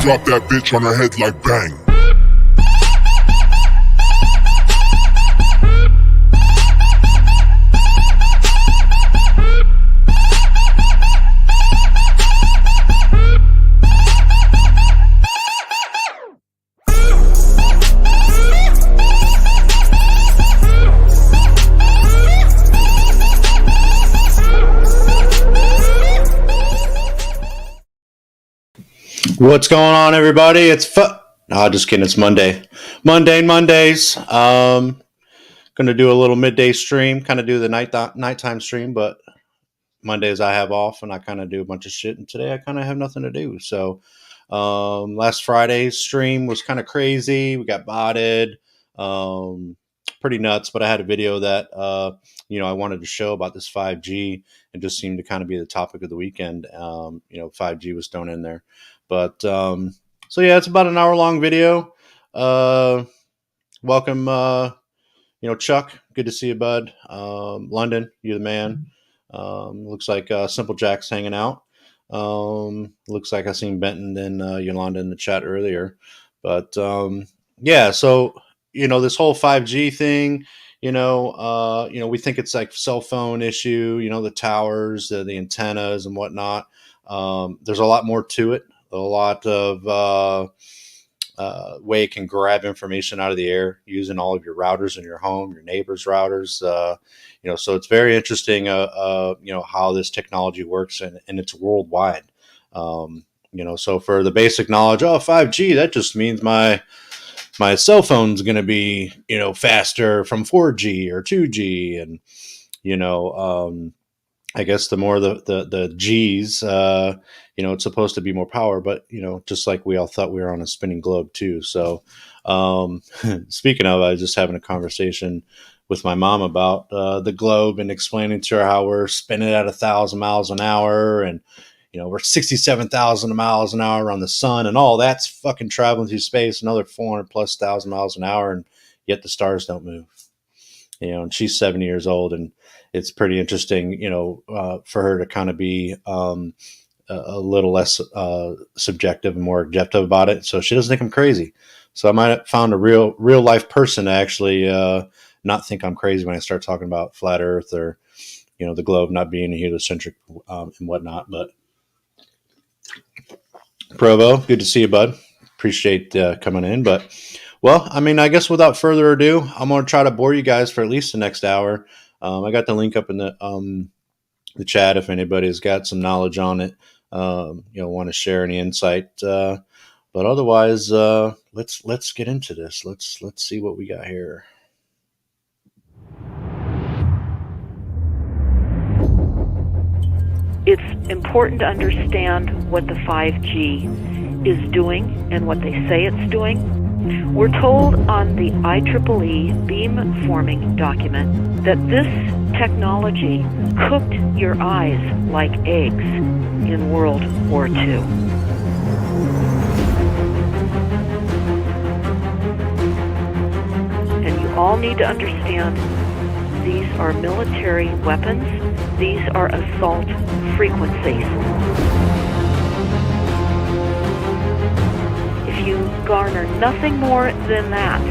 Drop that bitch on her head like bang. What's going on, everybody? It's no, just kidding. It's Mondays. Gonna do a little midday stream, kind of do the nighttime stream, but Mondays I have off and I kind of do a bunch of shit. And today I kind of have nothing to do. So last Friday's stream was kind of crazy. We got botted, pretty nuts. But I had a video that I wanted to show about this 5G. It just seemed to kind of be the topic of the weekend. 5G was thrown in there. But so yeah, it's about an hour long video. Welcome, Chuck. Good to see you, bud. London, you're the man. Looks like Simple Jack's hanging out. Looks like I seen Benton and Yolanda in the chat earlier. But yeah, so this whole 5G thing. We think it's like cell phone issue. The towers, the antennas, and whatnot. There's a lot more to it. A lot of way it can grab information out of the air using all of your routers in your home, your neighbors' routers. So it's very interesting, how this technology works, and it's worldwide. So for the basic knowledge, 5G, that just means my cell phone's going to be, faster from 4G or 2G. And, I guess the more the G's, it's supposed to be more power, but, just like we all thought we were on a spinning globe too. So speaking of, I was just having a conversation with my mom about the globe and explaining to her how we're spinning at 1,000 miles an hour and, we're 67,000 miles an hour around the sun, and all that's fucking traveling through space, another 400,000+ miles an hour, and yet the stars don't move. And she's 70 years old, and it's pretty interesting, for her to kind of be a little less subjective and more objective about it. So she doesn't think I'm crazy. So I might have found a real life person to actually not think I'm crazy when I start talking about flat Earth or, the globe not being heliocentric and whatnot. But Provo, good to see you, bud. Appreciate coming in. But, well, I guess without further ado, I'm going to try to bore you guys for at least the next hour. I got the link up in the chat if anybody's got some knowledge on it, want to share any insight. But otherwise, let's get into this. Let's see what we got here. It's important to understand what the 5G is doing and what they say it's doing. We're told on the IEEE beamforming document that this technology cooked your eyes like eggs in World War II. And you all need to understand these are military weapons. These are assault frequencies. If you garner nothing more than that,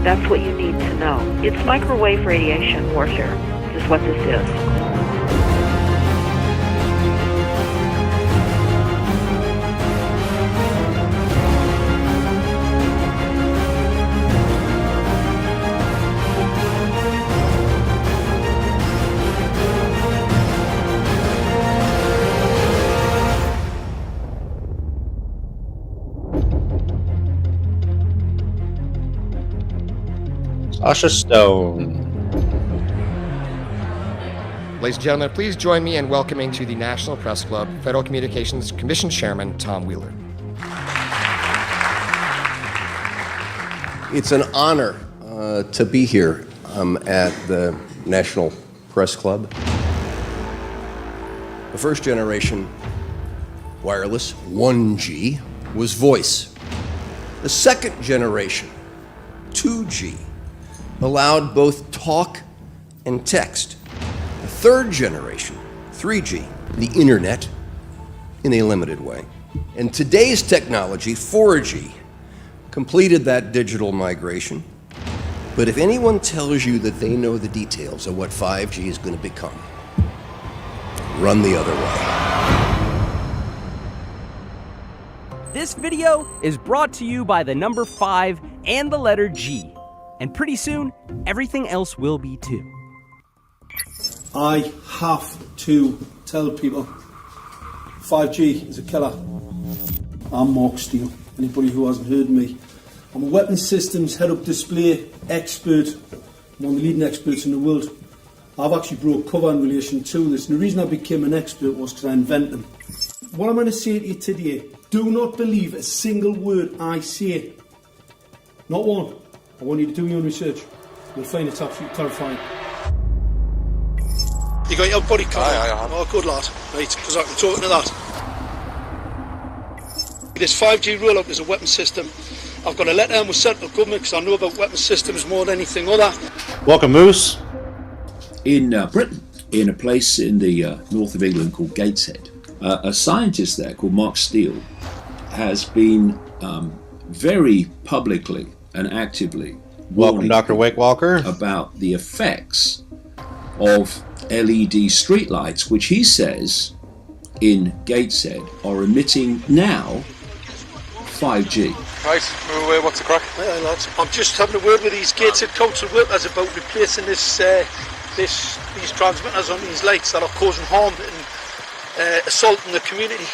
that's what you need to know. It's microwave radiation warfare, is what this is. Sasha Stone. Ladies and gentlemen, please join me in welcoming to the National Press Club Federal Communications Commission Chairman Tom Wheeler. It's an honor to be here at the National Press Club. The first generation wireless, 1G, was voice. The second generation, 2G, allowed both talk and text. The third generation, 3G, the internet, in a limited way. And today's technology, 4G, completed that digital migration. But if anyone tells you that they know the details of what 5G is going to become, run the other way. This video is brought to you by the number 5 and the letter G. And pretty soon, everything else will be too. I have to tell people 5G is a killer. I'm Mark Steele. Anybody who hasn't heard me, I'm a weapons systems head-up display expert. I'm one of the leading experts in the world. I've actually brought cover in relation to this, and the reason I became an expert was because I invented them. What I'm going to say to you today, do not believe a single word I say. Not one. I want you to do your own research. You'll find it's absolutely terrifying. You got your body card? Aye. Oh, good lad. Right, because I'm talking to that. This 5G roll-up is a weapons system. I've got a letter in with central government because I know about weapons systems more than anything other. Welcome, Moose. In Britain, in a place in the north of England called Gateshead, a scientist there called Mark Steele has been very publicly and actively Welcome, Dr. Wake Walker. About the effects of LED streetlights, which he says in Gateshead are emitting now 5G. Right, what's the crack? Hey, lads. I'm just having a word with these Gateshead council workers about replacing these transmitters on these lights that are causing harm and assaulting the community.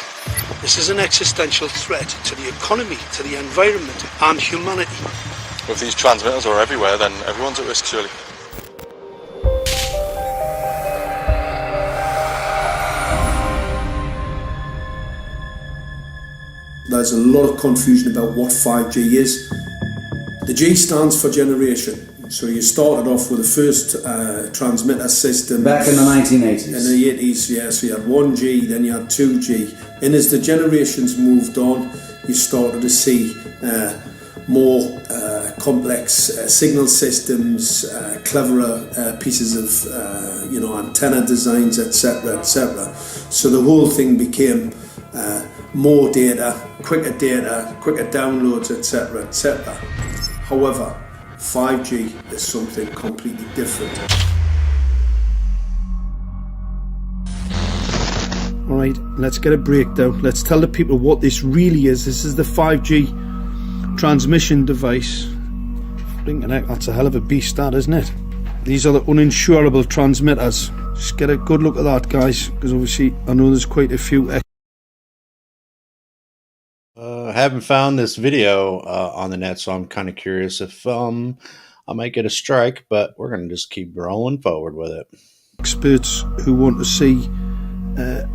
This is an existential threat to the economy, to the environment and humanity. If these transmitters are everywhere, then everyone's at risk, surely. There's a lot of confusion about what 5G is. The G stands for generation. So you started off with the first transmitter system. Back in the 1980s. In the 80s, yeah. So you had 1G, then you had 2G. And as the generations moved on, you started to see more complex signal systems, cleverer pieces of antenna designs, etc., etc. So the whole thing became more data, quicker downloads, etc., etc. However, 5G is something completely different. All right, let's get a breakdown. Let's tell the people what this really is. This is the 5G transmission device. That's a hell of a beast, that, isn't it? These are the uninsurable transmitters. Just get a good look at that, guys, because obviously I know there's quite a few. I haven't found this video on the net, so I'm kind of curious if I might get a strike, but we're going to just keep rolling forward with it. Experts who want to see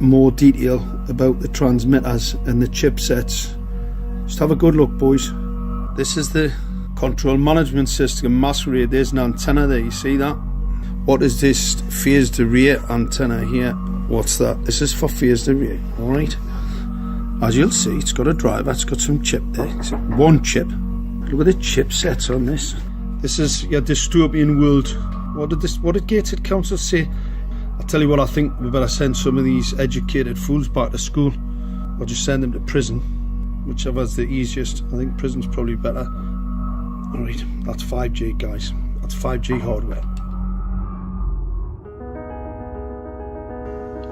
more detail about the transmitters and the chipsets. Just have a good look, boys. This is the control management system masquerade. There's an antenna there, you see that? What is this phased array antenna here? What's that? This is for phased array, alright? As you'll see, it's got a driver, it's got some chip there. It's one chip. Look at the chipsets on this. This is your dystopian world. What did Gateshead Council say? I'll tell you what, I think we better send some of these educated fools back to school, or just send them to prison, whichever's the easiest. I think prison's probably better. Alright, that's 5G, guys. That's 5G hardware.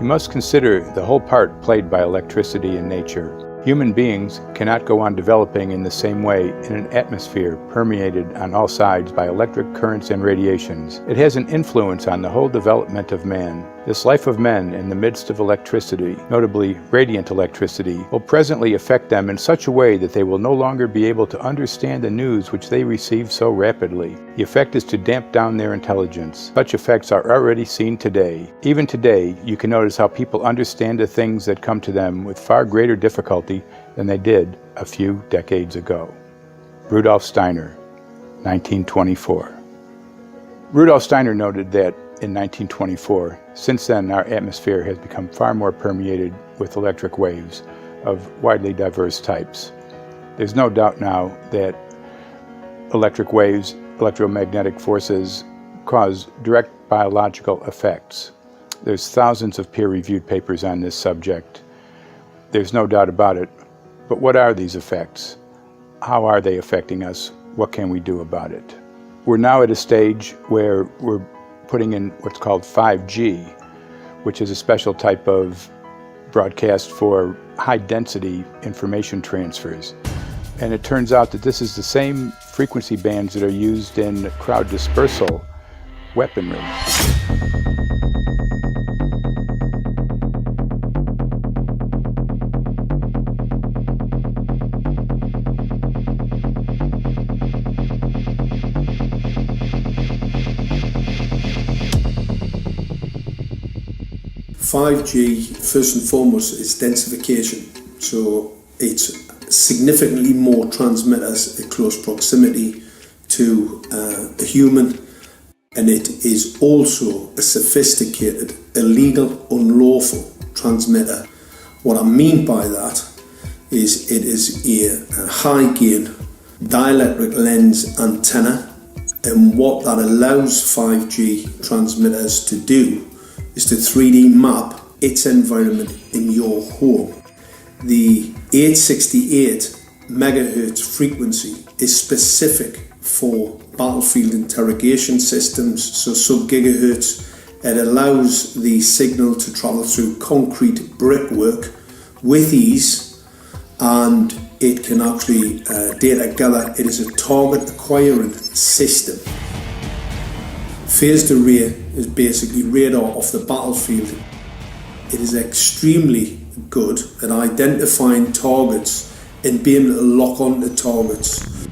You must consider the whole part played by electricity in nature. Human beings cannot go on developing in the same way in an atmosphere permeated on all sides by electric currents and radiations. It has an influence on the whole development of man. This life of men in the midst of electricity, notably radiant electricity, will presently affect them in such a way that they will no longer be able to understand the news which they receive so rapidly. The effect is to damp down their intelligence. Such effects are already seen today. Even today, you can notice how people understand the things that come to them with far greater difficulty than they did a few decades ago. Rudolf Steiner, 1924. Rudolf Steiner noted that in 1924, since then our atmosphere has become far more permeated with electric waves of widely diverse types. There's no doubt now that electric waves, electromagnetic forces, cause direct biological effects. There's thousands of peer-reviewed papers on this subject. There's no doubt about it. But what are these effects? How are they affecting us? What can we do about it? We're now at a stage where we're putting in what's called 5G, which is a special type of broadcast for high-density information transfers. And it turns out that this is the same frequency bands that are used in crowd dispersal weaponry. 5G, first and foremost, is densification. So it's significantly more transmitters at close proximity to a human, and it is also a sophisticated, illegal, unlawful transmitter. What I mean by that is it is a high gain dielectric lens antenna, and what that allows 5G transmitters to do is to 3D map its environment in your home. The 868 megahertz frequency is specific for battlefield interrogation systems, so sub-gigahertz. It allows the signal to travel through concrete brickwork with ease, and it can actually data gather. It is a target acquiring system. Phased array is basically radar off the battlefield. It is extremely good at identifying targets and being able to lock onto targets.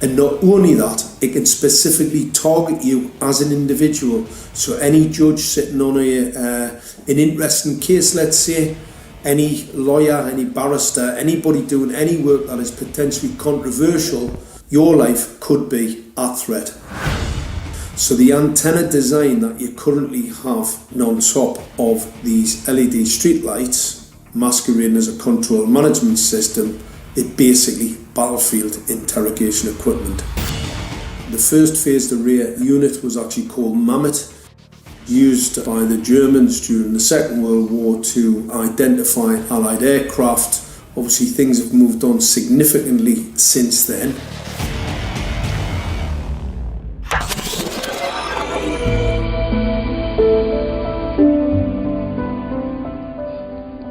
And not only that, it can specifically target you as an individual. So any judge sitting on an interesting case, let's say, any lawyer, any barrister, anybody doing any work that is potentially controversial, your life could be at threat. So the antenna design that you currently have on top of these LED streetlights, masquerading as a control management system, is basically battlefield interrogation equipment. The first phased array unit was actually called Mammoth, used by the Germans during the Second World War to identify Allied aircraft. Obviously things have moved on significantly since then.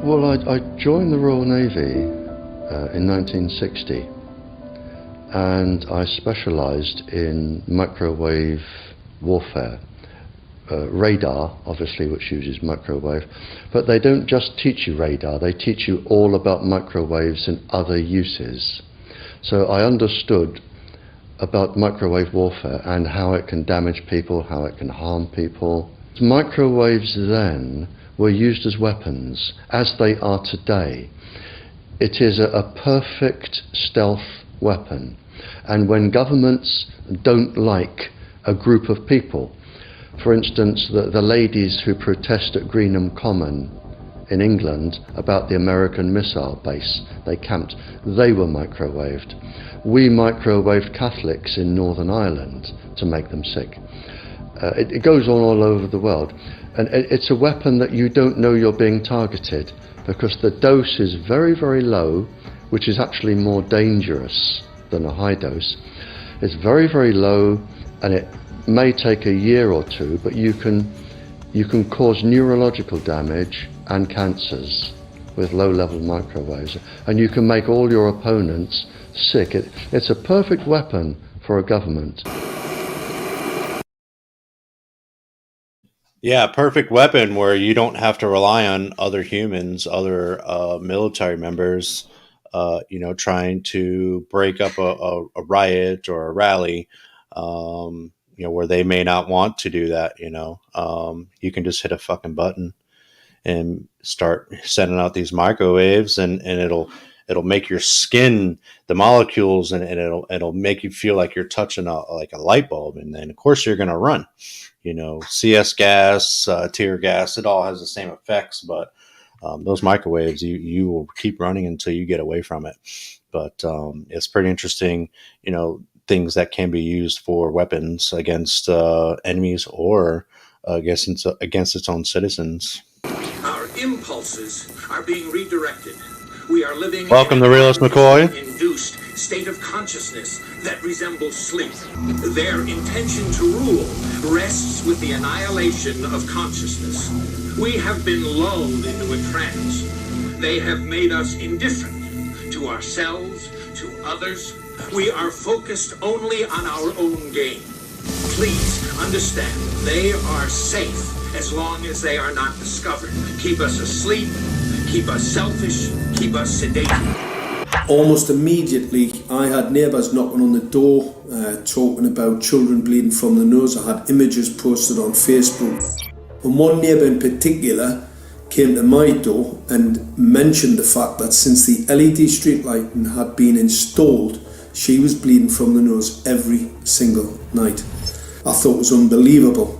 Well, I joined the Royal Navy in 1960, and I specialised in microwave warfare. Radar, obviously, which uses microwave, but they don't just teach you radar, they teach you all about microwaves and other uses. So I understood about microwave warfare and how it can damage people, how it can harm people. Microwaves then were used as weapons, as they are today. It is a perfect stealth weapon, and when governments don't like a group of people, for instance the ladies who protest at Greenham Common in England about the American missile base they camped, they were microwaved. We microwaved Catholics in Northern Ireland to make them sick. It goes on all over the world. And it's a weapon that you don't know you're being targeted, because the dose is very, very low, which is actually more dangerous than a high dose. It's very, very low, and it may take a year or two, but you can cause neurological damage and cancers with low-level microwaves, and you can make all your opponents sick. It's a perfect weapon for a government. Yeah, perfect weapon where you don't have to rely on other humans, other military members, trying to break up a riot or a rally, where they may not want to do that. You can just hit a fucking button and start sending out these microwaves, and it'll make your skin, the molecules, and it'll make you feel like you're touching a light bulb, and then of course you're gonna run. CS gas, tear gas, it all has the same effects, but those microwaves, you will keep running until you get away from it. But it's pretty interesting, things that can be used for weapons against enemies or against its own citizens. Our impulses are being redirected. We are living Welcome in to Realist McCoy. Induced state of consciousness that resembles sleep. Their intention to rule rests with the annihilation of consciousness. We have been lulled into a trance. They have made us indifferent to ourselves, to others. We are focused only on our own gain. Please understand, they are safe as long as they are not discovered. Keep us asleep, keep us selfish, keep us sedated. Almost immediately, I had neighbours knocking on the door, talking about children bleeding from the nose. I had images posted on Facebook. And one neighbour in particular came to my door and mentioned the fact that since the LED street lighting had been installed, she was bleeding from the nose every single night. I thought it was unbelievable.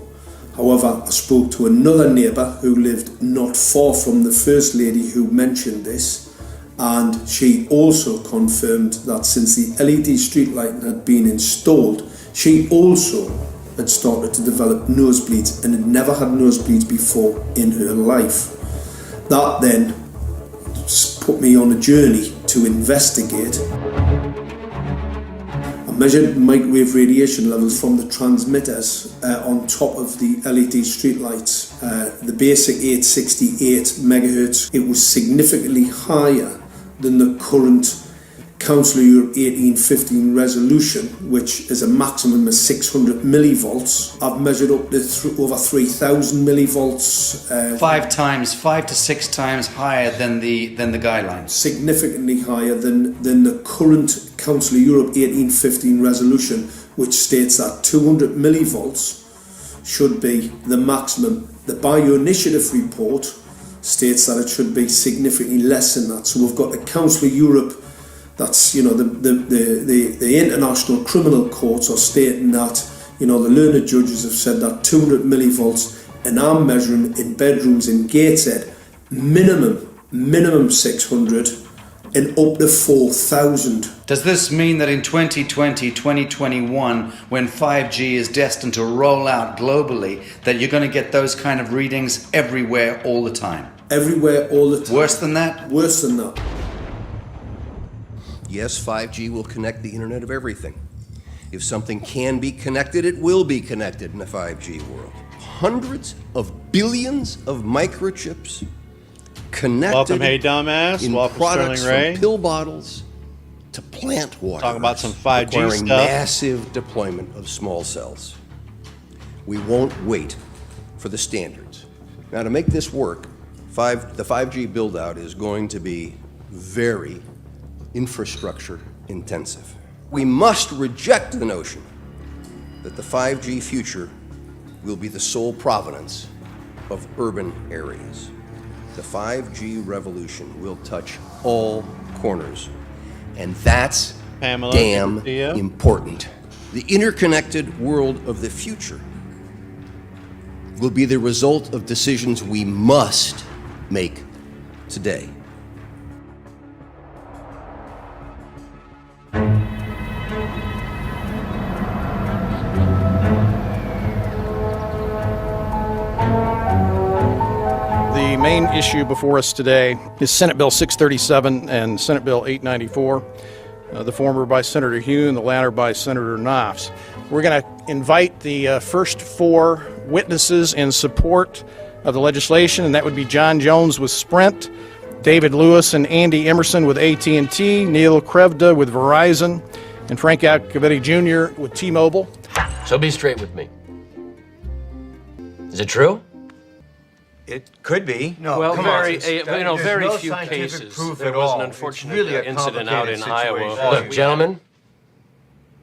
However, I spoke to another neighbour who lived not far from the first lady who mentioned this, and she also confirmed that since the LED street lighting had been installed, she also had started to develop nosebleeds and had never had nosebleeds before in her life. That then put me on a journey to investigate. I measured microwave radiation levels from the transmitters on top of the LED streetlights. The basic 868 megahertz, it was significantly higher than the current Council of Europe 1815 resolution, which is a maximum of 600 millivolts. I've measured up to over 3,000 millivolts. 5 to 6 times higher than the guidelines. Significantly higher than the current Council of Europe 1815 resolution, which states that 200 millivolts should be the maximum. The Bioinitiative report states that it should be significantly less than that. So we've got the Council of Europe, that's, you know, the international criminal courts are stating that, you know, the learned judges have said that 200 millivolts, and I'm measuring in bedrooms in Gateshead, minimum 600 and up to 4,000. Does this mean that in 2020, 2021, when 5G is destined to roll out globally, that you're going to get those kind of readings everywhere all the time? Everywhere all the time. Worse than that? Worse than that. Yes, 5G will connect the Internet of everything. If something can be connected, it will be connected in a 5G world. Hundreds of billions of microchips connected. Welcome, hey dumbass. In Welcome, products Sterling Ray. from pill bottles to plant water. Talking about some 5G requiring stuff. Massive deployment of small cells. We won't wait for the standards. Now, to make this work, the 5G build-out is going to be very infrastructure intensive. We must reject the notion that the 5G future will be the sole provenance of urban areas. The 5G revolution will touch all corners, and that's Pamela, damn important. The interconnected world of the future will be the result of decisions we must make today. The main issue before us today is Senate Bill 637 and Senate Bill 894, the former by Senator Hugh and the latter by Senator Knopf. We're going to invite the first four witnesses in support of the legislation, and that would be John Jones with Sprint, David Lewis and Andy Emerson with AT&T, Neil Krevda with Verizon, and Frank Iacovetti Jr. with T-Mobile. So be straight with me. Is it true? It could be. No, well, come very, on. There's very no few scientific cases. proof There at was an all. unfortunate It's really a incident out in complicated Iowa. situation. Look, gentlemen,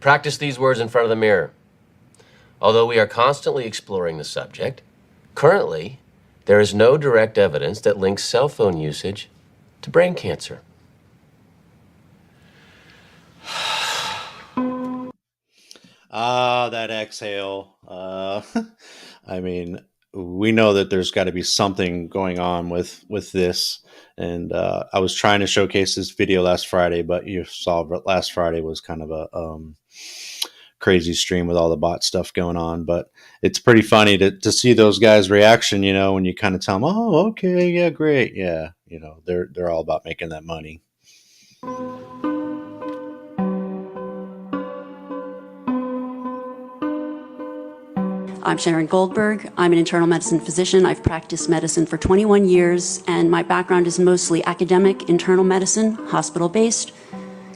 practice these words in front of the mirror. Although we are constantly exploring the subject, currently, there is no direct evidence that links cell phone usage to brain cancer. That exhale. I mean, we know that there's got to be something going on with this. And I was trying to showcase this video last Friday, but you saw last Friday was kind of a crazy stream with all the bot stuff going on. But it's pretty funny to see those guys' reaction, you know, when you kind of tell them, oh, okay, yeah, great. Yeah, they're all about making that money. I'm Sharon Goldberg. I'm an internal medicine physician. I've practiced medicine for 21 years, and my background is mostly academic, internal medicine, hospital-based,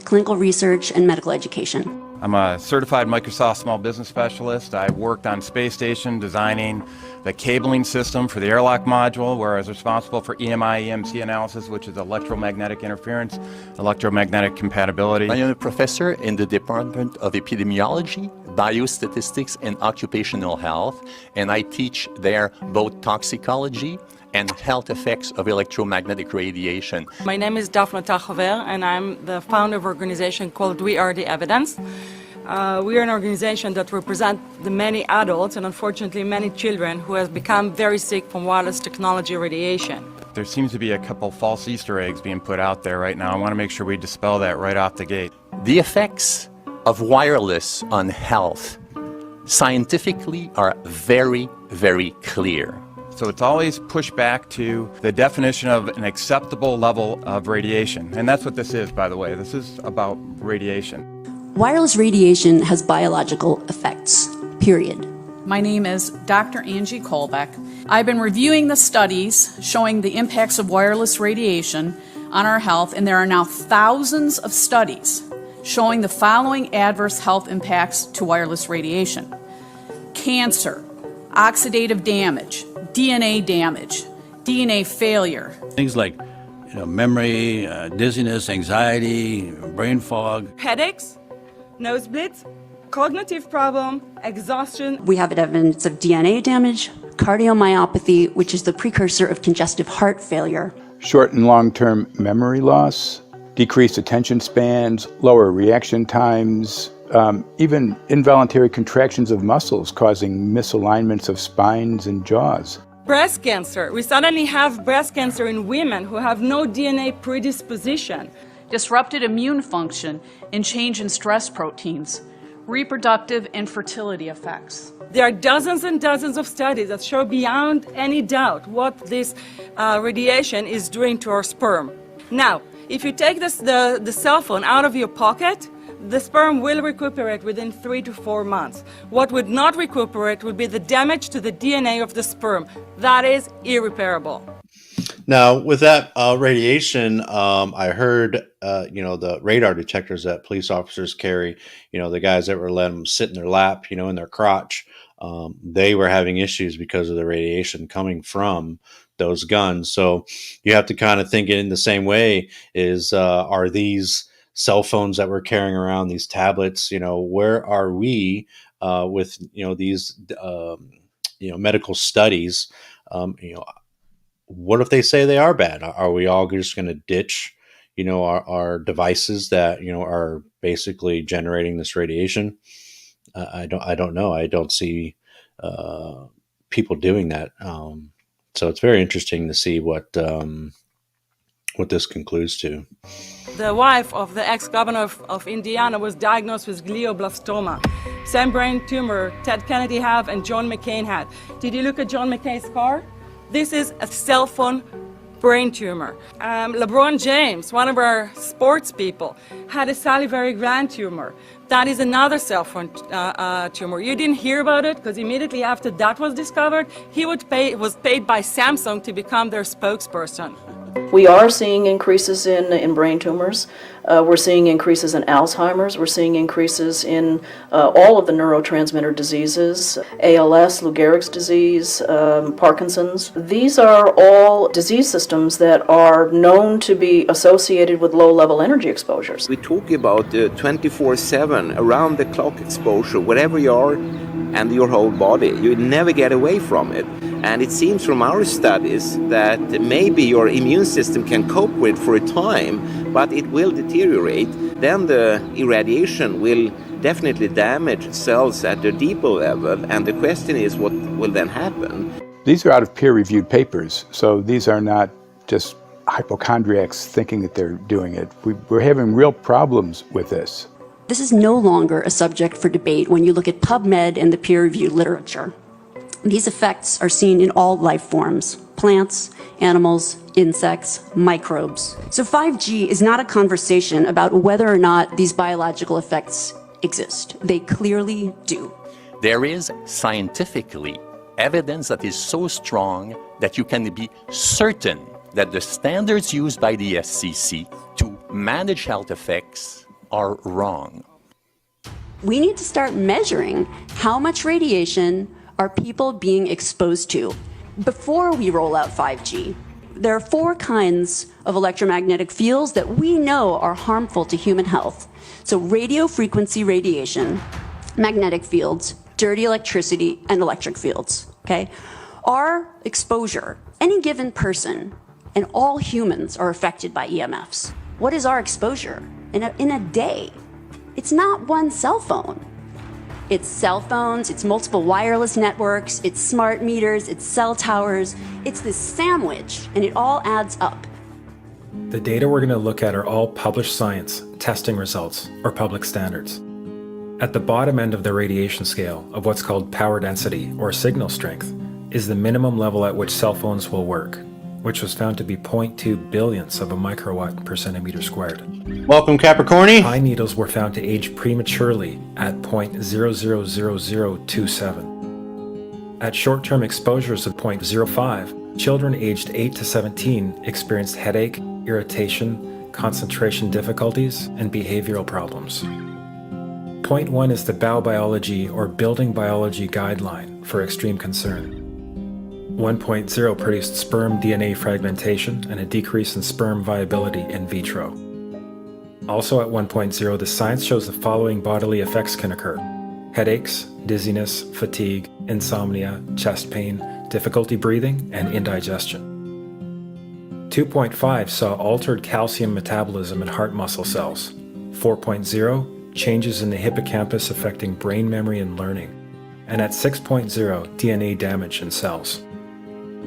clinical research, and medical education. I'm a certified Microsoft small business specialist. I worked on space station designing the cabling system for the airlock module, where I was responsible for EMI, EMC analysis, which is electromagnetic interference, electromagnetic compatibility. I am a professor in the Department of Epidemiology, Biostatistics, and Occupational Health, and I teach there both toxicology and health effects of electromagnetic radiation. My name is Daphne Tachover, and I'm the founder of an organization called We Are the Evidence. We are an organization that represents the many adults and unfortunately many children who have become very sick from wireless technology radiation. There seems to be a couple false Easter eggs being put out there right now. I want to make sure we dispel that right off the gate. The effects of wireless on health scientifically are very, very clear. So it's always pushed back to the definition of an acceptable level of radiation. And that's what this is, by the way. This is about radiation. Wireless radiation has biological effects, period. My name is Dr. Angie Kolbeck. I've been reviewing the studies showing the impacts of wireless radiation on our health, and there are now thousands of studies showing the following adverse health impacts to wireless radiation: cancer, oxidative damage, DNA failure. Things like memory, dizziness, anxiety, brain fog. Headaches, nosebleeds, cognitive problem, exhaustion. We have evidence of DNA damage, cardiomyopathy, which is the precursor of congestive heart failure. Short and long-term memory loss, decreased attention spans, lower reaction times, even involuntary contractions of muscles causing misalignments of spines and jaws. Breast cancer. We suddenly have breast cancer in women who have no DNA predisposition. Disrupted immune function and change in stress proteins, reproductive and fertility effects. There are dozens and dozens of studies that show beyond any doubt what this radiation is doing to our sperm. Now, if you take the cell phone out of your pocket, the sperm will recuperate within 3 to 4 months. What would not recuperate would be the damage to the DNA of the sperm. That is irreparable. Now, with that radiation, I heard, the radar detectors that police officers carry, the guys that were letting them sit in their lap, in their crotch, they were having issues because of the radiation coming from those guns. So you have to kind of think it in the same way is, are these cell phones that we're carrying around, these tablets, where are we with, these, medical studies, what if they say they are bad? Are we all just going to ditch, our devices that, are basically generating this radiation? I don't know. I don't see people doing that. So it's very interesting to see what this concludes to. The wife of the ex-governor of Indiana was diagnosed with glioblastoma. Same brain tumor Ted Kennedy had and John McCain had. Did you look at John McCain's car? This is a cell phone brain tumor. LeBron James, one of our sports people, had a salivary gland tumor. That is another cell phone tumor. You didn't hear about it because immediately after that was discovered, he was paid by Samsung to become their spokesperson. We are seeing increases in brain tumors. We're seeing increases in Alzheimer's. We're seeing increases in all of the neurotransmitter diseases, ALS, Lou Gehrig's disease, Parkinson's. These are all disease systems that are known to be associated with low-level energy exposures. We talk about 24/7, around-the-clock exposure, wherever you are and your whole body. You never get away from it. And it seems from our studies that maybe your immune system can cope with for a time, but it will deteriorate. Then the irradiation will definitely damage cells at the deeper level, and the question is what will then happen? These are out of peer-reviewed papers, so these are not just hypochondriacs thinking that they're doing it. We're having real problems with this. This is no longer a subject for debate when you look at PubMed and the peer-reviewed literature. These effects are seen in all life forms, plants, animals, insects, microbes. So 5G is not a conversation about whether or not these biological effects exist. They clearly do. There is scientifically evidence that is so strong that you can be certain that the standards used by the SCC to manage health effects are wrong. We need to start measuring how much radiation are people being exposed to before we roll out 5G. There are 4 kinds of electromagnetic fields that we know are harmful to human health. So radio frequency radiation, magnetic fields, dirty electricity, and electric fields, okay? Our exposure, any given person, and all humans are affected by EMFs. What is our exposure in a day? It's not one cell phone. It's cell phones, it's multiple wireless networks, it's smart meters, it's cell towers. It's this sandwich, and it all adds up. The data we're going to look at are all published science, testing results, or public standards. At the bottom end of the radiation scale of what's called power density, or signal strength, is the minimum level at which cell phones will work, which was found to be 0.2 billionths of a microwatt per centimeter squared. Welcome, Capricorni. Pine needles were found to age prematurely at 0.000027. At short-term exposures of 0.05, children aged 8 to 17 experienced headache, irritation, concentration difficulties, and behavioral problems. 0.1 is the biobiology or building biology guideline for extreme concern. 1.0 produced sperm DNA fragmentation and a decrease in sperm viability in vitro. Also at 1.0, the science shows the following bodily effects can occur: headaches, dizziness, fatigue, insomnia, chest pain, difficulty breathing, and indigestion. 2.5 saw altered calcium metabolism in heart muscle cells. 4.0, changes in the hippocampus affecting brain memory and learning. And at 6.0, DNA damage in cells.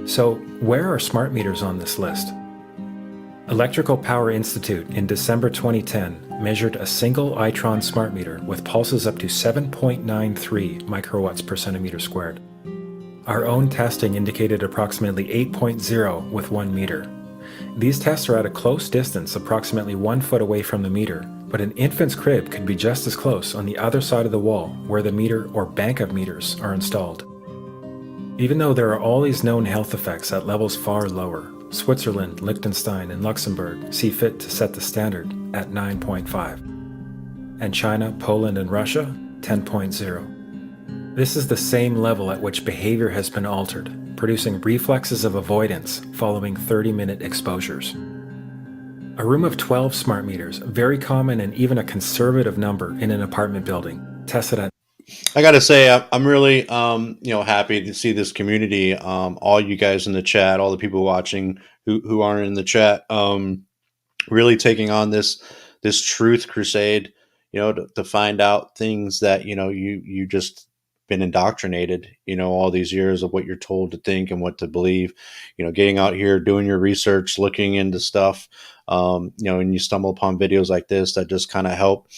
So, where are smart meters on this list? Electrical Power Institute in December 2010 measured a single Itron smart meter with pulses up to 7.93 microwatts per centimeter squared. Our own testing indicated approximately 8.0 with 1 meter. These tests are at a close distance, approximately 1 foot away from the meter, but an infant's crib could be just as close on the other side of the wall where the meter or bank of meters are installed. Even though there are all these known health effects at levels far lower, Switzerland, Liechtenstein, and Luxembourg see fit to set the standard at 9.5. And China, Poland, and Russia, 10.0. This is the same level at which behavior has been altered, producing reflexes of avoidance following 30-minute exposures. A room of 12 smart meters, very common and even a conservative number in an apartment building, tested at. I got to say, I'm really, happy to see this community. All you guys in the chat, all the people watching who aren't in the chat, really taking on this truth crusade. To find out things that you just been indoctrinated. All these years of what you're told to think and what to believe. Getting out here, doing your research, looking into stuff. And you stumble upon videos like this that just kind of help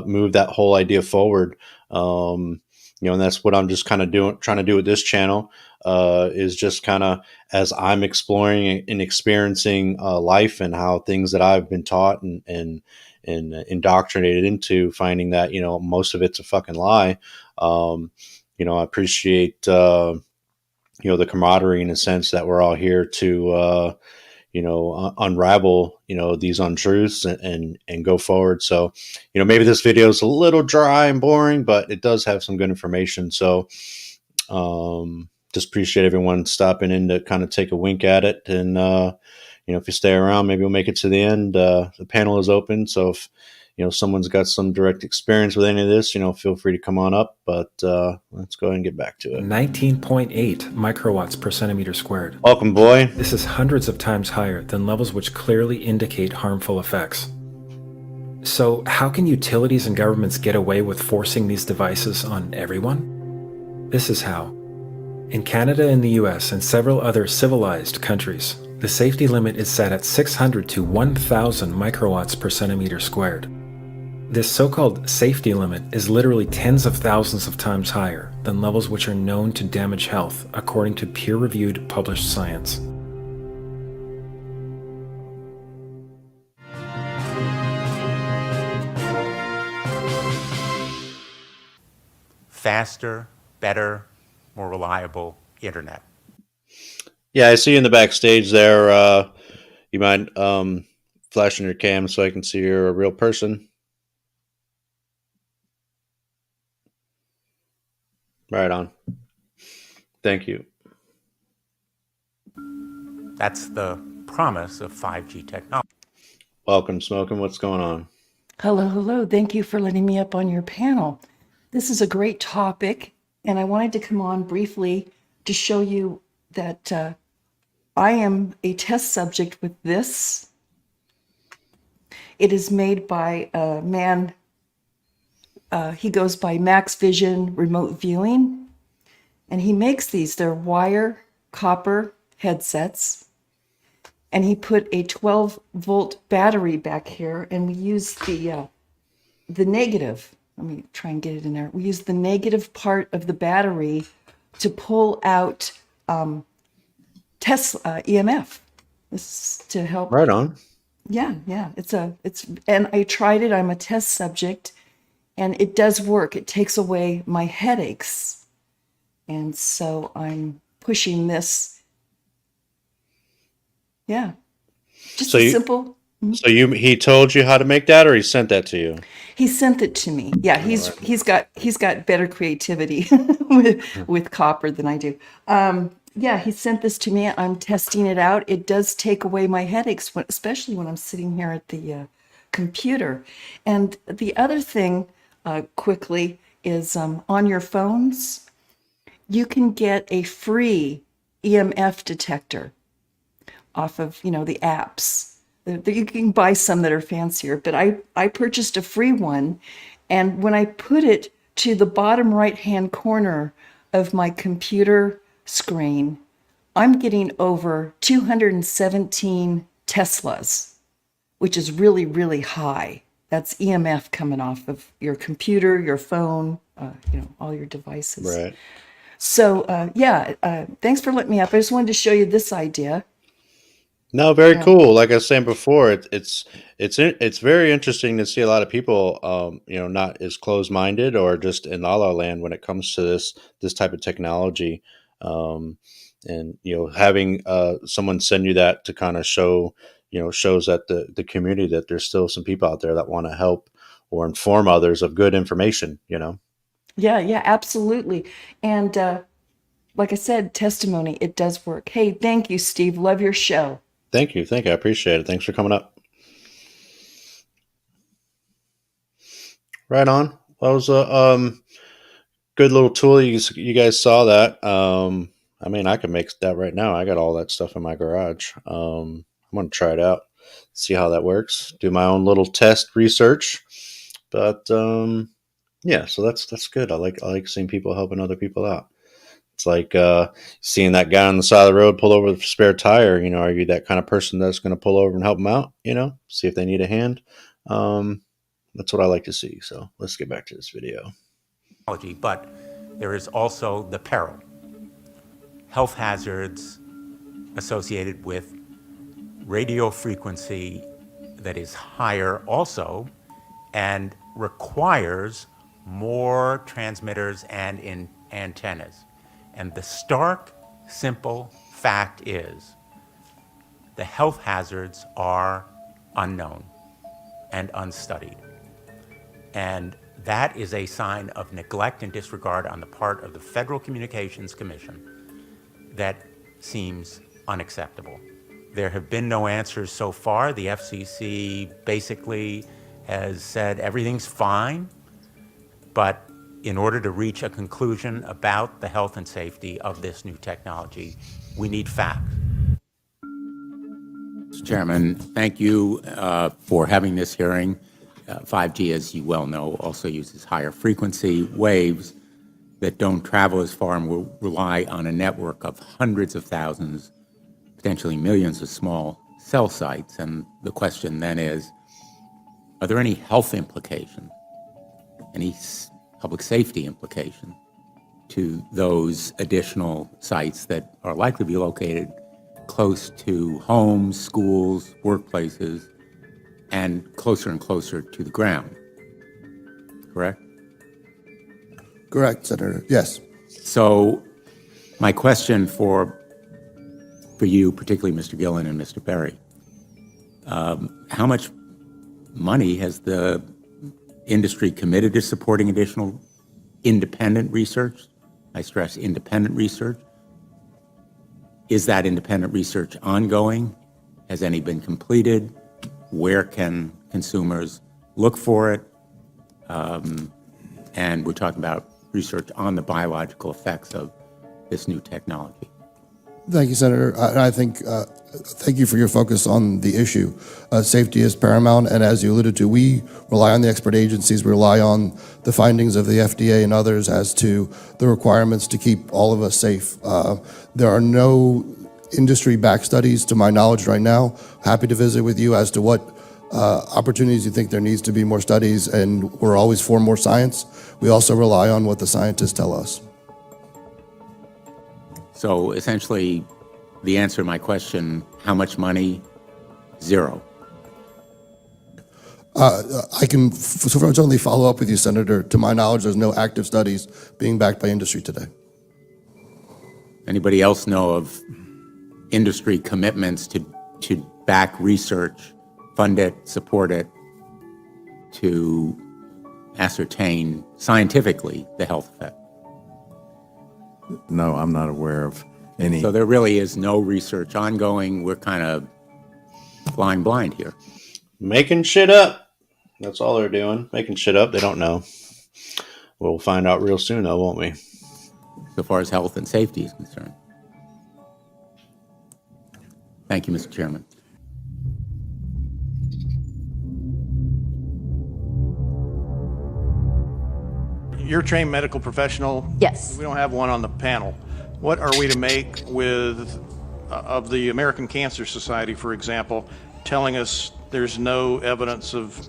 move that whole idea forward. And that's what I'm just kind of trying to do with this channel, is just kind of, as I'm exploring and experiencing life and how things that I've been taught and indoctrinated into, finding that, most of it's a fucking lie. I appreciate, the camaraderie in a sense that we're all here to, unravel, these untruths and go forward. So, maybe this video is a little dry and boring, but it does have some good information. So, just appreciate everyone stopping in to kind of take a wink at it. And, if you stay around, maybe we'll make it to the end. The panel is open. So if, someone's got some direct experience with any of this, feel free to come on up, but let's go ahead and get back to it. 19.8 microwatts per centimeter squared. Welcome, boy. This is hundreds of times higher than levels which clearly indicate harmful effects. So how can utilities and governments get away with forcing these devices on everyone? This is how. In Canada and the US and several other civilized countries, the safety limit is set at 600 to 1,000 microwatts per centimeter squared. This so-called safety limit is literally tens of thousands of times higher than levels which are known to damage health, according to peer-reviewed published science. Faster, better, more reliable internet. Yeah, I see you in the backstage there. You mind flashing your cam so I can see you're a real person? Right on. Thank you. That's the promise of 5G technology. Welcome, Smokin'. What's going on? Hello, hello. Thank you for letting me up on your panel. This is a great topic, and I wanted to come on briefly to show you that I am a test subject with this. It is made by a man, he goes by Max Vision Remote Viewing, and he makes these. They're wire copper headsets, and he put a 12-volt battery back here, and we use the negative. Let me try and get it in there. We use the negative part of the battery to pull out Tesla EMF. This is to help. Right on. Yeah. And I tried it. I'm a test subject, and it does work. It takes away my headaches, and so I'm pushing this. Yeah, just So a you- simple. So he told you how to make that, or he sent that to you? He sent it to me. Yeah, he's got better creativity with copper than I do. Yeah, he sent this to me. I'm testing it out. It does take away my headaches, especially when I'm sitting here at the computer. And the other thing, quickly, is on your phones, you can get a free EMF detector off of the apps. You can buy some that are fancier, but I purchased a free one, and when I put it to the bottom right-hand corner of my computer screen, I'm getting over 217 Teslas, which is really, really high. That's EMF coming off of your computer, your phone, all your devices. Right. So, thanks for letting me up. I just wanted to show you this idea. No, very Yeah. cool. Like I was saying before, it's very interesting to see a lot of people, not as closed-minded or just in la la land when it comes to this type of technology, and having someone send you that to kind of shows that the community that there's still some people out there that want to help or inform others of good information. Yeah, absolutely. And like I said, testimony, it does work. Hey, thank you, Steve. Love your show. Thank you. I appreciate it. Thanks for coming up. Right on. That was a good little tool. You guys saw that. I can make that right now. I got all that stuff in my garage. I'm going to try it out, see how that works, do my own little test research. But yeah, so that's good. I like seeing people helping other people out. It's like seeing that guy on the side of the road pull over with a spare tire. Are you that kind of person that's going to pull over and help them out? See if they need a hand. That's what I like to see. So let's get back to this video. But there is also the peril. Health hazards associated with radio frequency that is higher also and requires more transmitters and antennas. And the stark, simple fact is the health hazards are unknown and unstudied. And that is a sign of neglect and disregard on the part of the Federal Communications Commission that seems unacceptable. There have been no answers so far. The FCC basically has said everything's fine, but in order to reach a conclusion about the health and safety of this new technology, we need facts. Mr. Chairman, thank you for having this hearing. 5G, as you well know, also uses higher frequency waves that don't travel as far and will rely on a network of hundreds of thousands, potentially millions of small cell sites. And the question then is, are there any health implications, any public safety implications to those additional sites that are likely to be located close to homes, schools, workplaces, and closer to the ground? Correct? Correct, Senator. Yes. So my question for you, particularly Mr. Gillen and Mr. Berry, how much money has the industry committed to supporting additional independent research? I stress independent research. Is that independent research ongoing? Has any been completed? Where can consumers look for it? And we're talking about research on the biological effects of this new technology. Thank you, Senator. I think, thank you for your focus on the issue. Safety is paramount, and as you alluded to, we rely on the expert agencies, we rely on the findings of the FDA and others as to the requirements to keep all of us safe. There are no industry-backed studies, to my knowledge right now. Happy to visit with you as to what opportunities you think there needs to be more studies, and we're always for more science. We also rely on what the scientists tell us. So essentially, the answer to my question, how much money? Zero. I can certainly follow up with you, Senator. To my knowledge, there's no active studies being backed by industry today. Anybody else know of industry commitments to back research, fund it, support it, to ascertain scientifically the health effect? No, I'm not aware of any. So there really is no research ongoing. We're kind of flying blind here. Making shit up. That's all they're doing. Making shit up. They don't know. We'll find out real soon, though, won't we? So far as health and safety is concerned. Thank you, Mr. Chairman. You're a trained medical professional. Yes. We don't have one on the panel. What are we to make with of the American Cancer Society, for example, telling us there's no evidence of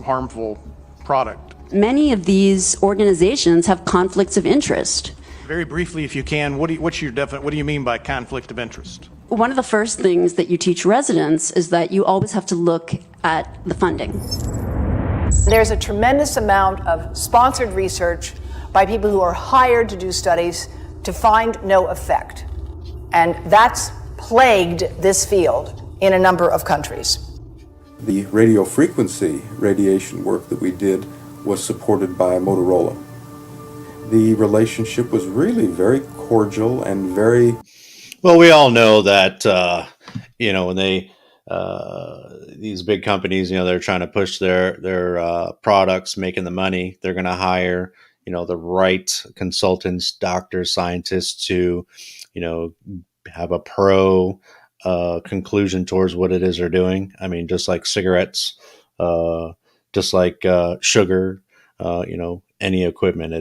harmful product? Many of these organizations have conflicts of interest. Very briefly, if you can, what do you mean by conflict of interest? One of the first things that you teach residents is that you always have to look at the funding. There's a tremendous amount of sponsored research by people who are hired to do studies to find no effect. And that's plagued this field in a number of countries. The radio frequency radiation work that we did was supported by Motorola. The relationship was really very cordial and very... Well, we all know that, when they... these big companies, they're trying to push their products, making the money. They're going to hire, the right consultants, doctors, scientists to, have a pro conclusion towards what it is they're doing. I mean, just like cigarettes, just like sugar, any equipment.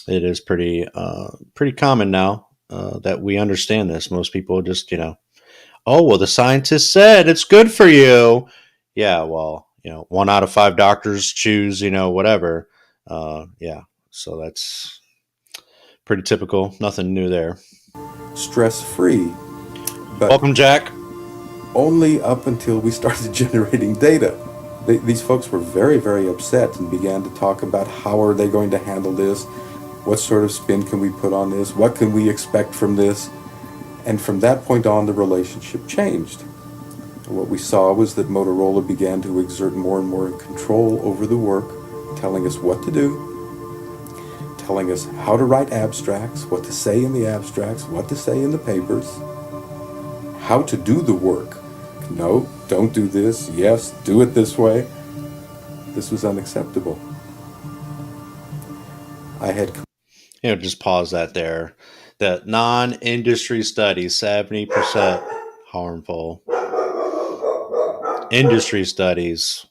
It is pretty common now that we understand this. Most people just, oh, well, the scientist said it's good for you. Yeah, well, 1 out of 5 doctors choose, whatever. Yeah, so that's pretty typical. Nothing new there. Stress-free. But welcome, Jack. Only up until we started generating data. These folks were very, very upset and began to talk about how are they going to handle this? What sort of spin can we put on this? What can we expect from this? And from that point on, the relationship changed. What we saw was that Motorola began to exert more and more control over the work, telling us what to do, telling us how to write abstracts, what to say in the abstracts, what to say in the papers, how to do the work. No, don't do this. Yes, do it this way. This was unacceptable. I had... just pause that there. That non-industry studies, 70% harmful. Industry studies,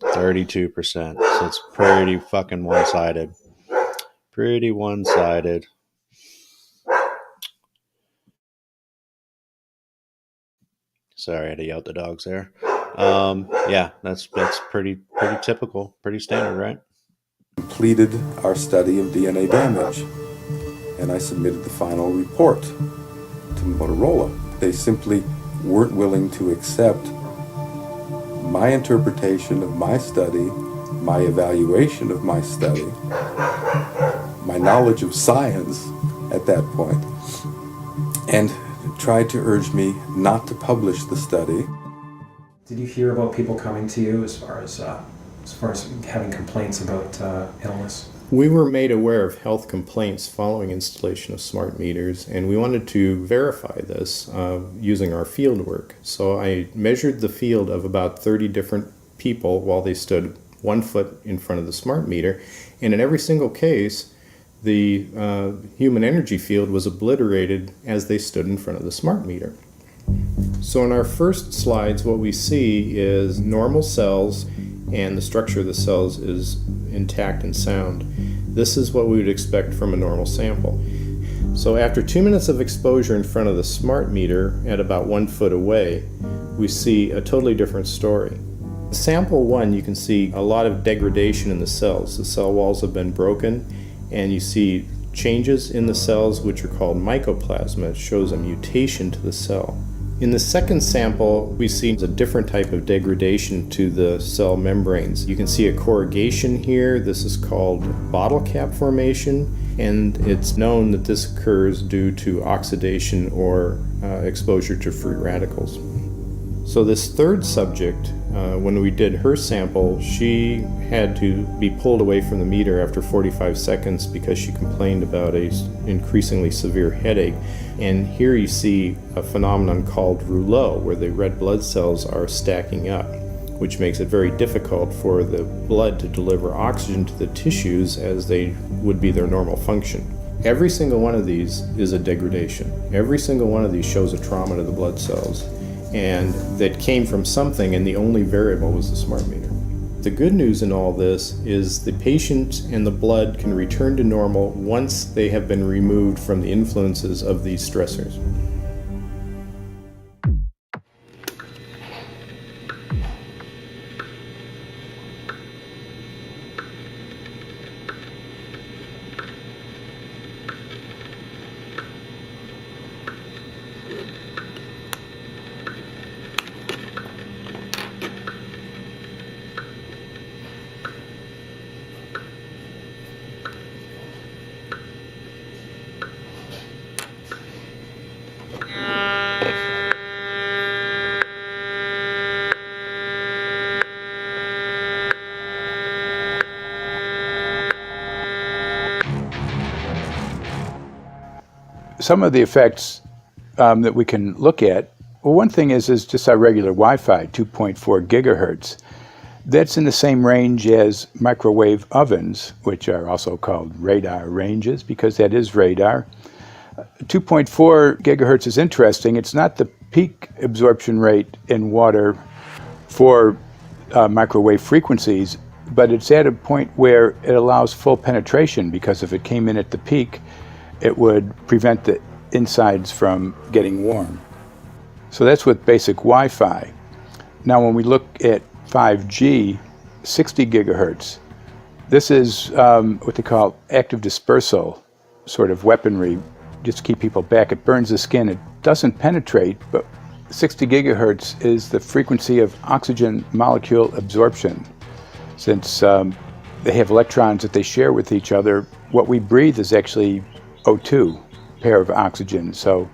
32%. So it's pretty fucking one-sided. Pretty one-sided. Sorry, I had to yell at the dogs there. Yeah, that's pretty typical, pretty standard, right? Completed our study of DNA damage, and I submitted the final report to Motorola. They simply weren't willing to accept my interpretation of my study, my evaluation of my study, my knowledge of science at that point, and tried to urge me not to publish the study. Did you hear about people coming to you as far as having complaints about illness? We were made aware of health complaints following installation of smart meters, and we wanted to verify this using our field work. So I measured the field of about 30 different people while they stood 1 foot in front of the smart meter, and in every single case, the human energy field was obliterated as they stood in front of the smart meter. So in our first slides, what we see is normal cells, and the structure of the cells is intact and sound. This is what we would expect from a normal sample. So after 2 minutes of exposure in front of the smart meter at about 1 foot away, we see a totally different story. Sample 1, you can see a lot of degradation in the cells. The cell walls have been broken, and you see changes in the cells which are called mycoplasma. It shows a mutation to the cell. In the second sample, we see a different type of degradation to the cell membranes. You can see a corrugation here. This is called bottle cap formation, and it's known that this occurs due to oxidation or exposure to free radicals. So this third subject, when we did her sample, she had to be pulled away from the meter after 45 seconds because she complained about an increasingly severe headache. And here you see a phenomenon called rouleau, where the red blood cells are stacking up, which makes it very difficult for the blood to deliver oxygen to the tissues as they would be their normal function. Every single one of these is a degradation. Every single one of these shows a trauma to the blood cells, and that came from something, and the only variable was the smart meter. The good news in all this is the patient and the blood can return to normal once they have been removed from the influences of these stressors. Some of the effects that we can look at, well, one thing is just our regular Wi-Fi, 2.4 gigahertz. That's in the same range as microwave ovens, which are also called radar ranges, because that is radar. 2.4 gigahertz is interesting. It's not the peak absorption rate in water for microwave frequencies, but it's at a point where it allows full penetration, because if it came in at the peak, it would prevent the insides from getting warm. So that's with basic Wi-Fi. Now when we look at 5G, 60 gigahertz, this is what they call active dispersal sort of weaponry, just to keep people back. It burns the skin. It doesn't penetrate, but 60 gigahertz is the frequency of oxygen molecule absorption. Since they have electrons that they share with each other, what we breathe is actually O2, pair of oxygen. So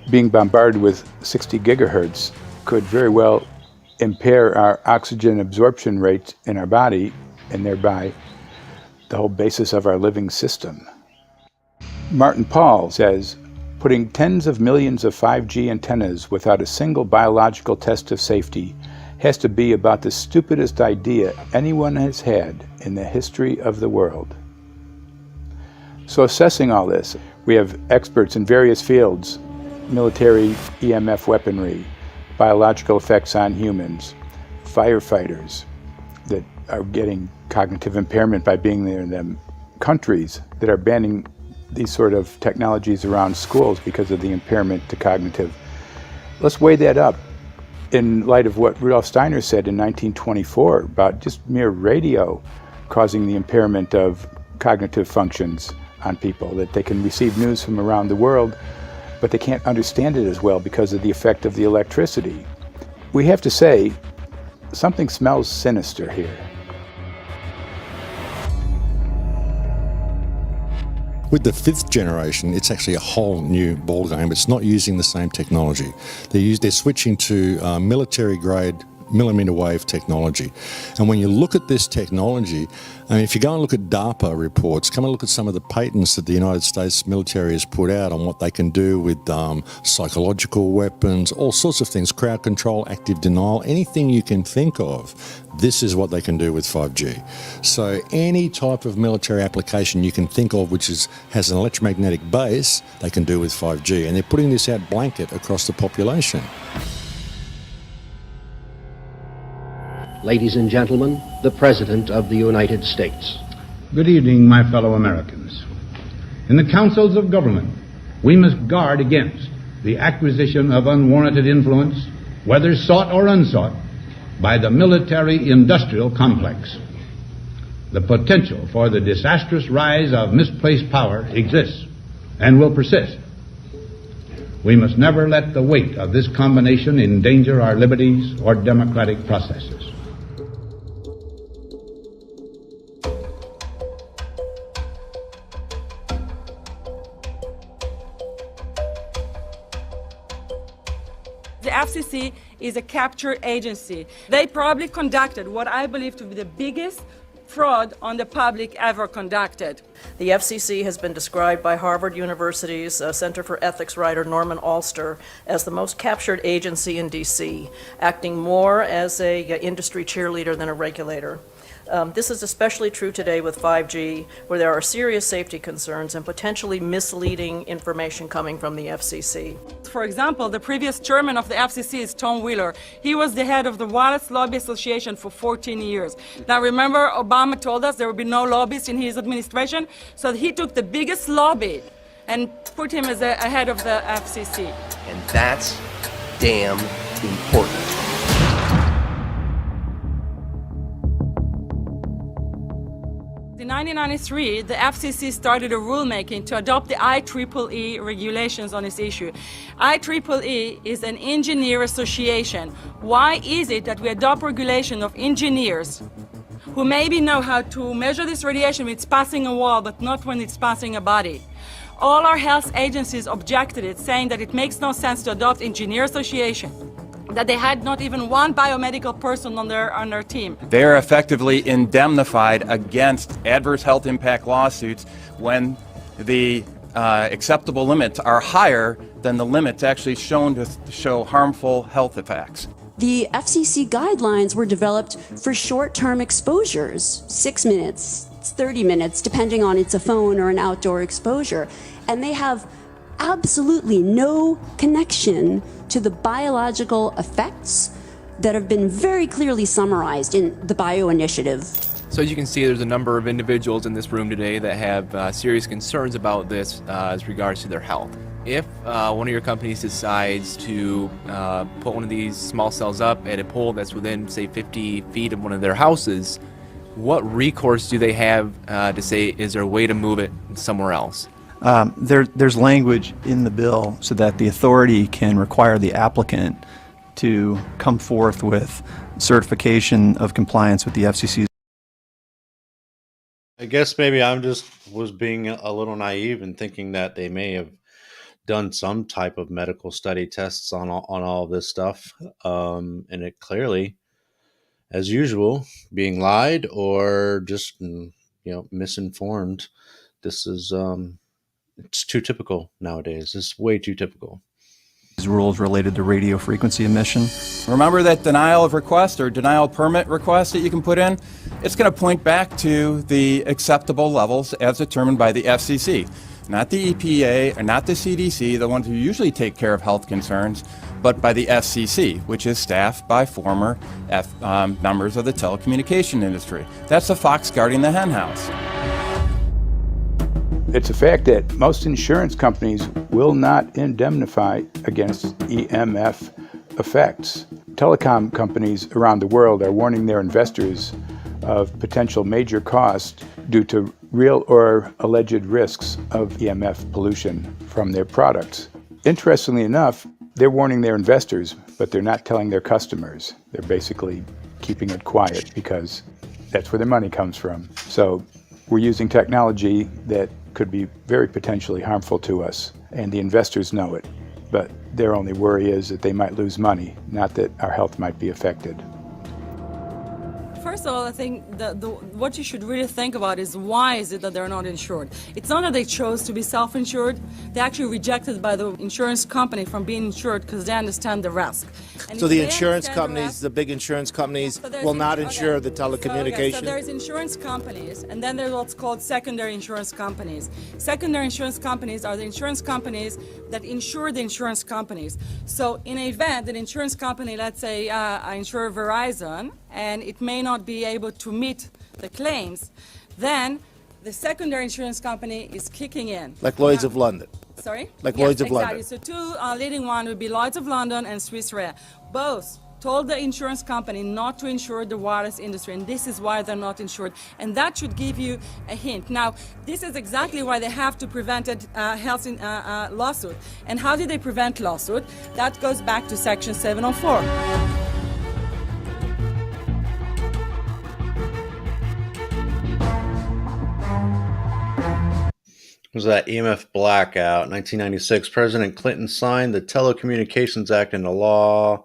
being bombarded with 60 gigahertz could very well impair our oxygen absorption rate in our body, and thereby the whole basis of our living system. Martin Pall says, putting tens of millions of 5G antennas without a single biological test of safety has to be about the stupidest idea anyone has had in the history of the world. So assessing all this, we have experts in various fields: military EMF weaponry, biological effects on humans, firefighters that are getting cognitive impairment by being there in them, countries that are banning these sort of technologies around schools because of the impairment to cognitive. Let's weigh that up. in light of what Rudolf Steiner said in 1924 about just mere radio causing the impairment of cognitive functions on people, that they can receive news from around the world, but they can't understand it as well because of the effect of the electricity. We have to say, something smells sinister here. With the 5th generation, it's actually a whole new ballgame. It's not using the same technology. They're switching to military-grade millimeter wave technology. And when you look at this technology, I mean, if you go and look at DARPA reports, come and look at some of the patents that the United States military has put out on what they can do with psychological weapons, all sorts of things, crowd control, active denial, anything you can think of, this is what they can do with 5G. So any type of military application you can think of which has an electromagnetic base, they can do with 5G. And they're putting this out blanket across the population. Ladies and gentlemen, the President of the United States. Good evening, my fellow Americans. In the councils of government, we must guard against the acquisition of unwarranted influence, whether sought or unsought, by the military-industrial complex. The potential for the disastrous rise of misplaced power exists and will persist. We must never let the weight of this combination endanger our liberties or democratic processes. The FCC is a capture agency. They probably conducted what I believe to be the biggest fraud on the public ever conducted. The FCC has been described by Harvard University's Center for Ethics writer Norman Alster as the most captured agency in D.C., acting more as an industry cheerleader than a regulator. This is especially true today with 5G, where there are serious safety concerns and potentially misleading information coming from the FCC. For example, the previous chairman of the FCC is Tom Wheeler. He was the head of the Wireless Lobby Association for 14 years. Now remember, Obama told us there would be no lobbyists in his administration, so he took the biggest lobby and put him as a head of the FCC. And that's damn important. In 1993, the FCC started a rulemaking to adopt the IEEE regulations on this issue. IEEE is an engineer association. Why is it that we adopt regulation of engineers who maybe know how to measure this radiation when it's passing a wall, but not when it's passing a body? All our health agencies objected it, saying that it makes no sense to adopt engineer association, that they had not even one biomedical person on their team. They are effectively indemnified against adverse health impact lawsuits when the acceptable limits are higher than the limits actually shown to show harmful health effects. The FCC guidelines were developed for short-term exposures, 6 minutes, 30 minutes, depending on it's a phone or an outdoor exposure. And they have absolutely no connection to the biological effects that have been very clearly summarized in the Bio Initiative. So as you can see, there's a number of individuals in this room today that have serious concerns about this as regards to their health. If one of your companies decides to put one of these small cells up at a pole that's within, say, 50 feet of one of their houses, what recourse do they have to say, is there a way to move it somewhere else? There's language in the bill so that the authority can require the applicant to come forth with certification of compliance with the FCC's. I guess maybe I'm just was being a little naive and thinking that they may have done some type of medical study tests on all this stuff, and it clearly, as usual, being lied or just misinformed. This is it's too typical nowadays. It's way too typical. Rules related to radio frequency emission. Remember that denial of request or denial of permit request that you can put in? It's going to point back to the acceptable levels as determined by the FCC. Not the EPA or not the CDC, the ones who usually take care of health concerns, but by the FCC, which is staffed by former members of the telecommunication industry. That's the fox guarding the henhouse. It's a fact that most insurance companies will not indemnify against EMF effects. Telecom companies around the world are warning their investors of potential major costs due to real or alleged risks of EMF pollution from their products. Interestingly enough, they're warning their investors, but they're not telling their customers. They're basically keeping it quiet because that's where their money comes from. So we're using technology that could be very potentially harmful to us, and the investors know it. But their only worry is that they might lose money, not that our health might be affected. First of all, I think what you should really think about is why is it that they're not insured? It's not that they chose to be self-insured. They're actually rejected by the insurance company from being insured because they understand the risk. And so the insurance companies, the big insurance companies, will not insure the telecommunications? So there's insurance companies, and then there's what's called secondary insurance companies. Secondary insurance companies are the insurance companies that insure the insurance companies. So in an event, an insurance company, let's say I insure Verizon, and it may not be able to meet the claims, then the secondary insurance company is kicking in. Like Lloyd's of London? Sorry? Like yes, Lloyd's of exactly. London? So two leading ones would be Lloyd's of London and Swiss Re. Both told the insurance company not to insure the wireless industry, and this is why they're not insured. And that should give you a hint. Now, this is exactly why they have to prevent a health lawsuit. And how did they prevent lawsuit? That goes back to Section 704. Was that EMF blackout? 1996, President Clinton signed the Telecommunications Act into law.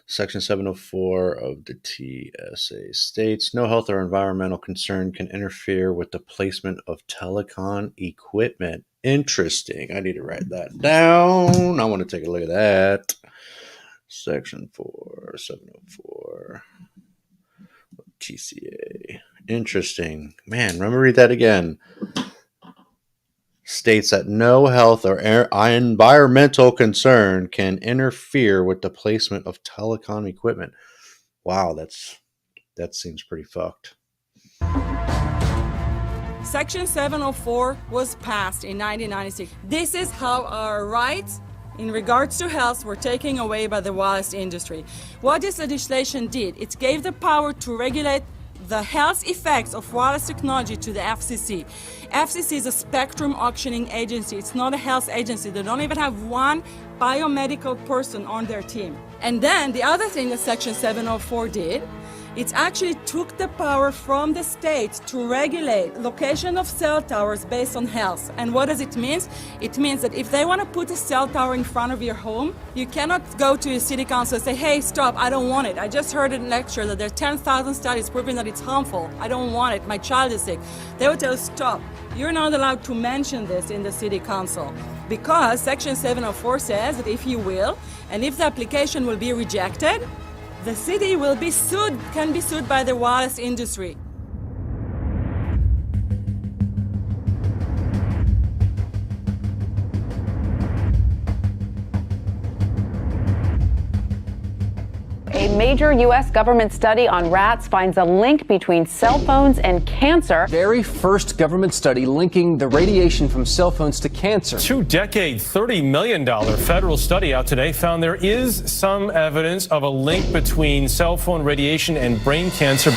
Section 704 of the TSA states, no health or environmental concern can interfere with the placement of telecom equipment. Interesting. I need to write that down. I want to take a look at that. Section 704 of TCA. Interesting. Man, let me read that again. States that no health or environmental concern can interfere with the placement of telecom equipment. Wow, that seems pretty fucked. Section 704 was passed in 1996. This is how our rights in regards to health were taken away by the wireless industry. What this legislation did, it gave the power to regulate the health effects of wireless technology to the FCC. FCC is a spectrum auctioning agency. It's not a health agency. They don't even have one biomedical person on their team. And then the other thing that Section 704 did, it actually took the power from the states to regulate location of cell towers based on health. And what does it mean? It means that if they want to put a cell tower in front of your home, you cannot go to your city council and say, hey, stop, I don't want it. I just heard in a lecture that there are 10,000 studies proving that it's harmful. I don't want it. My child is sick. They will tell you, stop. You're not allowed to mention this in the city council because Section 704 says that if you will, and if the application will be rejected, the city will be sued, can be sued by the wireless industry. A major U.S. government study on rats finds a link between cell phones and cancer. Very first government study linking the radiation from cell phones to cancer. Two-decade, $30 million federal study out today found there is some evidence of a link between cell phone radiation and brain cancer.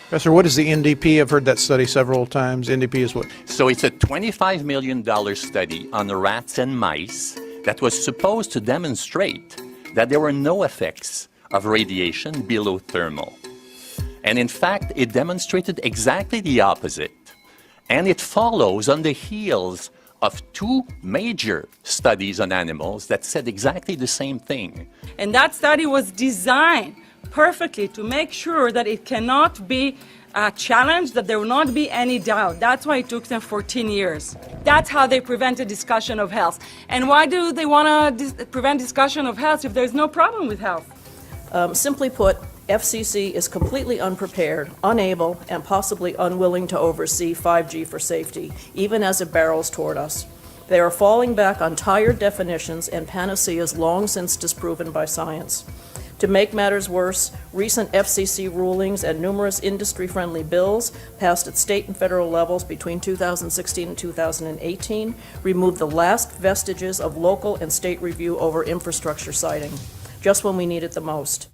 Professor, what is the NDP? I've heard that study several times. NDP is what? So it's a $25 million study on rats and mice that was supposed to demonstrate that there were no effects of radiation below thermal. And in fact, it demonstrated exactly the opposite. And it follows on the heels of two major studies on animals that said exactly the same thing. And that study was designed perfectly to make sure that it cannot be challenged, that there will not be any doubt. That's why it took them 14 years. That's how they prevented discussion of health. And why do they want to prevent discussion of health if there's no problem with health? Simply put, FCC is completely unprepared, unable, and possibly unwilling to oversee 5G for safety, even as it barrels toward us. They are falling back on tired definitions and panaceas long since disproven by science. To make matters worse, recent FCC rulings and numerous industry-friendly bills passed at state and federal levels between 2016 and 2018 removed the last vestiges of local and state review over infrastructure siting. just when we need it the most.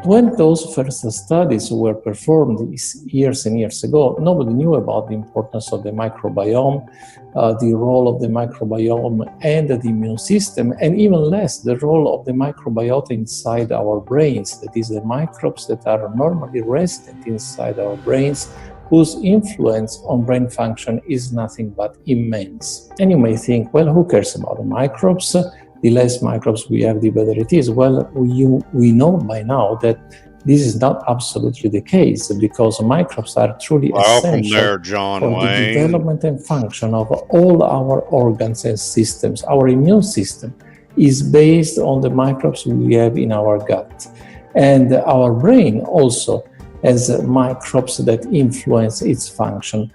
When those first studies were performed years and years ago, nobody knew about the importance of the microbiome, the role of the microbiome and the immune system, and even less the role of the microbiota inside our brains, that is, the microbes that are normally resident inside our brains, whose influence on brain function is nothing but immense. And you may think, well, who cares about the microbes? The less microbes we have, the better it is. Well, we know by now that this is not absolutely the case, because microbes are truly essential there, John for Wayne. the development and function of all our organs and systems. Our immune system is based on the microbes we have in our gut. And our brain also has microbes that influence its function.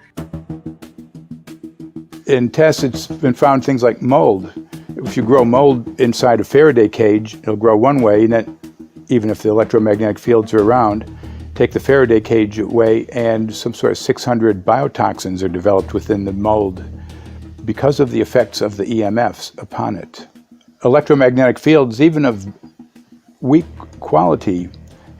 In tests, it's been found things like mold. If you grow mold inside a Faraday cage, it'll grow one way, and then even if the electromagnetic fields are around, take the Faraday cage away, and some sort of 600 biotoxins are developed within the mold because of the effects of the EMFs upon it. Electromagnetic fields, even of weak quality,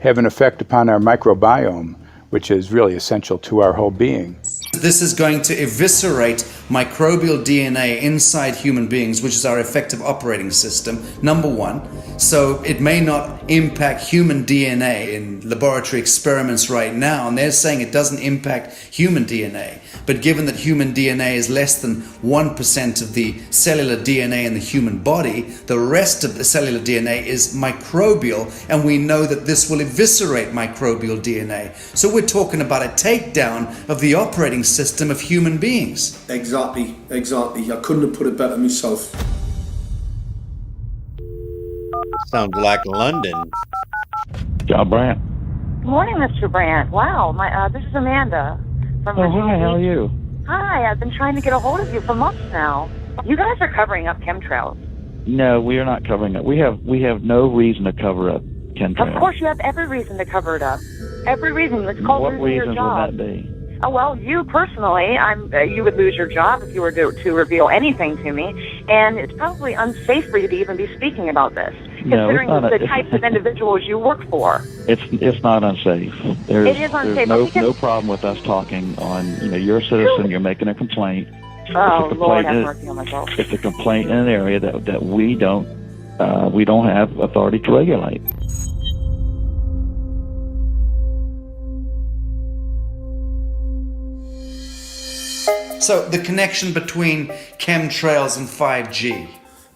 have an effect upon our microbiome, which is really essential to our whole being. This is going to eviscerate microbial DNA inside human beings, which is our effective operating system, number one. So it may not impact human DNA in laboratory experiments right now, and they're saying it doesn't impact human DNA. But given that human DNA is less than 1% of the cellular DNA in the human body, the rest of the cellular DNA is microbial, and we know that this will eviscerate microbial DNA. So we're talking about a takedown of the operating system of human beings. Exactly. I couldn't have put it better myself. Sounds like London. John Brandt. Good morning, Mr. Brandt. Wow, this is Amanda from Virginia Hi, how are Beach. you? Hi, I've been trying to get a hold of you for months now. You guys are covering up chemtrails. No, we are not covering it. We have no reason to cover up chemtrails. Of course, you have every reason to cover it up. Every reason. It's called What losing your reasons job. would that be? Oh, well, you personally, you would lose your job if you were to reveal anything to me, and it's probably unsafe for you to even be speaking about this, No, it's considering not the types of individuals you work for. It's not unsafe. It is unsafe, but There's no problem with us talking on. You're a citizen. You're making a complaint. Oh, Lord, have is- mercy on myself. It's a complaint in an area that we don't have authority to regulate. So the connection between chemtrails and 5G.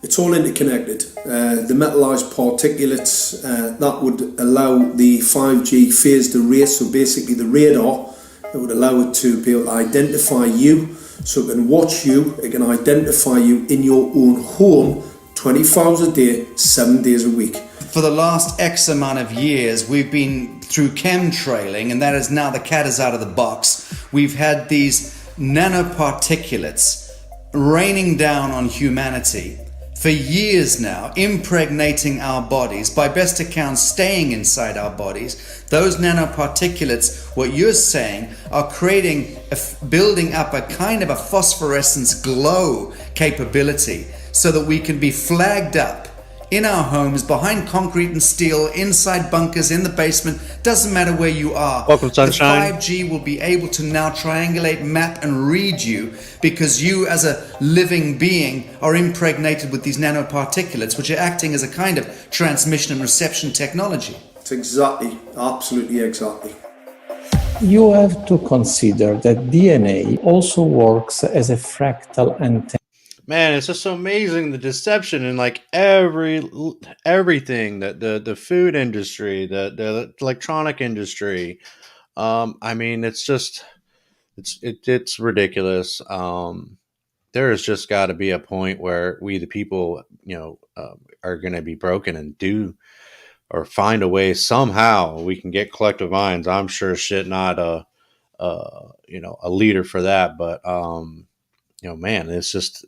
It's all interconnected. The metallized particulates that would allow the 5G phased array, so basically the radar that would allow it to be able to identify you, so it can watch you, it can identify you in your own home 24 hours a day, 7 days a week. For the last X amount of years, we've been through chemtrailing, and that is now the cat is out of the box. We've had these nanoparticulates raining down on humanity for years now, impregnating our bodies, by best accounts staying inside our bodies. Those nanoparticulates, what you're saying, are building up a kind of a phosphorescence glow capability so that we can be flagged up in our homes, behind concrete and steel, inside bunkers, in the basement, doesn't matter where you are. Welcome, sunshine. The 5G will be able to now triangulate, map, and read you, because you as a living being are impregnated with these nanoparticulates, which are acting as a kind of transmission and reception technology. It's exactly, absolutely exactly. You have to consider that DNA also works as a fractal antenna. Man, it's just so amazing, the deception in like everything, that the food industry, the electronic industry. I mean, it's just it's ridiculous. There has just got to be a point where we the people, are going to be broken and do or find a way somehow we can get collective minds. I'm sure shit not a leader for that, but man, it's just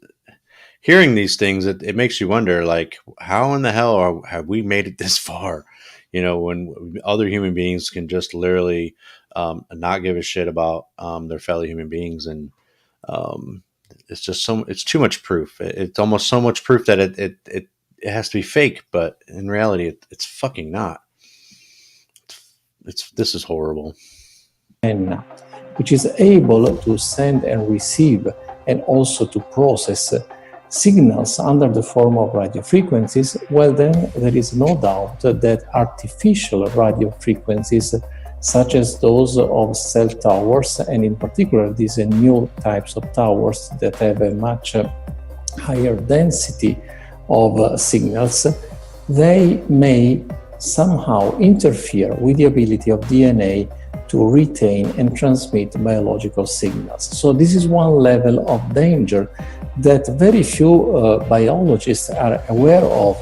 hearing these things, it makes you wonder, like, how in the hell have we made it this far? When other human beings can just literally not give a shit about their fellow human beings, and it's just it's too much proof. It's almost so much proof that it has to be fake, but in reality, it's fucking not. This is horrible. Which is able to send and receive and also to process signals under the form of radio frequencies, well then there is no doubt that artificial radio frequencies such as those of cell towers, and in particular these new types of towers that have a much higher density of signals, they may somehow interfere with the ability of DNA to retain and transmit biological signals. So this is one level of danger that very few biologists are aware of.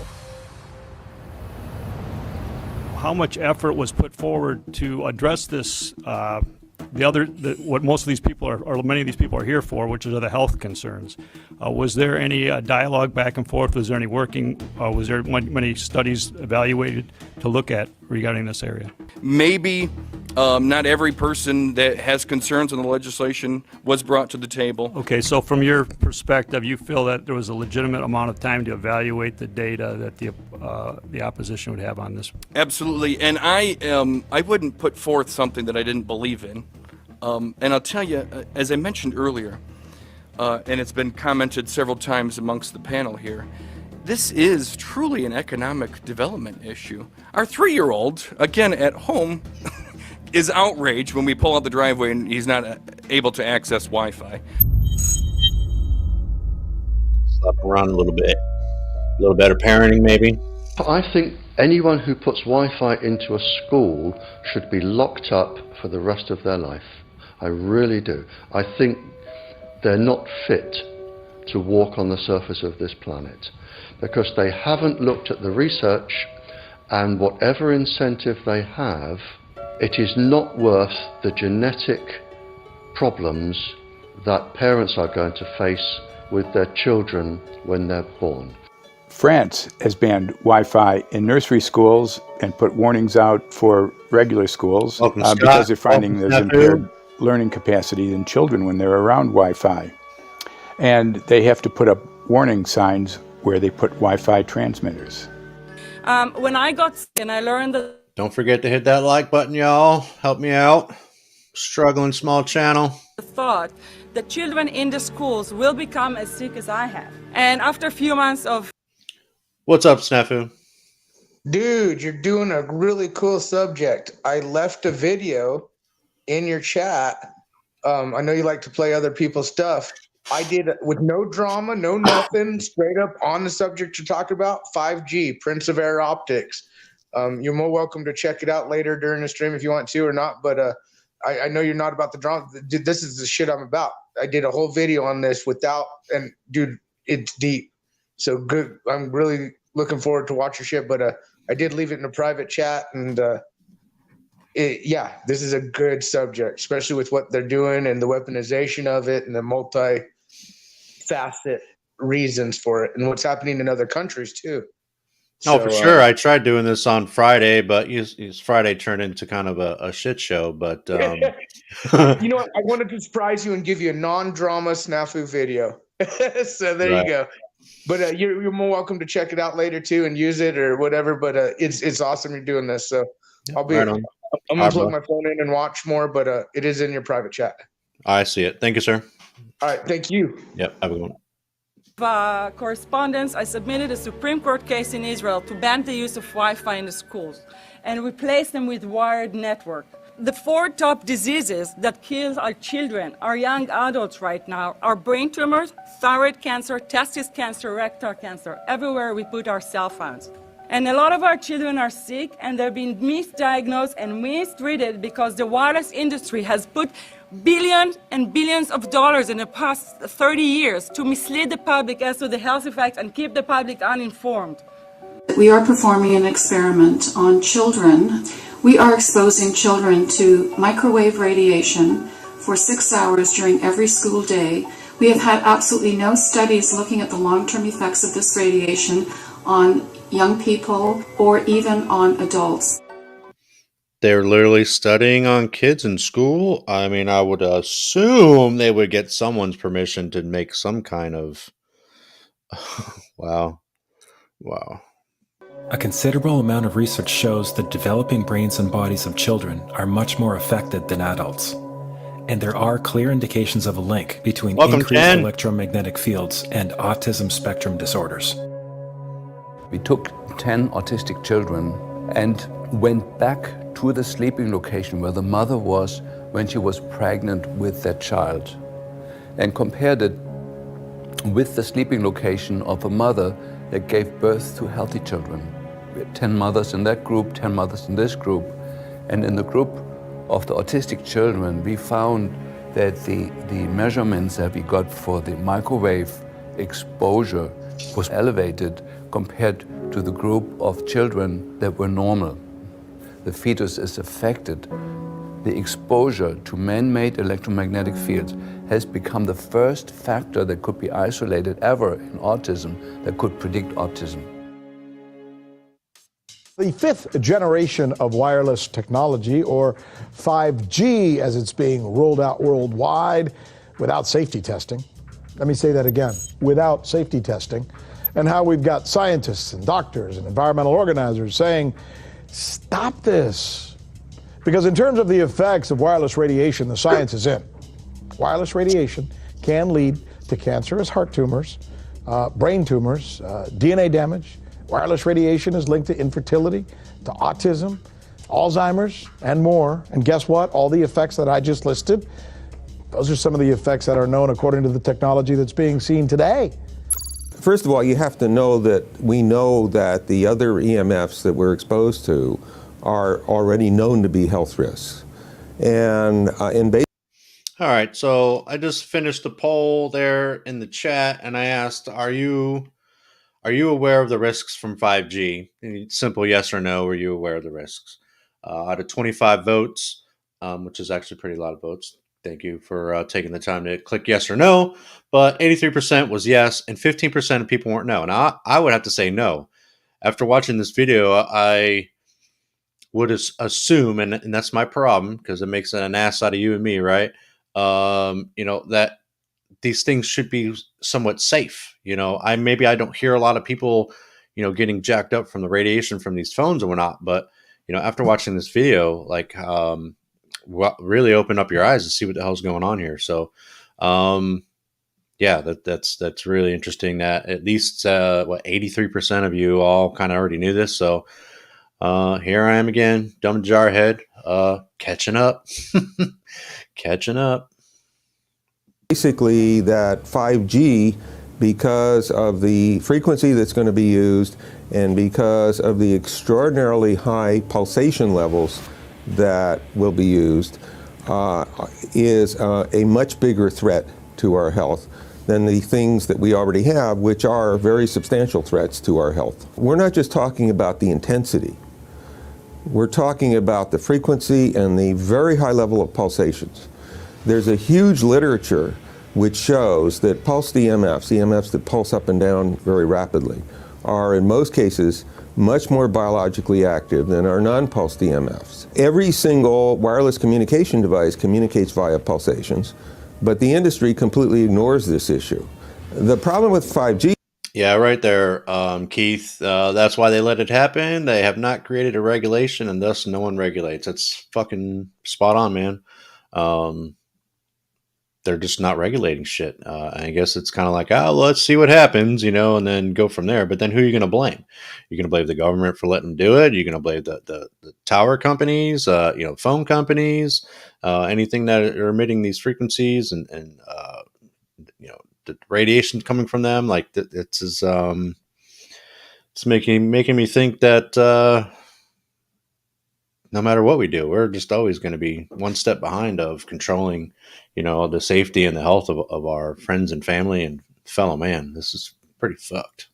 How much effort was put forward to address this, what most of these people are, or many of these people are here for, which are the health concerns? Was there any dialogue back and forth? Was there any working, was there many studies evaluated to look at regarding this area? Maybe not every person that has concerns on the legislation was brought to the table. Okay, so from your perspective, you feel that there was a legitimate amount of time to evaluate the data that the opposition would have on this? Absolutely, and I wouldn't put forth something that I didn't believe in. And I'll tell you, as I mentioned earlier, and it's been commented several times amongst the panel here, this is truly an economic development issue. Our 3-year-old, again at home, is outraged when we pull out the driveway and he's not able to access Wi-Fi. Slap around a little bit. A little better parenting, maybe. I think anyone who puts Wi-Fi into a school should be locked up for the rest of their life. I really do. I think they're not fit to walk on the surface of this planet because they haven't looked at the research, and whatever incentive they have, it is not worth the genetic problems that parents are going to face with their children when they're born. France has banned Wi-Fi in nursery schools and put warnings out for regular schools because they're finding there's impaired learning capacity in children when they're around Wi-Fi. And they have to put up warning signs where they put Wi-Fi transmitters. When I got sick and I learned that... Don't forget to hit that like button, y'all. Help me out. Struggling small channel. The thought that children in the schools will become as sick as I have. And after a few months of... What's up, Snafu? Dude, you're doing a really cool subject. I left a video in your chat. I know you like to play other people's stuff. I did it with no drama, no nothing, straight up on the subject you're talking about, 5G, Prince of Air Optics. You're more welcome to check it out later during the stream if you want to or not, but I know you're not about the drama. Dude, this is the shit I'm about. I did a whole video on this without, and dude, it's deep. So good. I'm really looking forward to watch your shit, but I did leave it in a private chat, and yeah, this is a good subject, especially with what they're doing and the weaponization of it and the multi-facet reasons for it and what's happening in other countries too. Oh, for sure. I tried doing this on Friday, but Friday turned into kind of a shit show. But you know what? I wanted to surprise you and give you a non-drama snafu video. So there you go. But you're more welcome to check it out later too and use it or whatever. But it's awesome you're doing this. So I'll be. Right I'm gonna plug my phone in and watch more, but it is in your private chat. I see it. Thank you, sir. All right, thank you. Yep, have a good one. Correspondence, I submitted a Supreme Court case in Israel to ban the use of Wi-Fi in the schools and replace them with wired network. The 4 top diseases that kill our children, our young adults right now, are brain tumors, thyroid cancer, testis cancer, rectal cancer, everywhere we put our cell phones. And a lot of our children are sick and they're being misdiagnosed and mistreated because the wireless industry has put billions and billions of dollars in the past 30 years to mislead the public as to the health effects and keep the public uninformed. We are performing an experiment on children. We are exposing children to microwave radiation for 6 hours during every school day. We have had absolutely no studies looking at the long-term effects of this radiation on young people or even on adults. They're literally studying on kids in school. I mean, I would assume they would get someone's permission to make some kind of wow. Wow. A considerable amount of research shows that developing brains and bodies of children are much more affected than adults. And there are clear indications of a link between increased electromagnetic fields and autism spectrum disorders. We took 10 autistic children and went back to the sleeping location where the mother was when she was pregnant with that child and compared it with the sleeping location of a mother that gave birth to healthy children. We had 10 mothers in that group, 10 mothers in this group, and in the group of the autistic children, we found that the measurements that we got for the microwave exposure was elevated compared to the group of children that were normal. The fetus is affected. The exposure to man-made electromagnetic fields has become the first factor that could be isolated ever in autism that could predict autism. The fifth generation of wireless technology, or 5G as it's being rolled out worldwide without safety testing. Let me say that again, without safety testing. And how we've got scientists and doctors and environmental organizers saying, stop this. Because in terms of the effects of wireless radiation, the science is in. Wireless radiation can lead to cancerous heart tumors, brain tumors, DNA damage. Wireless radiation is linked to infertility, to autism, Alzheimer's, and more. And guess what? All the effects that I just listed, those are some of the effects that are known according to the technology that's being seen today. First of all, you have to know that we know that the other EMFs that we're exposed to are already known to be health risks. And All right, so I just finished a poll there in the chat, and I asked, are you aware of the risks from 5G? Simple yes or no, are you aware of the risks? Out of 25 votes, which is actually pretty lot of votes, thank you for taking the time to click yes or no, but 83% was yes, and 15% of people weren't no. Now, I would have to say no. After watching this video, I would assume, and that's my problem, because it makes an ass out of you and me, right? That these things should be somewhat safe. Maybe I don't hear a lot of people, getting jacked up from the radiation from these phones and whatnot. But, after watching this video, really open up your eyes and see what the hell's going on here. So, that's really interesting that at least, 83% of you all kind of already knew this. So, here I am again, dumb jarhead, catching up, catching up. basically that 5G, because of the frequency that's going to be used and because of the extraordinarily high pulsation levels that will be used, is a much bigger threat to our health than the things that we already have, which are very substantial threats to our health. We're not just talking about the intensity. We're talking about the frequency and the very high level of pulsations. There's a huge literature which shows that pulsed EMFs that pulse up and down very rapidly, are in most cases much more biologically active than our non-pulsed EMFs. Every single wireless communication device communicates via pulsations, but the industry completely ignores this issue. The problem with 5G. Yeah, right there, Keith. That's why they let it happen. They have not created a regulation, and thus no one regulates. That's fucking spot on, man. They're just not regulating shit. I guess it's kind of like, let's see what happens, and then go from there. But then who are you going to blame? You're going to blame the government for letting them do it. You're going to blame the tower companies, phone companies, anything that are emitting these frequencies and the radiation coming from them. It's making me think that no matter what we do, we're just always going to be one step behind of controlling, the safety and the health of our friends and family and fellow man. This is pretty fucked.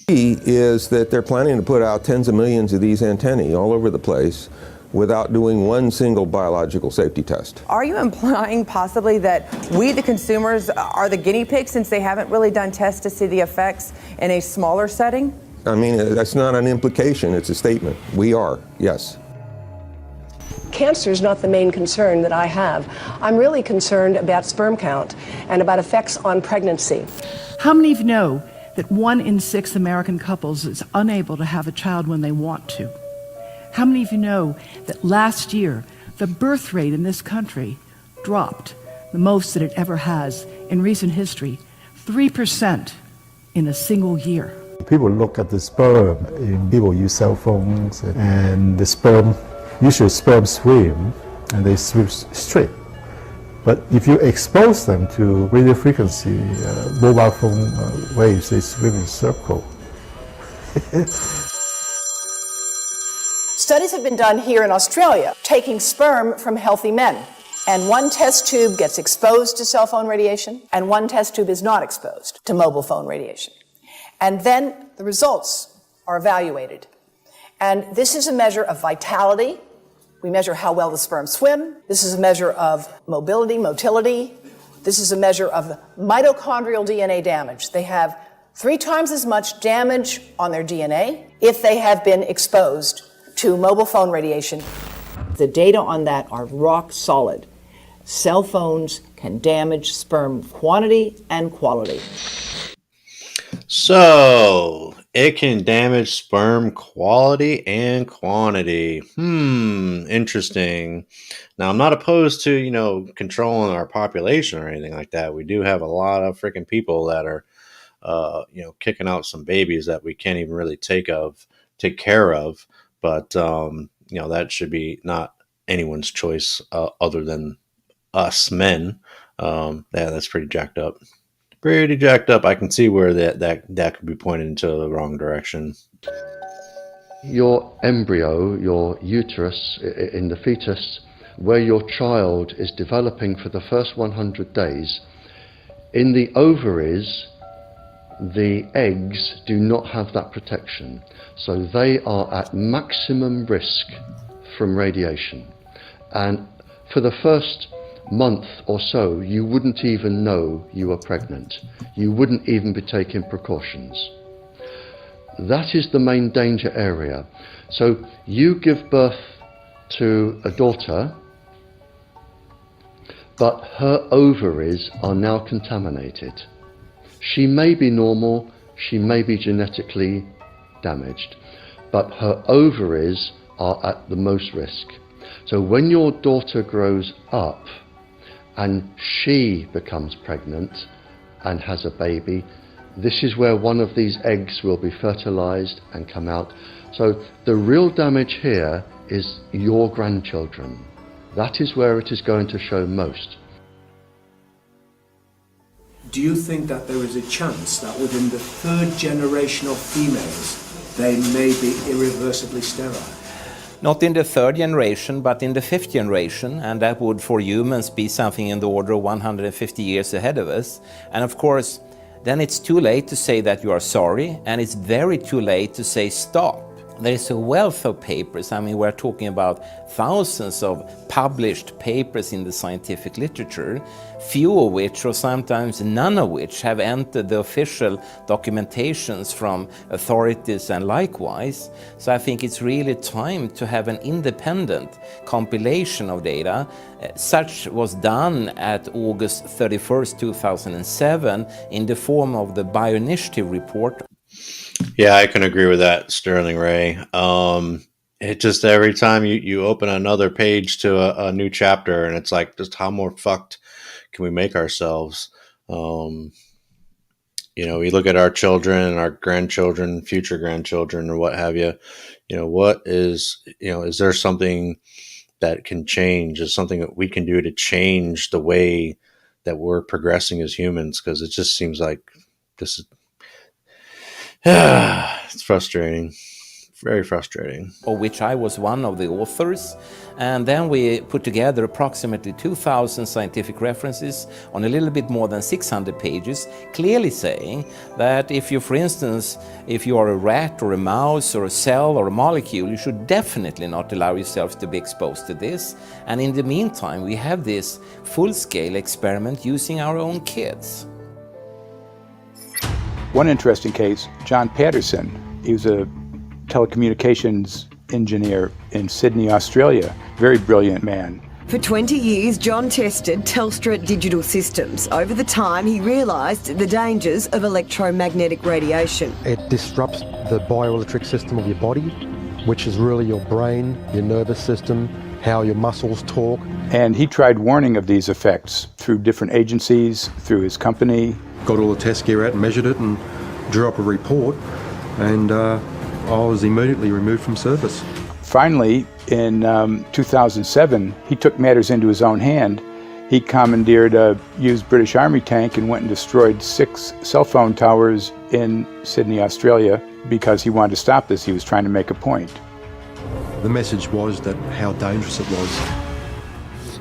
Is that they're planning to put out tens of millions of these antennae all over the place without doing one single biological safety test. Are you implying possibly that we, the consumers, are the guinea pigs since they haven't really done tests to see the effects in a smaller setting? I mean, that's not an implication, it's a statement. We are, yes. Cancer is not the main concern that I have. I'm really concerned about sperm count and about effects on pregnancy. How many of you know that 1 in 6 American couples is unable to have a child when they want to? How many of you know that last year, the birth rate in this country dropped the most that it ever has in recent history, 3% in a single year? People look at the sperm, and people use cell phones, and the sperm, usually sperm swim, and they swim straight. But if you expose them to radio frequency, mobile phone waves, they swim in circle. Studies have been done here in Australia, taking sperm from healthy men. And one test tube gets exposed to cell phone radiation, and one test tube is not exposed to mobile phone radiation. And then the results are evaluated. And this is a measure of vitality. We measure how well the sperm swim. This is a measure of motility. This is a measure of mitochondrial DNA damage. They have 3 times as much damage on their DNA if they have been exposed to mobile phone radiation. The data on that are rock solid. Cell phones can damage sperm quantity and quality. So, it can damage sperm quality and quantity. Interesting. Now, I'm not opposed to, controlling our population or anything like that. We do have a lot of freaking people that are, kicking out some babies that we can't even really take care of. But, that should be not anyone's choice other than us men. That's pretty jacked up. Pretty jacked up. I can see where that could be pointed into the wrong direction. Your embryo, your uterus in the fetus, where your child is developing for the first 100 days, in the ovaries, the eggs do not have that protection. So they are at maximum risk from radiation. And for the first month or so, you wouldn't even know you were pregnant. You wouldn't even be taking precautions. That is the main danger area. So you give birth to a daughter, but her ovaries are now contaminated. She may be normal, she may be genetically damaged, but her ovaries are at the most risk. So when your daughter grows up and she becomes pregnant and has a baby, this is where one of these eggs will be fertilized and come out. So the real damage here is your grandchildren. That is where it is going to show most. Do you think that there is a chance that within the 3rd generation of females, they may be irreversibly sterile? Not in the 3rd generation, but in the 5th generation, and that would for humans be something in the order of 150 years ahead of us. And of course, then it's too late to say that you are sorry, and it's very too late to say stop. There is a wealth of papers. I mean, we're talking about thousands of published papers in the scientific literature, few of which, or sometimes none of which, have entered the official documentations from authorities and likewise. So I think it's really time to have an independent compilation of data. Such was done at August 31st, 2007 in the form of the Bioinitiative report. Yeah, I can agree with that, Sterling Ray. It just every time you open another page to a new chapter, and it's like, just how more fucked can we make ourselves? We look at our children, our grandchildren, future grandchildren, or what have you. What is there something that can change? Is something that we can do to change the way that we're progressing as humans? Because it just seems like this is. It's frustrating, very frustrating. Of which I was one of the authors, and then we put together approximately 2,000 scientific references on a little bit more than 600 pages, clearly saying that if you, for instance, if you are a rat or a mouse or a cell or a molecule, you should definitely not allow yourself to be exposed to this. And in the meantime, we have this full-scale experiment using our own kids. One interesting case, John Patterson. He was a telecommunications engineer in Sydney, Australia. Very brilliant man. For 20 years, John tested Telstra digital systems. Over the time, he realised the dangers of electromagnetic radiation. It disrupts the bioelectric system of your body, which is really your brain, your nervous system, how your muscles talk. And he tried warning of these effects through different agencies, through his company. Got all the test gear out and measured it and drew up a report, and I was immediately removed from service. Finally, in 2007, he took matters into his own hand. He commandeered a used British Army tank and went and destroyed 6 cell phone towers in Sydney, Australia, because he wanted to stop this. He was trying to make a point. The message was that how dangerous it was.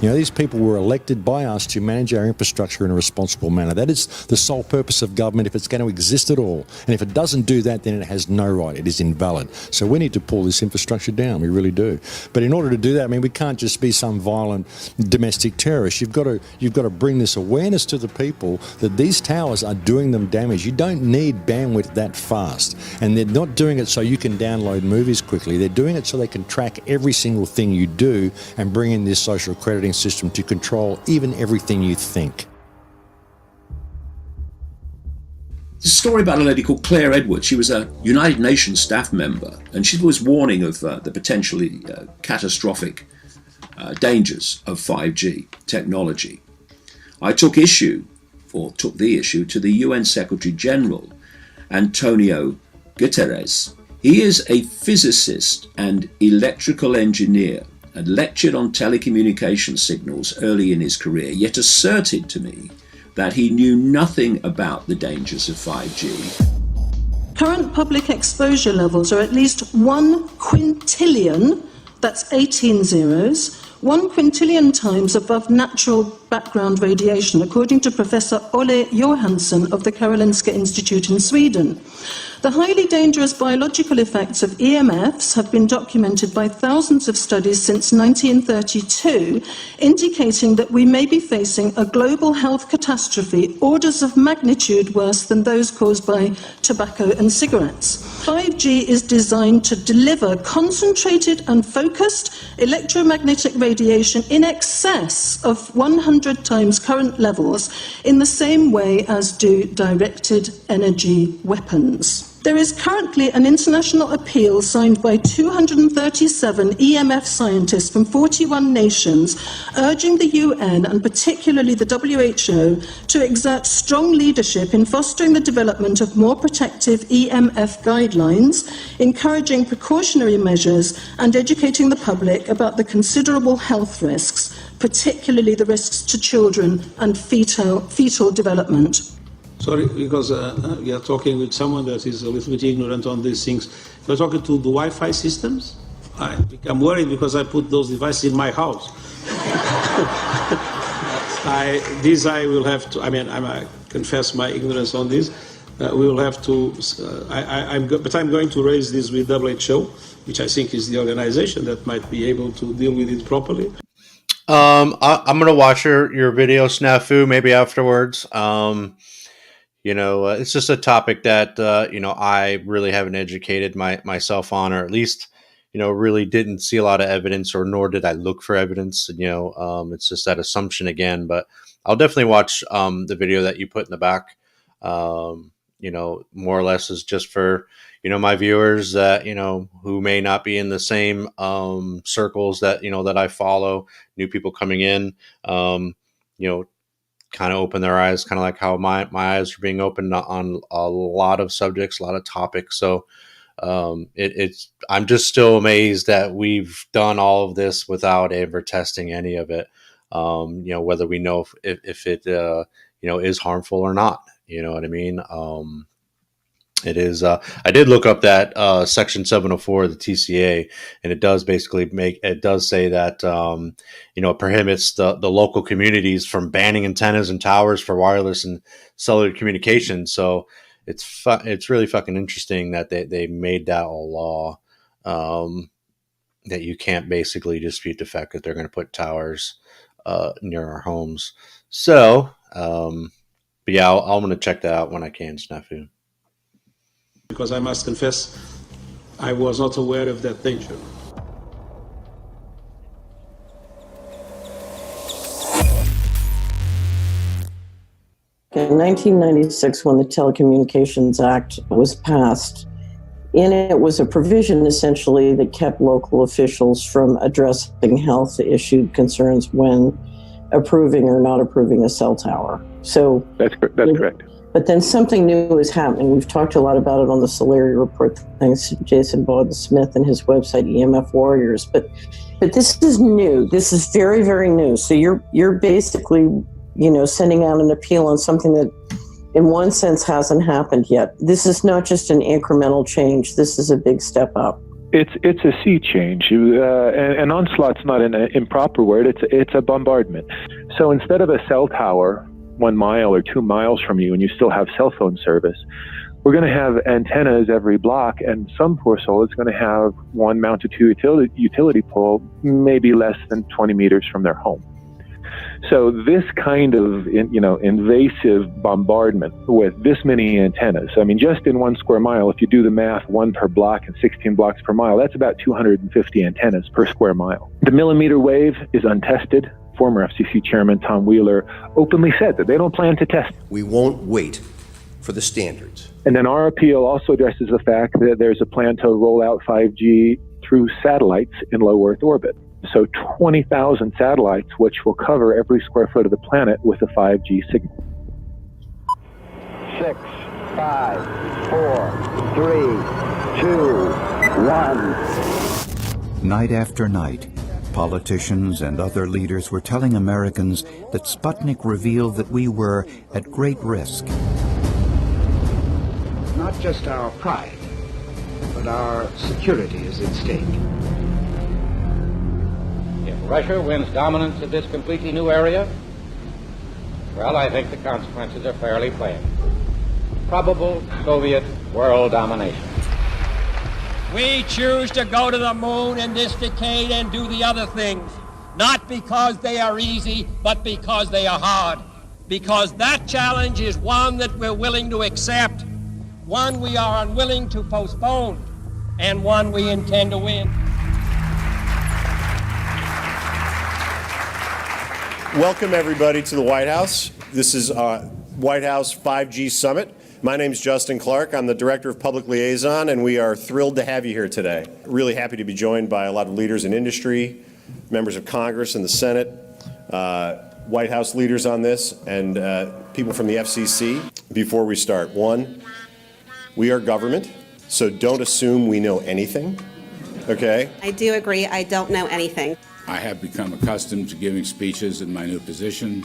You know, these people were elected by us to manage our infrastructure in a responsible manner. That is the sole purpose of government if it's going to exist at all. And if it doesn't do that, then it has no right. It is invalid. So we need to pull this infrastructure down. We really do. But in order to do that, I mean, we can't just be some violent domestic terrorist. You've got to bring this awareness to the people that these towers are doing them damage. You don't need bandwidth that fast. And they're not doing it so you can download movies quickly. They're doing it so they can track every single thing you do and bring in this social crediting system to control even everything you think. There's a story about a lady called Claire Edwards. She was a United Nations staff member, and she was warning of the potentially catastrophic dangers of 5G technology. I took the issue to the UN Secretary General, Antonio Guterres. He is a physicist and electrical engineer, and lectured on telecommunication signals early in his career, yet asserted to me that he knew nothing about the dangers of 5G. Current public exposure levels are at least 1 quintillion, that's 18 zeros, 1 quintillion times above natural background radiation, according to Professor Olle Johansson of the Karolinska Institute in Sweden. The highly dangerous biological effects of EMFs have been documented by thousands of studies since 1932, indicating that we may be facing a global health catastrophe orders of magnitude worse than those caused by tobacco and cigarettes. 5G is designed to deliver concentrated and focused electromagnetic radiation in excess of 100 times current levels, in the same way as do directed energy weapons. There is currently an international appeal signed by 237 EMF scientists from 41 nations, urging the UN and particularly the WHO to exert strong leadership in fostering the development of more protective EMF guidelines, encouraging precautionary measures and educating the public about the considerable health risks, particularly the risks to children and fetal development. Sorry, because we are talking with someone that is a little bit ignorant on these things. You're talking to the Wi-Fi systems? I become worried because I put those devices in my house. I will have to, I confess my ignorance on this. We will have to, but I'm going to raise this with WHO, which I think is the organization that might be able to deal with it properly. I'm going to watch your video, Snafu, maybe afterwards. It's just a topic that, I really haven't educated myself on, or at least, really didn't see a lot of evidence, or nor did I look for evidence. It's just that assumption again, but I'll definitely watch the video that you put in the back. More or less is just for, my viewers that, who may not be in the same circles that, that I follow, new people coming in, kind of open their eyes, kind of like how my eyes are being opened on a lot of subjects, a lot of topics. So I'm just still amazed that we've done all of this without ever testing any of it. Whether we know if it is harmful or not. You know what I mean? It is. I did look up that Section 704 of the TCA, and it does basically say that it prohibits the local communities from banning antennas and towers for wireless and cellular communication. So it's really fucking interesting that they made that a law, that you can't basically dispute the fact that they're going to put towers near our homes. So, but yeah, I'm going to check that out when I can, Snafu. Because I must confess, I was not aware of that danger. in 1996, when the Telecommunications Act was passed, in it was a provision essentially that kept local officials from addressing health issue concerns when approving or not approving a cell tower. So that's correct. But then something new is happening. We've talked a lot about it on the Solari Report, thanks to Jason Bowden-Smith and his website, EMF Warriors. But this is new. This is very, very new. So you're basically, sending out an appeal on something that, in one sense, hasn't happened yet. This is not just an incremental change. This is a big step up. It's a sea change. An onslaught's not an improper word. It's a bombardment. So instead of a cell tower 1 mile or 2 miles from you and you still have cell phone service, we're going to have antennas every block, and some poor soul is going to have one mounted to a utility pole maybe less than 20 meters from their home. So this kind of, invasive bombardment with this many antennas, I mean, just in 1 square mile, if you do the math, 1 per block and 16 blocks per mile, that's about 250 antennas per square mile. The millimeter wave is untested. Former FCC Chairman Tom Wheeler openly said that they don't plan to test. We won't wait for the standards. And then our appeal also addresses the fact that there's a plan to roll out 5G through satellites in low Earth orbit. So 20,000 satellites, which will cover every square foot of the planet with a 5G signal. 6, 5, 4, 3, 2, 1. Night after night, politicians and other leaders were telling Americans that Sputnik revealed that we were at great risk. Not just our pride, but our security is at stake. If Russia wins dominance of this completely new area, well, I think the consequences are fairly plain. Probable Soviet world domination. We choose to go to the moon in this decade and do the other things, not because they are easy, but because they are hard. Because that challenge is one that we're willing to accept, one we are unwilling to postpone, and one we intend to win. Welcome, everybody, to the White House. This is White House 5G Summit. My name is Justin Clark. I'm the Director of Public Liaison, and we are thrilled to have you here today. Really happy to be joined by a lot of leaders in industry, members of Congress and the Senate, White House leaders on this, and people from the FCC. Before we start, one, we are government, so don't assume we know anything, okay? I do agree, I don't know anything. I have become accustomed to giving speeches in my new position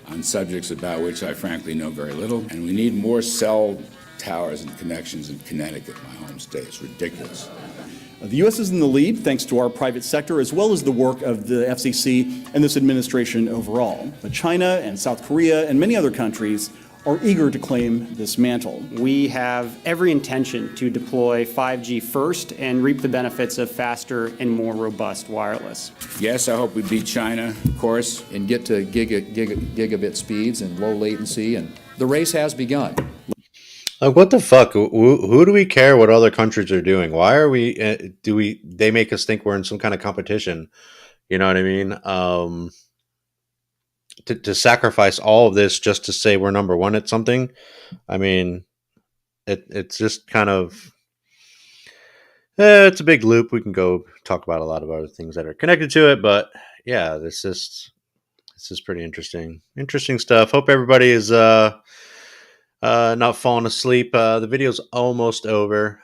on subjects about which I frankly know very little, and we need more cell towers and connections in Connecticut, my home state. It's ridiculous. The U.S. is in the lead thanks to our private sector as well as the work of the FCC and this administration overall. But China and South Korea and many other countries are eager to claim this mantle. We have every intention to deploy 5G first and reap the benefits of faster and more robust wireless. Yes, I hope we beat China, of course. And get to gigabit speeds and low latency, and the race has begun. Like, what the fuck? Who do we care what other countries are doing? Why are we? They make us think we're in some kind of competition. You know what I mean? To sacrifice all of this just to say we're number one at something. I mean, it's just kind of it's a big loop. We can go talk about a lot of other things that are connected to it, but yeah, this is pretty interesting stuff. Hope everybody is not falling asleep. The video's almost over.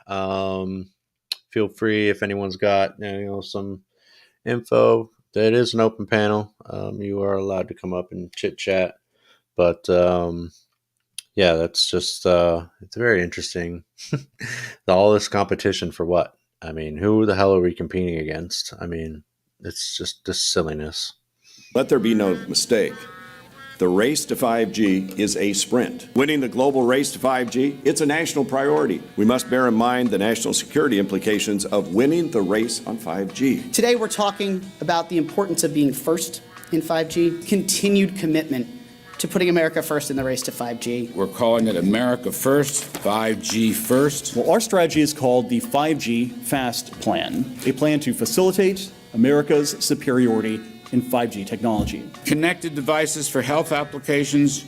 Feel free if anyone's got some info. It is an open panel. You are allowed to come up and chit chat, but yeah, that's just it's very interesting. All this competition for what? I mean, who the hell are we competing against? I mean, it's just silliness. Let there be no mistake. The race to 5G is a sprint. Winning the global race to 5G, it's a national priority. We must bear in mind the national security implications of winning the race on 5G. Today we're talking about the importance of being first in 5G, continued commitment to putting America first in the race to 5G. We're calling it America First, 5G First. Well, our strategy is called the 5G Fast Plan, a plan to facilitate America's superiority in 5G technology. Connected devices for health applications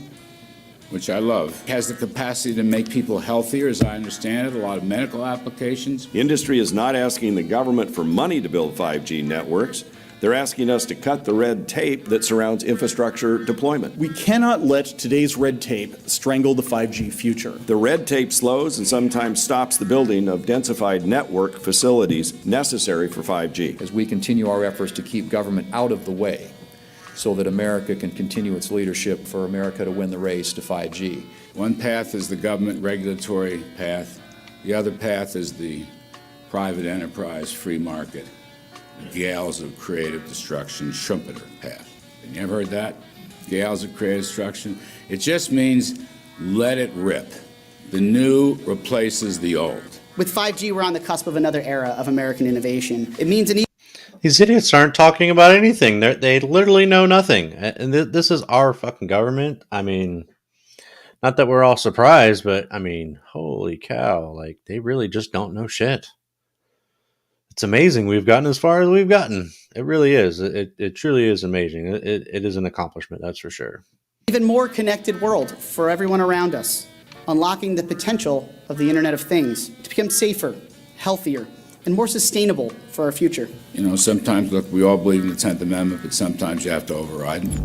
which I love. It has the capacity to make people healthier, as I understand it, a lot of medical applications. Industry is not asking the government for money to build 5G networks. They're asking us to cut the red tape that surrounds infrastructure deployment. We cannot let today's red tape strangle the 5G future. The red tape slows and sometimes stops the building of densified network facilities necessary for 5G. As we continue our efforts to keep government out of the way so that America can continue its leadership for America to win the race to 5G. One path is the government regulatory path. The other path is the private enterprise free market. Gales of creative destruction, Schumpeter path. You ever heard that? Gales of creative destruction? It just means let it rip. The new replaces the old. With 5G, we're on the cusp of another era of American innovation. It means an These idiots aren't talking about anything. They literally know nothing. And this is our fucking government. I mean, not that we're all surprised, but I mean, holy cow. Like, they really just don't know shit. It's amazing we've gotten as far as we've gotten. It really is. It truly is amazing. It is an accomplishment, that's for sure. even more connected world for everyone around us, unlocking the potential of the Internet of Things to become safer, healthier, and more sustainable for our future. You know, sometimes, look, we all believe in the 10th Amendment, but sometimes you have to override it.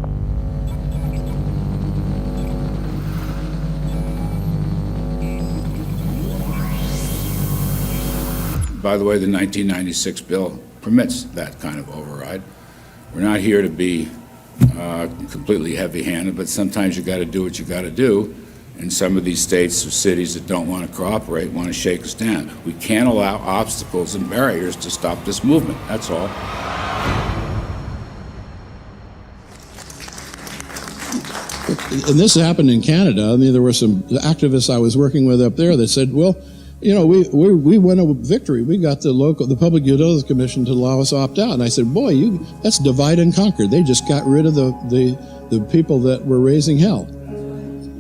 By the way, the 1996 bill permits that kind of override. We're not here to be completely heavy-handed, but sometimes you got to do what you got to do. And some of these states or cities that don't want to cooperate want to shake us down. We can't allow obstacles and barriers to stop this movement. That's all. And this happened in Canada. I mean, there were some activists I was working with up there that said, well, you know, we won a victory. We got the Public Utilities Commission to allow us opt out. And I said, boy, that's divide and conquer. They just got rid of the people that were raising hell.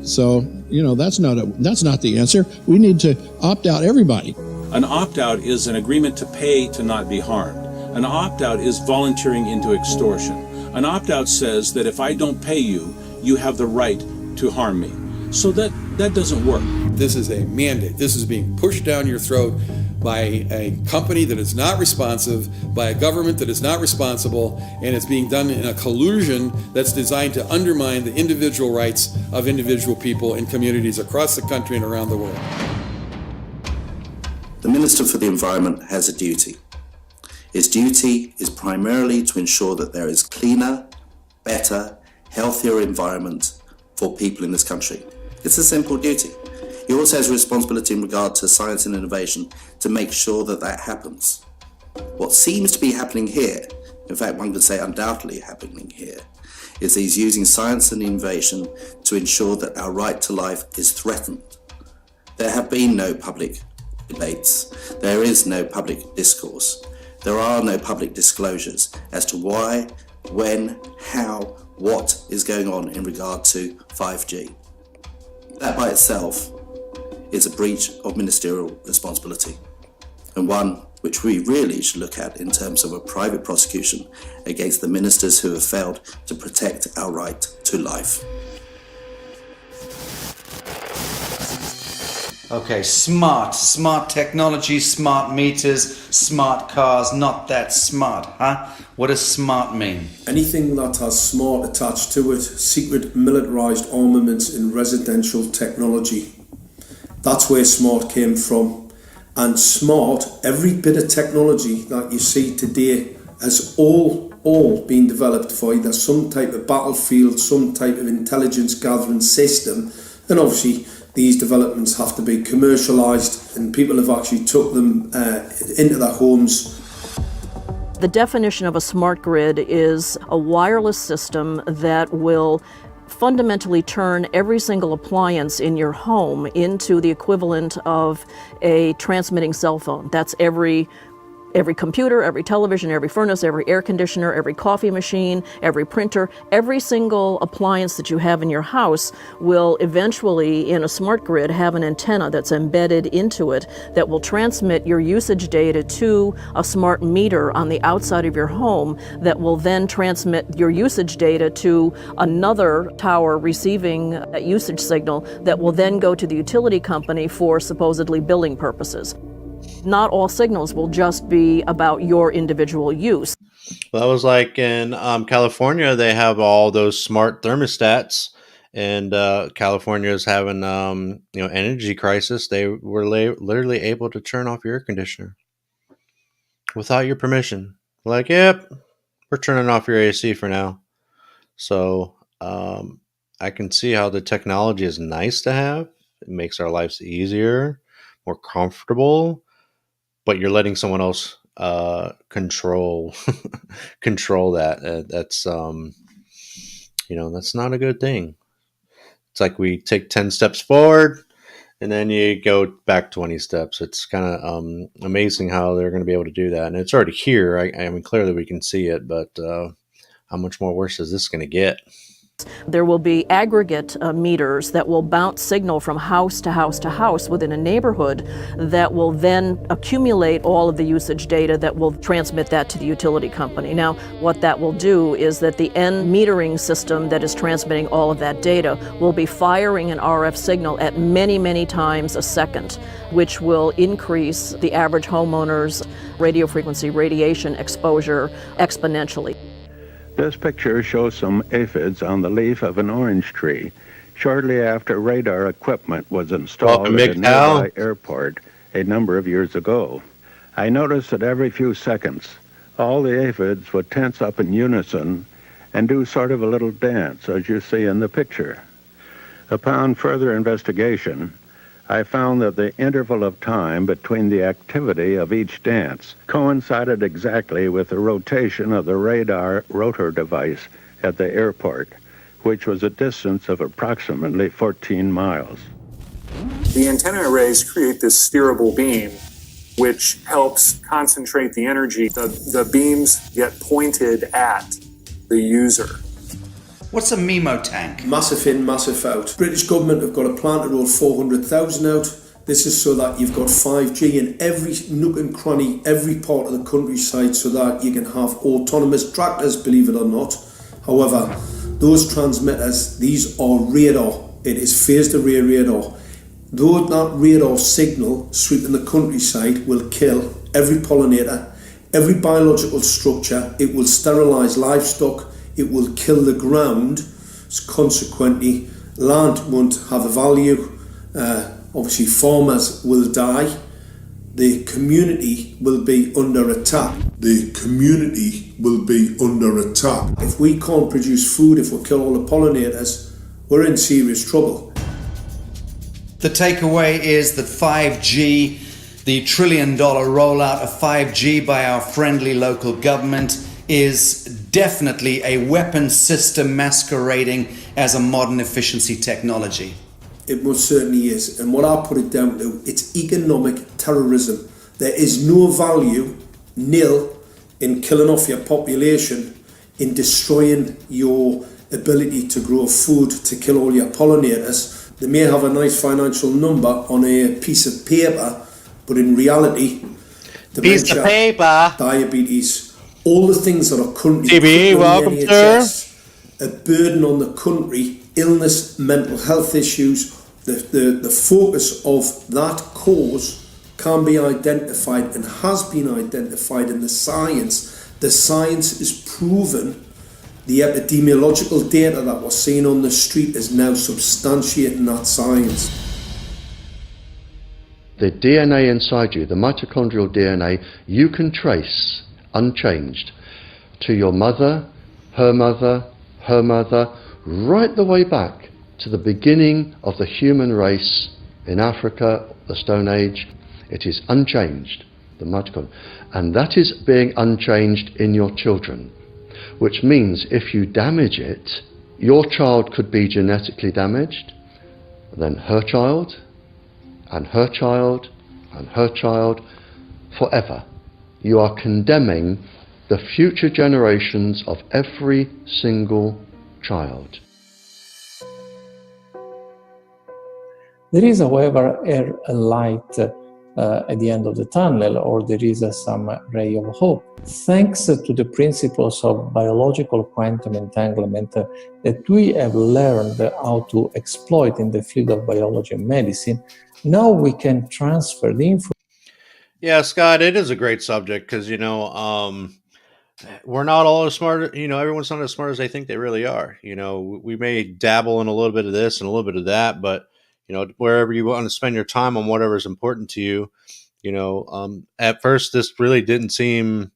So, you know, that's not the answer. We need to opt out everybody. An opt-out is an agreement to pay to not be harmed. An opt-out is volunteering into extortion. An opt-out says that if I don't pay you, you have the right to harm me. So that doesn't work. This is a mandate. This is being pushed down your throat by a company that is not responsive, by a government that is not responsible, and it's being done in a collusion that's designed to undermine the individual rights of individual people in communities across the country and around the world. The Minister for the Environment has a duty. His duty is primarily to ensure that there is cleaner, better, healthier environment for people in this country. It's a simple duty. He also has a responsibility in regard to science and innovation to make sure that that happens. What seems to be happening here, in fact one could say undoubtedly happening here, is he's using science and innovation to ensure that our right to life is threatened. There have been no public debates. There is no public discourse. There are no public disclosures as to why, when, how, what is going on in regard to 5G. That by itself is a breach of ministerial responsibility, and one which we really should look at in terms of a private prosecution against the ministers who have failed to protect our right to life. Okay, smart technology, smart meters, smart cars, not that smart, huh? What does smart mean? Anything that has smart attached to it, secret militarized armaments in residential technology. That's where smart came from. And smart, every bit of technology that you see today has all been developed for either some type of battlefield, some type of intelligence gathering system, and obviously these developments have to be commercialised, and people have actually took them into their homes. The definition of a smart grid is a wireless system that will fundamentally turn every single appliance in your home into the equivalent of a transmitting cell phone. That's every Every computer, every television, every furnace, every air conditioner, every coffee machine, every printer, every single appliance that you have in your house will eventually, in a smart grid, have an antenna that's embedded into it that will transmit your usage data to a smart meter on the outside of your home that will then transmit your usage data to another tower receiving that usage signal that will then go to the utility company for supposedly billing purposes. Not all signals will just be about your individual use. Well, that was like in California, they have all those smart thermostats, and California is having energy crisis. They were literally able to turn off your air conditioner without your permission. Like, yep, we're turning off your AC for now. So I can see how the technology is nice to have. It makes our lives easier, more comfortable, but you're letting someone else control that. That's that's not a good thing. It's like we take 10 steps forward and then you go back 20 steps. It's kind of amazing how they're going to be able to do that. And it's already here. I mean, clearly we can see it, but how much more worse is this going to get? There will be aggregate meters that will bounce signal from house to house to house within a neighborhood that will then accumulate all of the usage data that will transmit that to the utility company. Now, what that will do is that the end metering system that is transmitting all of that data will be firing an RF signal at many, many times a second, which will increase the average homeowner's radio frequency radiation exposure exponentially. This picture shows some aphids on the leaf of an orange tree shortly after radar equipment was installed at a nearby airport a number of years ago. I noticed that every few seconds, all the aphids would tense up in unison and do sort of a little dance, as you see in the picture. Upon further investigation, I found that the interval of time between the activity of each dance coincided exactly with the rotation of the radar rotor device at the airport, which was a distance of approximately 14 miles. The antenna arrays create this steerable beam, which helps concentrate the energy. The beams get pointed at the user. What's a MIMO tank? Massive in, massive out. British government have got a plan to roll 400,000 out. This is so that you've got 5G in every nook and cranny, every part of the countryside, so that you can have autonomous tractors, believe it or not. However, those transmitters, these are radar. It is phased array radar. Though that radar signal sweeping the countryside will kill every pollinator, every biological structure, it will sterilise livestock, it will kill the ground, so consequently land won't have a value, obviously farmers will die, the community will be under attack. If we can't produce food, if we kill all the pollinators, we're in serious trouble. The takeaway is that 5G, the $1 trillion rollout of 5G by our friendly local government, is definitely a weapon system masquerading as a modern efficiency technology. It most certainly is, and what I put it down to, it's economic terrorism. There is no value, nil, in killing off your population, in destroying your ability to grow food, to kill all your pollinators. They may have a nice financial number on a piece of paper, but in reality, dementia, diabetes, all the things that are currently a burden on the country, illness, mental health issues, the focus of that cause can be identified and has been identified in the science. The science is proven. The epidemiological data that we're seeing on the street is now substantiating that science. The DNA inside you, the mitochondrial DNA, you can trace unchanged to your mother, her mother, right the way back to the beginning of the human race in Africa, the Stone Age. It is unchanged, the mitochondria, and that is being unchanged in your children, which means if you damage it, your child could be genetically damaged, then her child, and her child, and her child, forever. you are condemning the future generations of every single child. There is, however, a light at the end of the tunnel, or there is some ray of hope. Thanks to the principles of biological quantum entanglement that we have learned how to exploit in the field of biology and medicine, now we can transfer the information. Yeah, Scott, it is a great subject because, we're not all as smart, everyone's not as smart as they think they really are. We may dabble in a little bit of this and a little bit of that, but, wherever you want to spend your time on whatever is important to you, at first this really didn't seem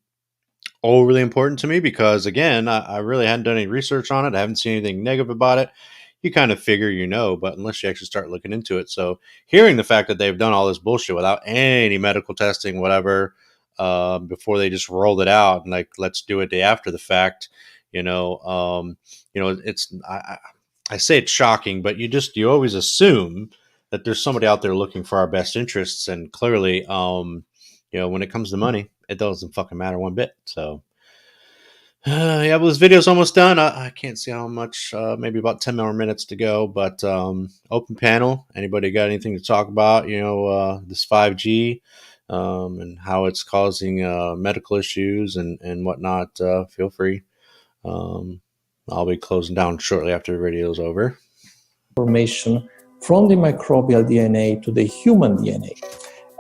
overly important to me because, again, I really hadn't done any research on it. I haven't seen anything negative about it. You kind of figure, but unless you actually start looking into it. So hearing the fact that they've done all this bullshit without any medical testing, whatever, before they just rolled it out and like, let's do it day after the fact, it's, I say it's shocking, but you always assume that there's somebody out there looking for our best interests. And clearly, when it comes to money, it doesn't fucking matter one bit. So, yeah, but this video's almost done. I can't see how much, maybe about 10 more minutes to go, but open panel. Anybody got anything to talk about, this 5G and how it's causing medical issues and whatnot, feel free. I'll be closing down shortly after the video is over. Information from the microbial DNA to the human DNA.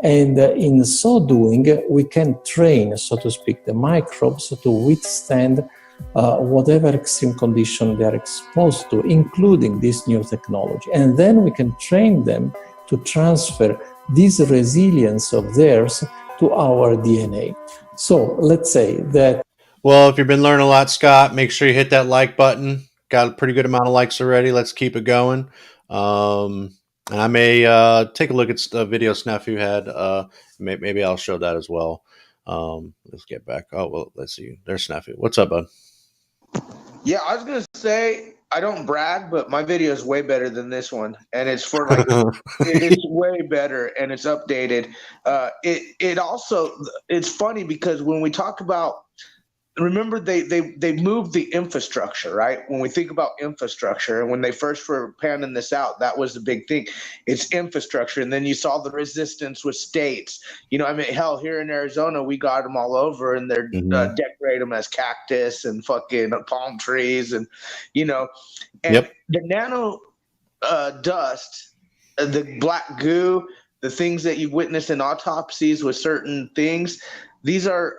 And in so doing, we can train, so to speak, the microbes to withstand whatever extreme condition they are exposed to, including this new technology. And then we can train them to transfer this resilience of theirs to our DNA. So let's say that. Well, if you've been learning a lot, Scott, make sure you hit that like button. Got a pretty good amount of likes already. Let's keep it going. And I may take a look at the video Snafu had. Maybe I'll show that as well. Let's get back. Oh, well, let's see. There's Snafu. What's up, bud? Yeah, I was going to say, I don't brag, but my video is way better than this one. And it's for like, it's way better and it's updated. It's funny because when we talk about, remember they moved the infrastructure, right? When we think about infrastructure, and when they first were panning this out, that was the big thing. It's infrastructure. And then you saw the resistance with states. Hell, here in Arizona, we got them all over, and they're decorate them as cactus and fucking palm trees, and the nano dust, the black goo, the things that you witness in autopsies with certain things. These are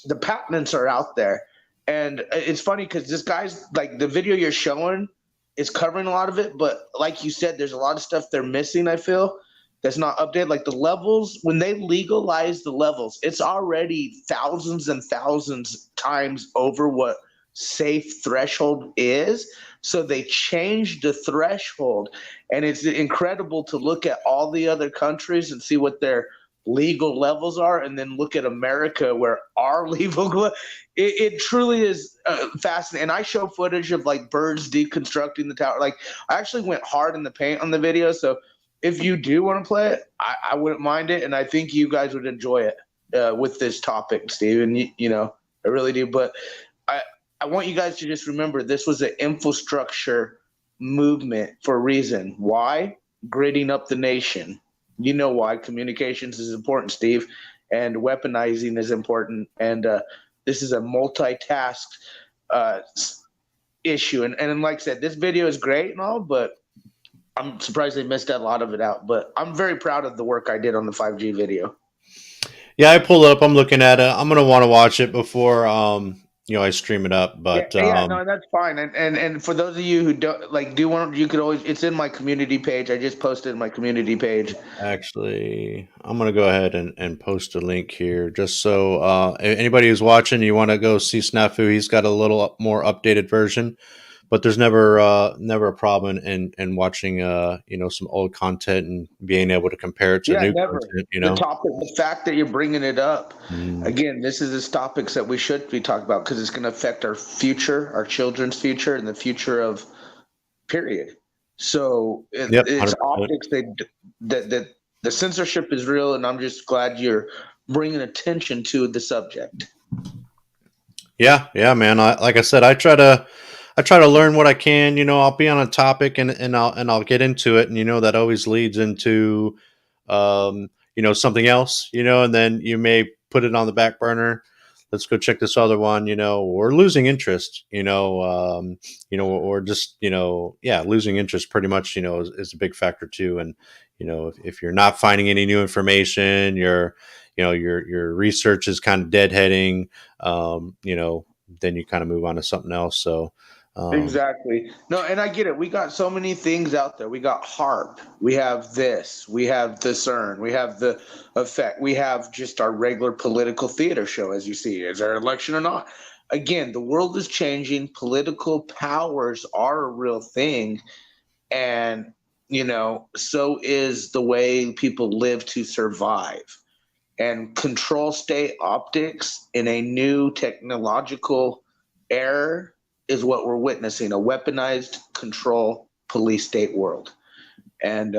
the patents are out there. And it's funny because this guy's like, the video you're showing is covering a lot of it, but like you said, there's a lot of stuff they're missing, I feel, that's not updated. Like the levels, when they legalize the levels, it's already thousands and thousands times over what safe threshold is. So they changed the threshold, and it's incredible to look at all the other countries and see what their legal levels are, and then look at America where our legal, it truly is fascinating. And I show footage of like birds deconstructing the tower. Like I actually went hard in the paint on the video. So if you do want to play it, I wouldn't mind it. And I think you guys would enjoy it with this topic, Steve. And I really do. But I want you guys to just remember this was an infrastructure movement for a reason. Why? Gridding up the nation. You know why. Communications is important, Steve, and weaponizing is important. And this is a multitask issue. And like I said, this video is great and all, but I'm surprised they missed a lot of it out. But I'm very proud of the work I did on the 5G video. Yeah, I pulled up. I'm looking at it. I'm going to want to watch it before I stream it up. But no, that's fine. And for those of you who do want, you could always, it's in my community page. I just posted my community page. Actually, I'm going to go ahead and post a link here just so anybody who's watching, you want to go see Snafu, he's got a little more updated version. But there's never a problem in watching some old content and being able to compare it to new content. The topic, the fact that you're bringing it up again, this is topics that we should be talking about because it's going to affect our future, our children's future, and the future of period. So it's optics that the censorship is real, and I'm just glad you're bringing attention to the subject. Yeah, man. Like I said, I try to learn what I can. I'll be on a topic and I'll get into it, and that always leads into something else. And then you may put it on the back burner. Let's go check this other one. Or losing interest. Or just losing interest. Pretty much, is a big factor too. And if you're not finding any new information, your research is kind of deadheading. Then you kind of move on to something else. So. Exactly. No, and I get it. We got so many things out there. We got HARP. We have this. We have the CERN. We have the effect. We have just our regular political theater show, as you see. Is there an election or not? Again, the world is changing. Political powers are a real thing. And, so is the way people live to survive. And control state optics in a new technological era is what we're witnessing, a weaponized control police state world. And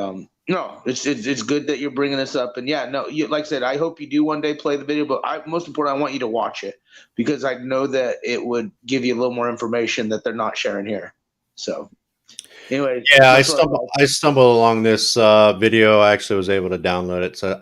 no, it's good that you're bringing this up. And like I said, I hope you do one day play the video, but most important, I want you to watch it because I know that it would give you a little more information that they're not sharing here. So anyway. Yeah, I stumbled along this video. I actually was able to download it. So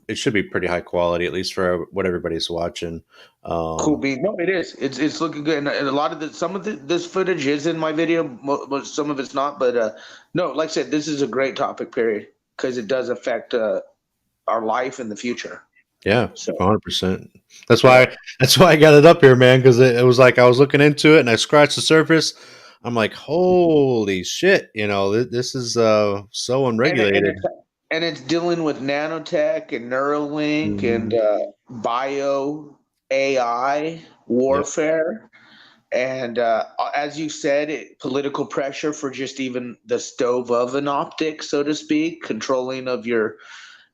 it should be pretty high quality, at least for what everybody's watching. Cool bean. No, it is. It's looking good, and a lot of this footage is in my video, but some of it's not. But no, like I said, this is a great topic, period, because it does affect our life in the future. Yeah, 100%. That's why I got it up here, man, because it was like I was looking into it and I scratched the surface. I'm like, holy shit! This is so unregulated. And it's dealing with nanotech and Neuralink and bio AI warfare. Yep. And as you said, political pressure for just even the stove oven optics, so to speak, controlling of your.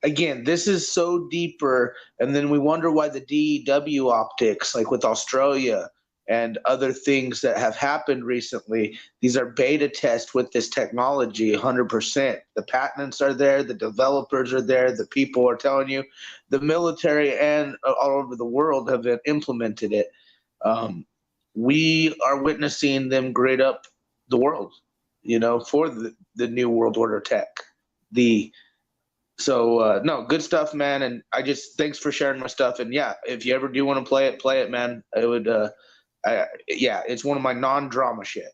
Again, this is so deeper. And then we wonder why the DEW optics, like with Australia and other things that have happened recently, these are beta tests with this technology 100%. The patents are there, the developers are there, the people are telling you, the military and all over the world have implemented it. We are witnessing them grade up the world, for the new world order tech. No, good stuff, man. And thanks for sharing my stuff. And yeah, if you ever do want to play it, man. It would, it's one of my non-drama shit.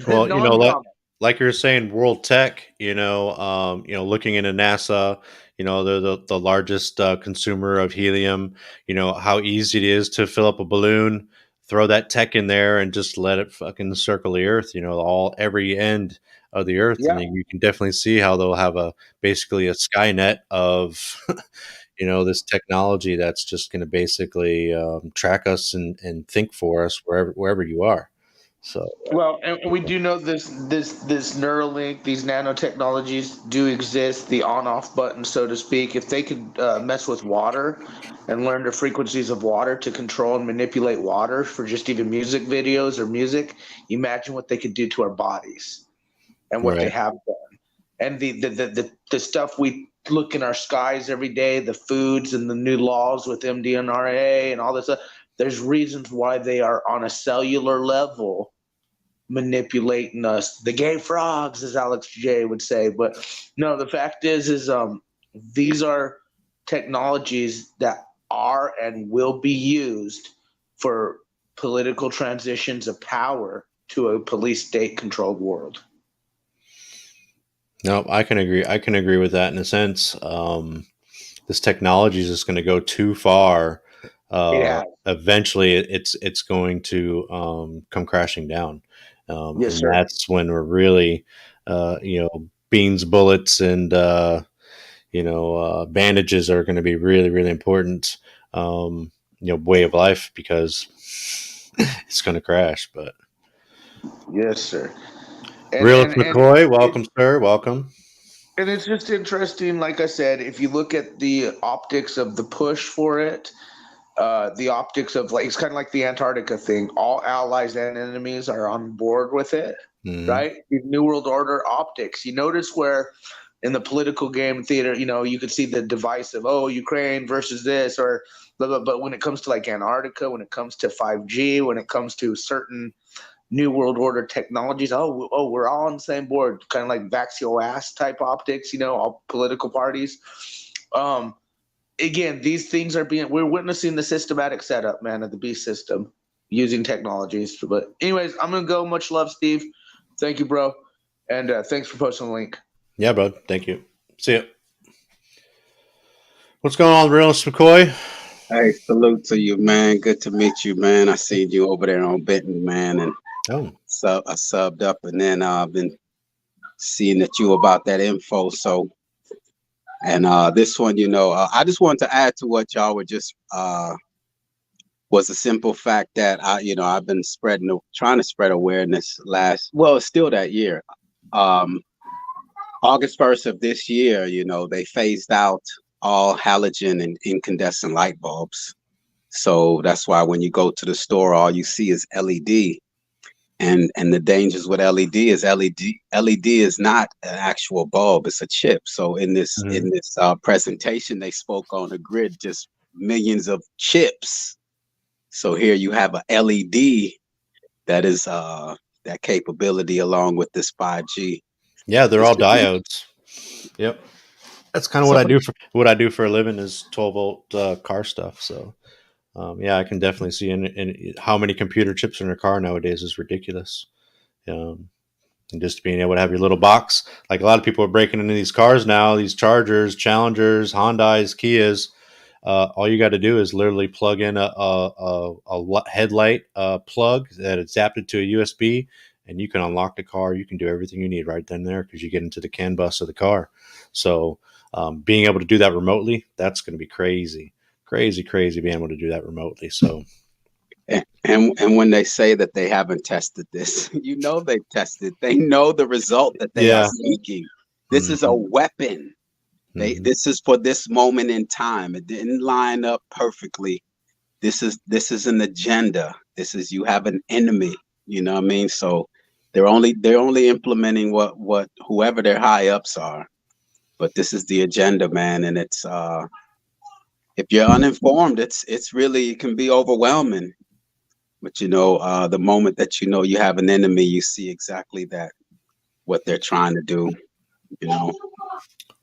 Well, like you were saying, World Tech, looking into NASA, they're the largest consumer of helium, how easy it is to fill up a balloon, throw that tech in there and just let it fucking circle the earth, every end of the earth. Yeah. And you can definitely see how they'll have basically a Skynet of, this technology that's just going to basically track us and think for us wherever you are. So well, and we do know this Neuralink, these nanotechnologies do exist, the on-off button, so to speak. If they could mess with water and learn the frequencies of water to control and manipulate water for just even music videos or music, imagine what they could do to our bodies and what they have done. And the stuff we look in our skies every day, the foods and the new laws with MDNRA and all this stuff, there's reasons why they are on a cellular level manipulating us. The gay frogs, as Alex J would say. But no, the fact is these are technologies that are and will be used for political transitions of power to a police state controlled world. No, I can agree. I can agree with that in a sense. This technology is just going to go too far. Eventually it's going to come crashing down. Yes, sir. That's when we're really, beans, bullets, and bandages are going to be really, really important. Way of life, because it's going to crash. But yes, sir. Realist McCoy, welcome, sir. Welcome. And it's just interesting, like I said, if you look at the optics of the push for it, the optics of it's kind of like the Antarctica thing. All allies and enemies are on board with it, right? The New World Order optics. You notice where in the political game theater, you know, you could see the divisive, oh, Ukraine versus this or blah, blah. But when it comes to like Antarctica, when it comes to 5G, when it comes to certain New World Order technologies, we're all on the same board, kind of like Vaxio ass type optics, you know, all political parties. Again, these things we're witnessing the systematic setup, man, of the beast system using technologies. But anyways, I'm going to go. Much love, Steve. Thank you, bro. And thanks for posting the link. Yeah, bro. Thank you. See ya. What's going on, Realist McCoy? Hey, salute to you, man. Good to meet you, man. I seen you over there on Benton, man, and I subbed up, and then I've been seeing that you about that info. So, and this one, you know, I just wanted to add to what y'all were just was a simple fact that I've been trying to spread awareness it's still that year. August 1st of this year, you know, they phased out all halogen and incandescent light bulbs. So that's why when you go to the store, all you see is LED. And the dangers with LED is LED is not an actual bulb, it's a chip. So in this presentation, they spoke on a grid, just millions of chips. So here you have a LED that is that capability along with this 5G. Yeah, they're all diodes. Yep. That's kind of what I do for a living is 12-volt car stuff. So, yeah, I can definitely see in how many computer chips in a car nowadays is ridiculous. And just being able to have your little box, like a lot of people are breaking into these cars now, these Chargers, Challengers, Hondas, Kias. All you got to do is literally plug in a headlight plug that is adapted to a USB, and you can unlock the car. You can do everything you need right then and there because you get into the CAN bus of the car. So being able to do that remotely, that's going to be crazy being able to do that remotely. So, and when they say that they haven't tested this, you know, they've tested. They know the result that they are seeking. This is a weapon. This is for this moment in time. It didn't line up perfectly. This is an agenda. You have an enemy. You know what I mean? So they're only implementing what whoever their high ups are. But this is the agenda, man, and it's if you're uninformed, it's really, it can be overwhelming. But you know, the moment that you know you have an enemy, you see exactly what they're trying to do. You know.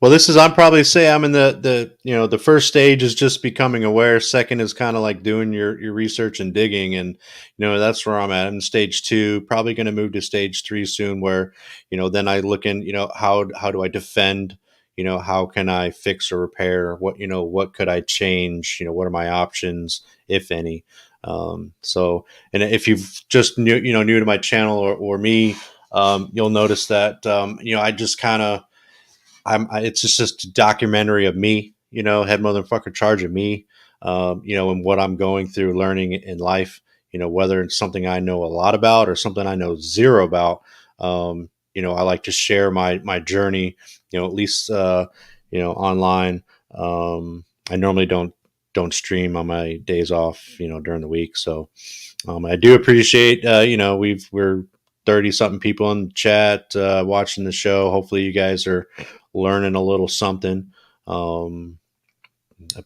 Well, I'd probably say I'm in the first stage is just becoming aware. Second is kind of like doing your research and digging. And, you know, that's where I'm at. I'm in stage 2, probably going to move to stage 3 soon where, you know, then I look in, you know, how do I defend, you know, how can I fix or repair what could I change? You know, what are my options, if any? So, and if you've just new to my channel or me, you'll notice that, you know, I just kind of, it's just a documentary of me, you know, head motherfucker charge of me, you know, and what I'm going through learning in life, you know, whether it's something I know a lot about or something I know zero about. You know, I like to share my journey, you know, at least, you know, online. I normally don't stream on my days off, you know, during the week. So, I do appreciate, you know, we're 30 something people in the chat, watching the show. Hopefully you guys are learning a little something.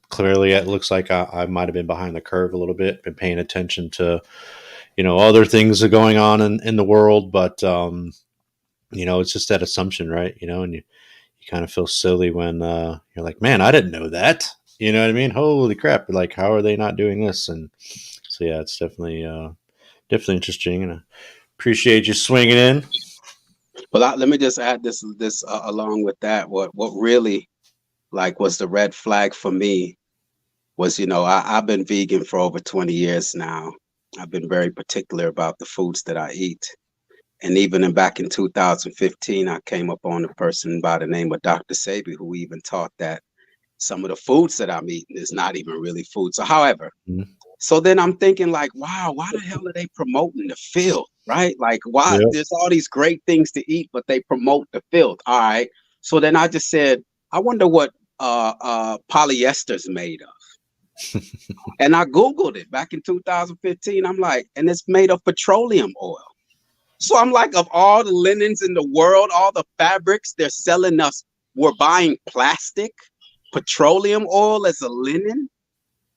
Clearly it looks like I might've been behind the curve a little bit, been paying attention to, you know, other things that are going on in the world, but, you know, it's just that assumption, right? You know, and you kind of feel silly when, you're like, man, I didn't know that, you know what I mean? Holy crap. Like, how are they not doing this? And so, yeah, it's definitely interesting, and I appreciate you swinging in. Well, let me just add this along with that. What really like was the red flag for me was, you know, I've been vegan for over 20 years now. I've been very particular about the foods that I eat. And even back in 2015, I came up on a person by the name of Dr. Sebi, who even taught that some of the foods that I'm eating is not even really food. So however, so then I'm thinking like, wow, why the hell are they promoting the filth, right? Like, why there's all these great things to eat, but they promote the filth. All right. So then I just said, I wonder what polyester's made of. And I Googled it back in 2015. I'm like, and it's made of petroleum oil. So I'm like, of all the linens in the world, all the fabrics, they're selling us were buying plastic, petroleum oil as a linen.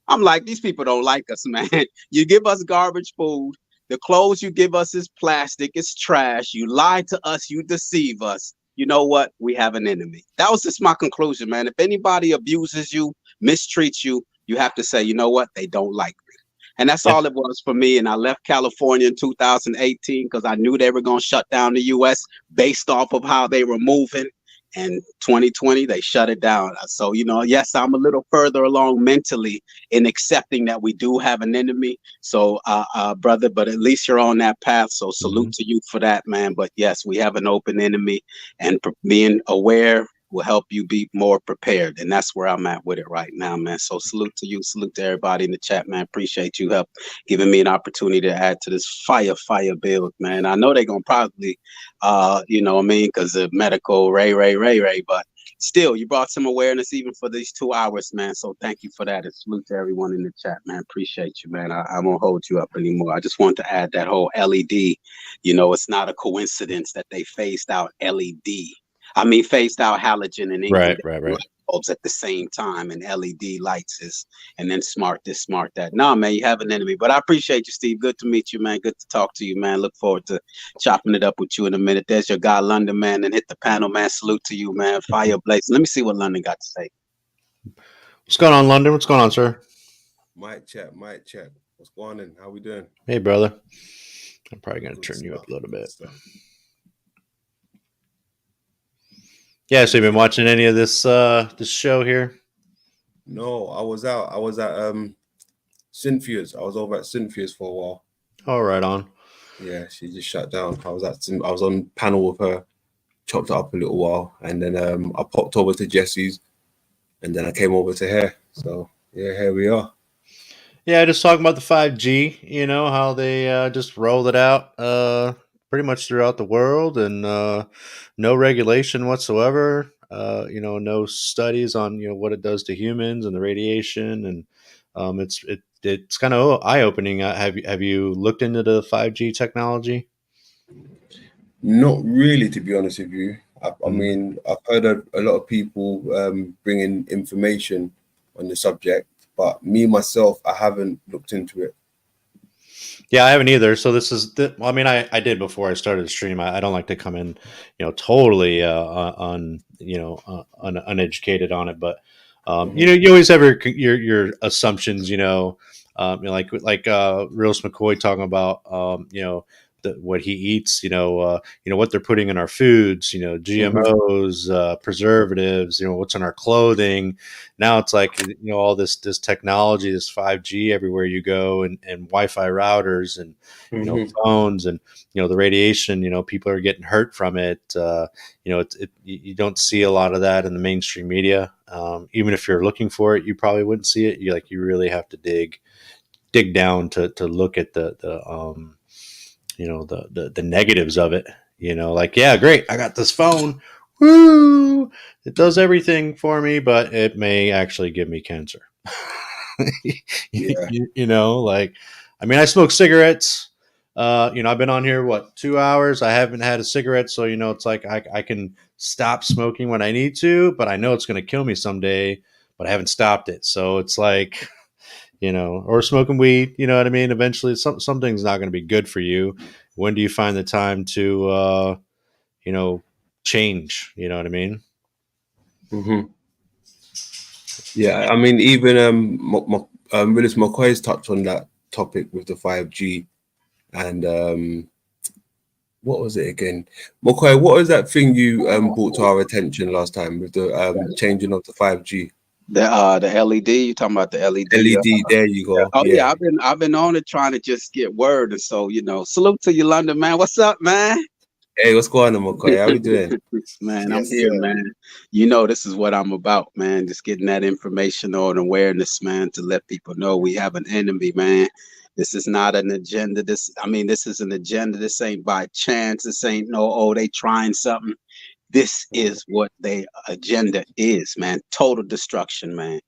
I'm like, these people don't like us, man. You give us garbage food. The clothes you give us is plastic. It's trash. You lie to us. You deceive us. You know what? We have an enemy. That was just my conclusion, man. If anybody abuses you, mistreats you, you have to say, you know what? They don't like me. And that's all it was for me. And I left California in 2018 because I knew they were going to shut down the U.S. based off of how they were moving. And 2020, they shut it down. So, you know, yes, I'm a little further along mentally in accepting that we do have an enemy. So, brother, but at least you're on that path. So salute to you for that, man. But yes, we have an open enemy, and being aware will help you be more prepared. And that's where I'm at with it right now, man. So salute to you. Salute to everybody in the chat, man. Appreciate you help giving me an opportunity to add to this fire build, man. I know they're going to probably, you know what I mean, because of medical Ray, but still, you brought some awareness even for these 2 hours, man. So thank you for that. And salute to everyone in the chat, man. Appreciate you, man. I won't hold you up anymore. I just want to add that whole LED. You know, it's not a coincidence that they phased out LED. I mean, phased out halogen and right. bulbs at the same time, and LED lights is, and then smart this, smart that. Nah, man, you have an enemy. But I appreciate you, Steve. Good to meet you, man. Good to talk to you, man. Look forward to chopping it up with you in a minute. There's your guy, London, man. And hit the panel, man. Salute to you, man. Fire blazing. Let me see what London got to say. What's going on, London? What's going on, sir? Mic check. What's going on? How we doing? Hey, brother. I'm probably going to turn you up a little bit. Yeah, so you've been watching any of this this show here? No, I was at Cynthia's. I was over at Cynthia's for a while. Oh, right on. Yeah, she just shut down. I was on panel with her, chopped it up a little while, and then I popped over to Jesse's, and then I came over to her. So yeah, here we are. Yeah, just talking about the 5G. You know how they just rolled it out pretty much throughout the world, and no regulation whatsoever. You know, no studies on what it does to humans and the radiation, and it's kind of eye opening. Have you looked into the 5G technology? Not really, to be honest with you. I mean, I've heard a lot of people bringing information on the subject, but me myself, I haven't looked into it. Yeah, I haven't either. So this is, I mean, I did before I started the stream. I don't like to come in, totally uneducated on it. But you always have your assumptions. Like Reels McCoy talking about what he eats. What they're putting in our foods. GMOs, preservatives. What's in our clothing. Now it's like all this technology, this 5G everywhere you go, and Wi-Fi routers and phones, and the radiation. People are getting hurt from it. You don't see a lot of that in the mainstream media. Even if you're looking for it, you probably wouldn't see it. You really have to dig down to look at the negatives of it. Yeah, great, I got this phone. Woo! It does everything for me, but it may actually give me cancer. Yeah. I mean, I smoke cigarettes. I've been on here 2 hours. I haven't had a cigarette, so it's like I can stop smoking when I need to, but I know it's going to kill me someday. But I haven't stopped it, so it's like, or smoking weed. You know what I mean? Eventually, something's not going to be good for you. When do you find the time to, change? You know what I mean? Mm-hmm. Yeah, I mean, even Willis McCoy's touched on that topic with the 5G, and what was it again? McCoy, what was that thing you brought to our attention last time with the changing of the 5G? The LED. You talking about the LED? LED. There you go. Oh yeah, I've been on it trying to just get word, and so salute to you, London, man. What's up, man? Hey, what's going on, McCoy? How we doing? Man, I'm here, man. This is what I'm about, man. Just getting that information on awareness, man, to let people know we have an enemy, man. This is not an agenda. This is an agenda. This ain't by chance. This ain't they trying something. This is what their agenda is, man. Total destruction, man.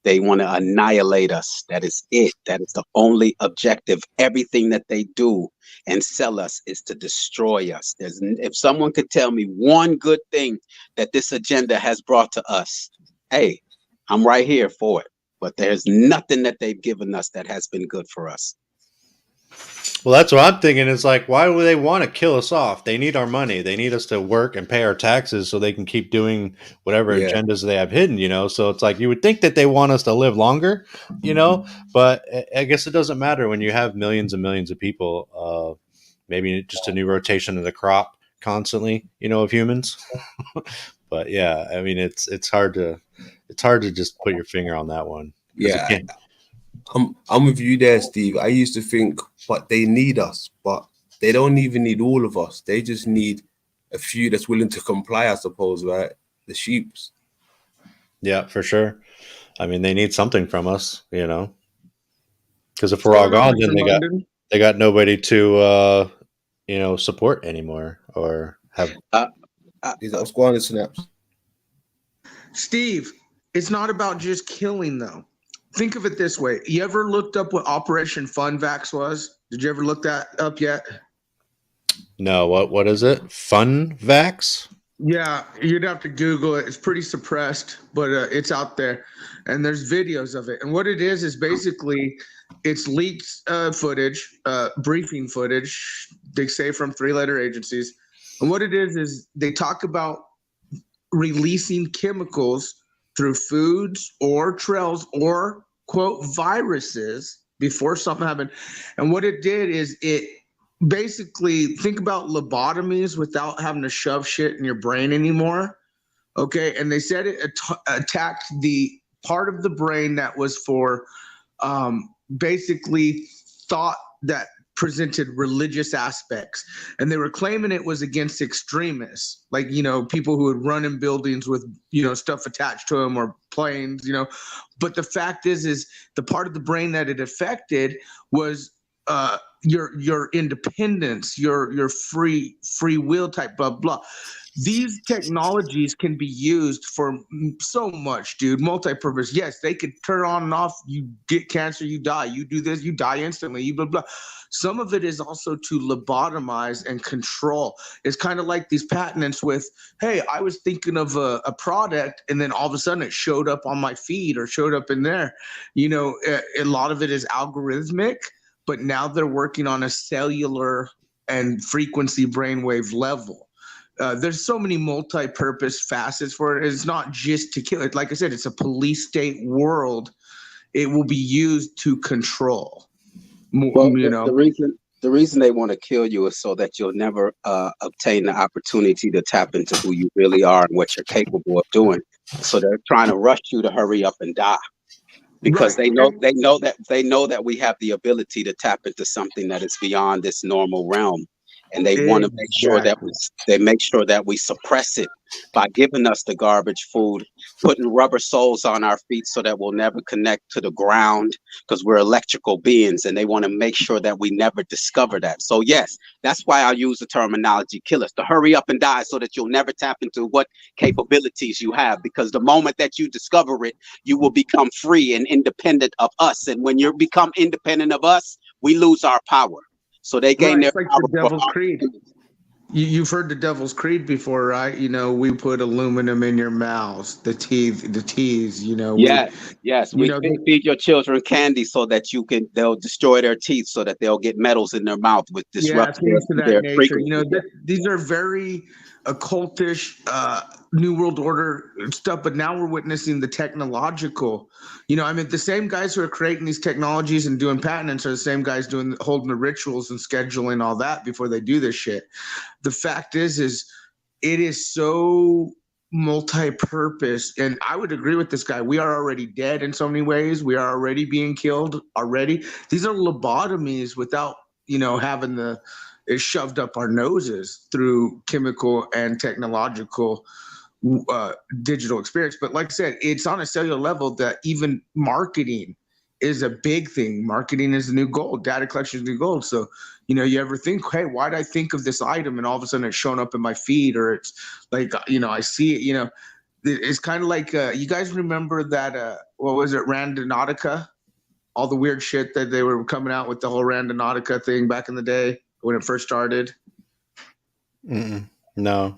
They want to annihilate us. That is it. That is the only objective. Everything that they do and sell us is to destroy us. If someone could tell me one good thing that this agenda has brought to us, hey, I'm right here for it. But there's nothing that they've given us that has been good for us. Well, that's what I'm thinking. It's like, why would they want to kill us off? They need our money. They need us to work and pay our taxes so they can keep doing whatever agendas they have hidden, So it's like, you would think that they want us to live longer, but I guess it doesn't matter when you have millions and millions of people, maybe just a new rotation of the crop constantly, of humans. But yeah, I mean, it's hard to just put your finger on that one. Yeah. I'm with you there, Steve. I used to think, but they need us, but they don't even need all of us. They just need a few that's willing to comply, I suppose, right? The sheeps. Yeah, for sure. I mean, they need something from us, because if we're all gone, then they got nobody to, support anymore or have. What's going on in Snaps? Steve, it's not about just killing, though. Think of it this way. You ever looked up what Operation FunVax was? Did you ever look that up yet? No. What is it? FunVax? Yeah, you'd have to Google it. It's pretty suppressed, but it's out there. And there's videos of it. And what it is basically it's leaked footage, briefing footage, they say from 3-letter agencies. And what it is they talk about releasing chemicals through foods or trails or, quote, viruses before something happened. And what it did is it basically, think about lobotomies without having to shove shit in your brain anymore. Okay. And they said it attacked the part of the brain that was for basically thought that presented religious aspects, and they were claiming it was against extremists, like people who would run in buildings with stuff attached to them or planes, but the fact is the part of the brain that it affected was your independence, your free will type, blah blah. These technologies can be used for so much, dude. Multi-purpose. Yes, they could turn on and off. You get cancer, you die. You do this, you die instantly. You blah blah. Some of it is also to lobotomize and control. It's kind of like these patents with, hey, I was thinking of a product, and then all of a sudden it showed up on my feed or showed up in there. A lot of it is algorithmic, but now they're working on a cellular and frequency brainwave level. There's so many multi-purpose facets for it. It's not just to kill it. Like I said, it's a police state world. It will be used to control. Well, the reason they want to kill you is so that you'll never obtain the opportunity to tap into who you really are and what you're capable of doing. So they're trying to rush you to hurry up and die, because they know that we have the ability to tap into something that is beyond this normal realm. And they want to make sure that we suppress it by giving us the garbage food, putting rubber soles on our feet so that we'll never connect to the ground, because we're electrical beings, and they want to make sure that we never discover that. So yes, that's why I use the terminology kill us, to hurry up and die so that you'll never tap into what capabilities you have, because the moment that you discover it, you will become free and independent of us. And when you become independent of us, we lose our power. So they gain their like power. The Devil's Creed. You've heard the Devil's Creed before, right? We put aluminum in your mouths, the teeth. Yes. We feed your children candy so that they'll destroy their teeth so that they'll get metals in their mouth with disrupting their frequency. These are very occultish, New World Order stuff, but now we're witnessing the technological. The same guys who are creating these technologies and doing patents are the same guys holding the rituals and scheduling all that before they do this shit. The fact is it is so multi-purpose, and I would agree with this guy. We are already dead in so many ways. We are already being killed already. These are lobotomies without having is shoved up our noses through chemical and technological digital experience. But like I said, it's on a cellular level that even marketing is a big thing. Marketing is the new gold. Data collection is the new gold. So, you ever think, hey, why did I think of this item and all of a sudden it's shown up in my feed, or it's like, I see it, It's kind of like you guys remember that what was it, Randonautica? All the weird shit that they were coming out with, the whole Randonautica thing back in the day when it first started. No.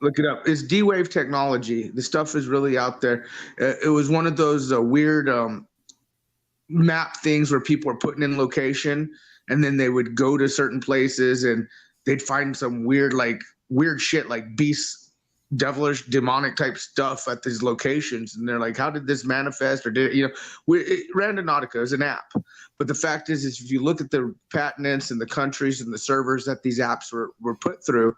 Look it up. It's D-Wave technology. The stuff is really out there. It was one of those weird map things where people were putting in location, and then they would go to certain places and they'd find some weird shit like beasts, devilish, demonic type stuff at these locations. And they're like, how did this manifest? Or did Randonautica is an app. But the fact is if you look at the patents and the countries and the servers that these apps were put through,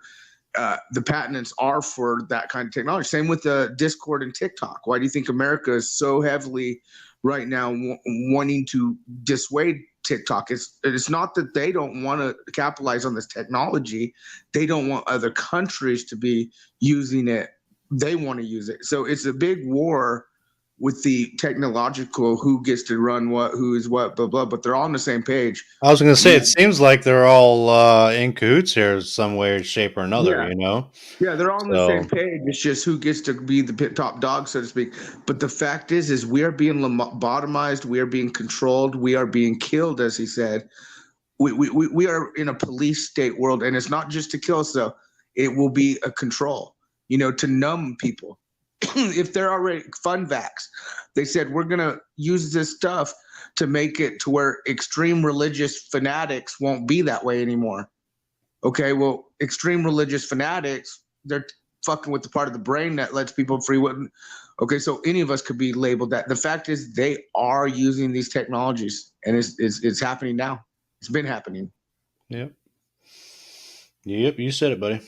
the patents are for that kind of technology. Same with Discord and TikTok. Why do you think America is so heavily right now wanting to dissuade TikTok? It's not that they don't want to capitalize on this technology. They don't want other countries to be using it. They want to use it. So it's a big war with the technological who gets to run what, who is what, blah, blah, but they're all on the same page. I was going to say, it seems like they're all in cahoots here some way, shape, or another, you know? Yeah, they're all on the same page. It's just who gets to be the top dog, so to speak. But the fact is we are being lobotomized. We are being controlled. We are being killed, as he said. We are in a police state world, and it's not just to kill, so it will be a control, to numb people. If they're already fun vax, they said we're going to use this stuff to make it to where extreme religious fanatics won't be that way anymore. Okay, well, extreme religious fanatics, they're fucking with the part of the brain that lets people free will. Okay, so any of us could be labeled that. The fact is they are using these technologies, and it's happening now. It's been happening. Yep, you said it, buddy.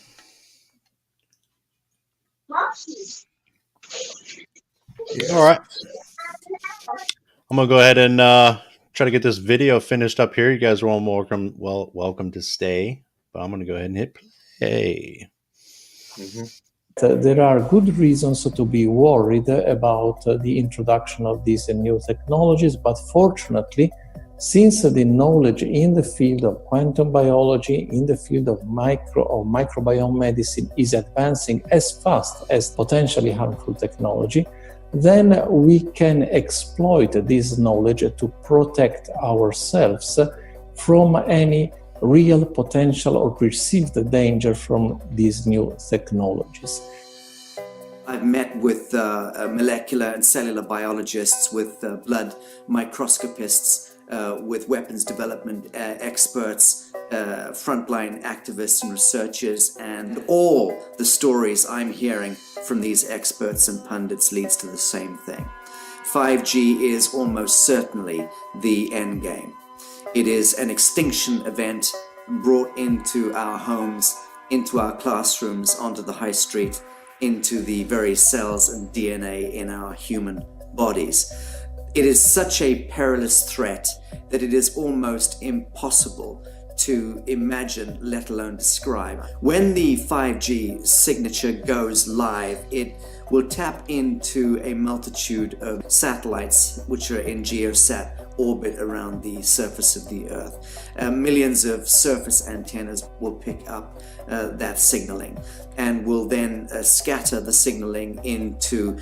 All right, I'm gonna go ahead and try to get this video finished up here. You guys are all welcome to stay, but I'm gonna go ahead and hit play. There are good reasons to be worried about the introduction of these new technologies, but fortunately, since the knowledge in the field of quantum biology, in the field of microbiome medicine is advancing as fast as potentially harmful technology, then we can exploit this knowledge to protect ourselves from any real potential or perceived danger from these new technologies. I've met with molecular and cellular biologists, with blood microscopists, with weapons development experts, frontline activists and researchers, and all the stories I'm hearing from these experts and pundits leads to the same thing. 5G is almost certainly the end game. It is an extinction event brought into our homes, into our classrooms, onto the high street, into the very cells and DNA in our human bodies. It is such a perilous threat that it is almost impossible to imagine, let alone describe. When the 5G signature goes live, it will tap into a multitude of satellites which are in geosat orbit around the surface of the Earth. Millions of surface antennas will pick up that signaling and will then scatter the signaling into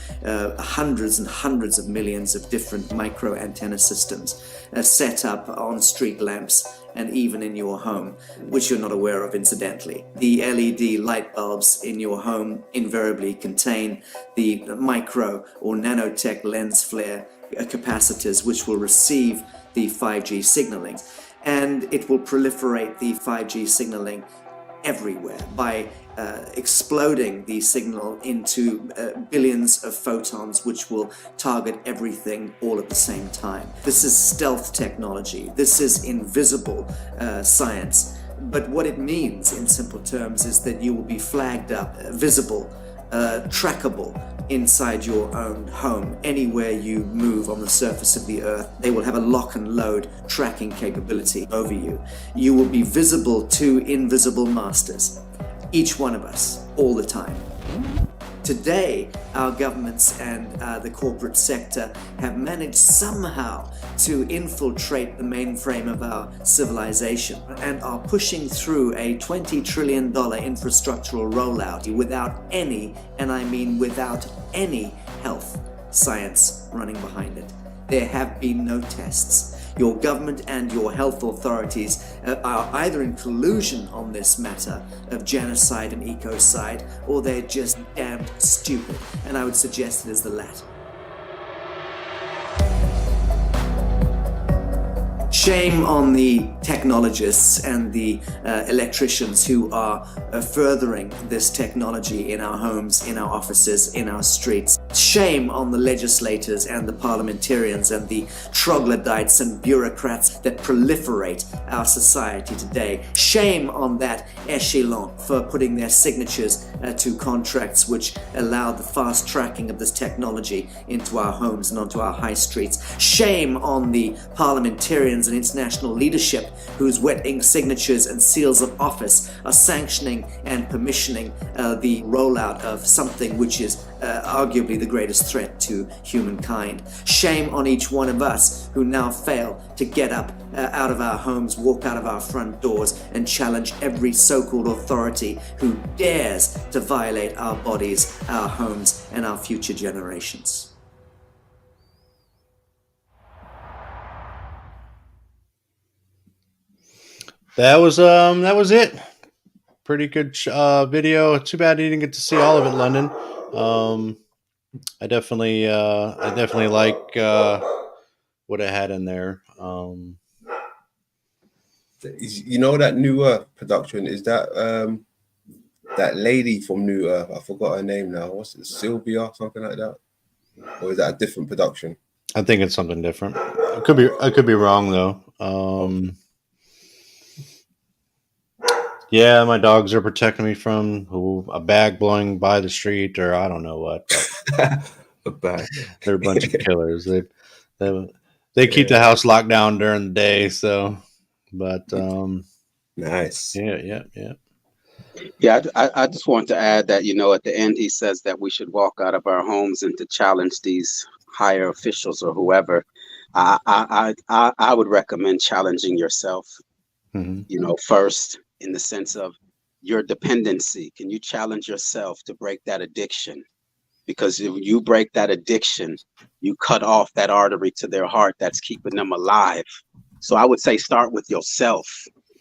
hundreds and hundreds of millions of different micro antenna systems set up on street lamps and even in your home, which you're not aware of incidentally. The LED light bulbs in your home invariably contain the micro or nanotech lens flare capacitors, which will receive the 5G signaling, and it will proliferate the 5G signaling everywhere by exploding the signal into billions of photons, which will target everything all at the same time. This is stealth technology. This is invisible science. But what it means in simple terms is that you will be flagged up, visible, trackable inside your own home. Anywhere you move on the surface of the Earth, they will have a lock and load tracking capability over you. You will be visible to invisible masters, each one of us, all the time. Today, our governments and the corporate sector have managed somehow to infiltrate the mainframe of our civilization and are pushing through a $20 trillion infrastructural rollout without any, and I mean without any, health science running behind it. There have been no tests. Your government and your health authorities are either in collusion on this matter of genocide and ecocide, or they're just damned stupid. And I would suggest it is the latter. Shame on the technologists and the electricians who are furthering this technology in our homes, in our offices, in our streets. Shame on the legislators and the parliamentarians and the troglodytes and bureaucrats that proliferate our society today. Shame on that echelon for putting their signatures to contracts which allow the fast tracking of this technology into our homes and onto our high streets. Shame on the parliamentarians and international leadership whose wet ink signatures and seals of office are sanctioning and permissioning the rollout of something which is arguably the greatest threat to humankind. Shame on each one of us who now fail to get up out of our homes, walk out of our front doors, and challenge every so-called authority who dares to violate our bodies, our homes, and our future generations. That was it. Pretty good video. Too bad you didn't get to see all of it, London. I definitely like what it had in there. You know that New Earth production is that that lady from New Earth? I forgot her name now. What's it, Sylvia, something like that? Or is that a different production? I think it's something different. I could be wrong though. Yeah, my dogs are protecting me from a bag blowing by the street, or I don't know what. A bag. They're a bunch of killers. They keep the house locked down during the day. So, but nice. Yeah. Yeah, I just want to add that, you know, at the end, he says that we should walk out of our homes and to challenge these higher officials or whoever. I would recommend challenging yourself, you know, first, in the sense of your dependency. Can you challenge yourself to break that addiction? Because if you break that addiction, you cut off that artery to their heart that's keeping them alive. So I would say start with yourself.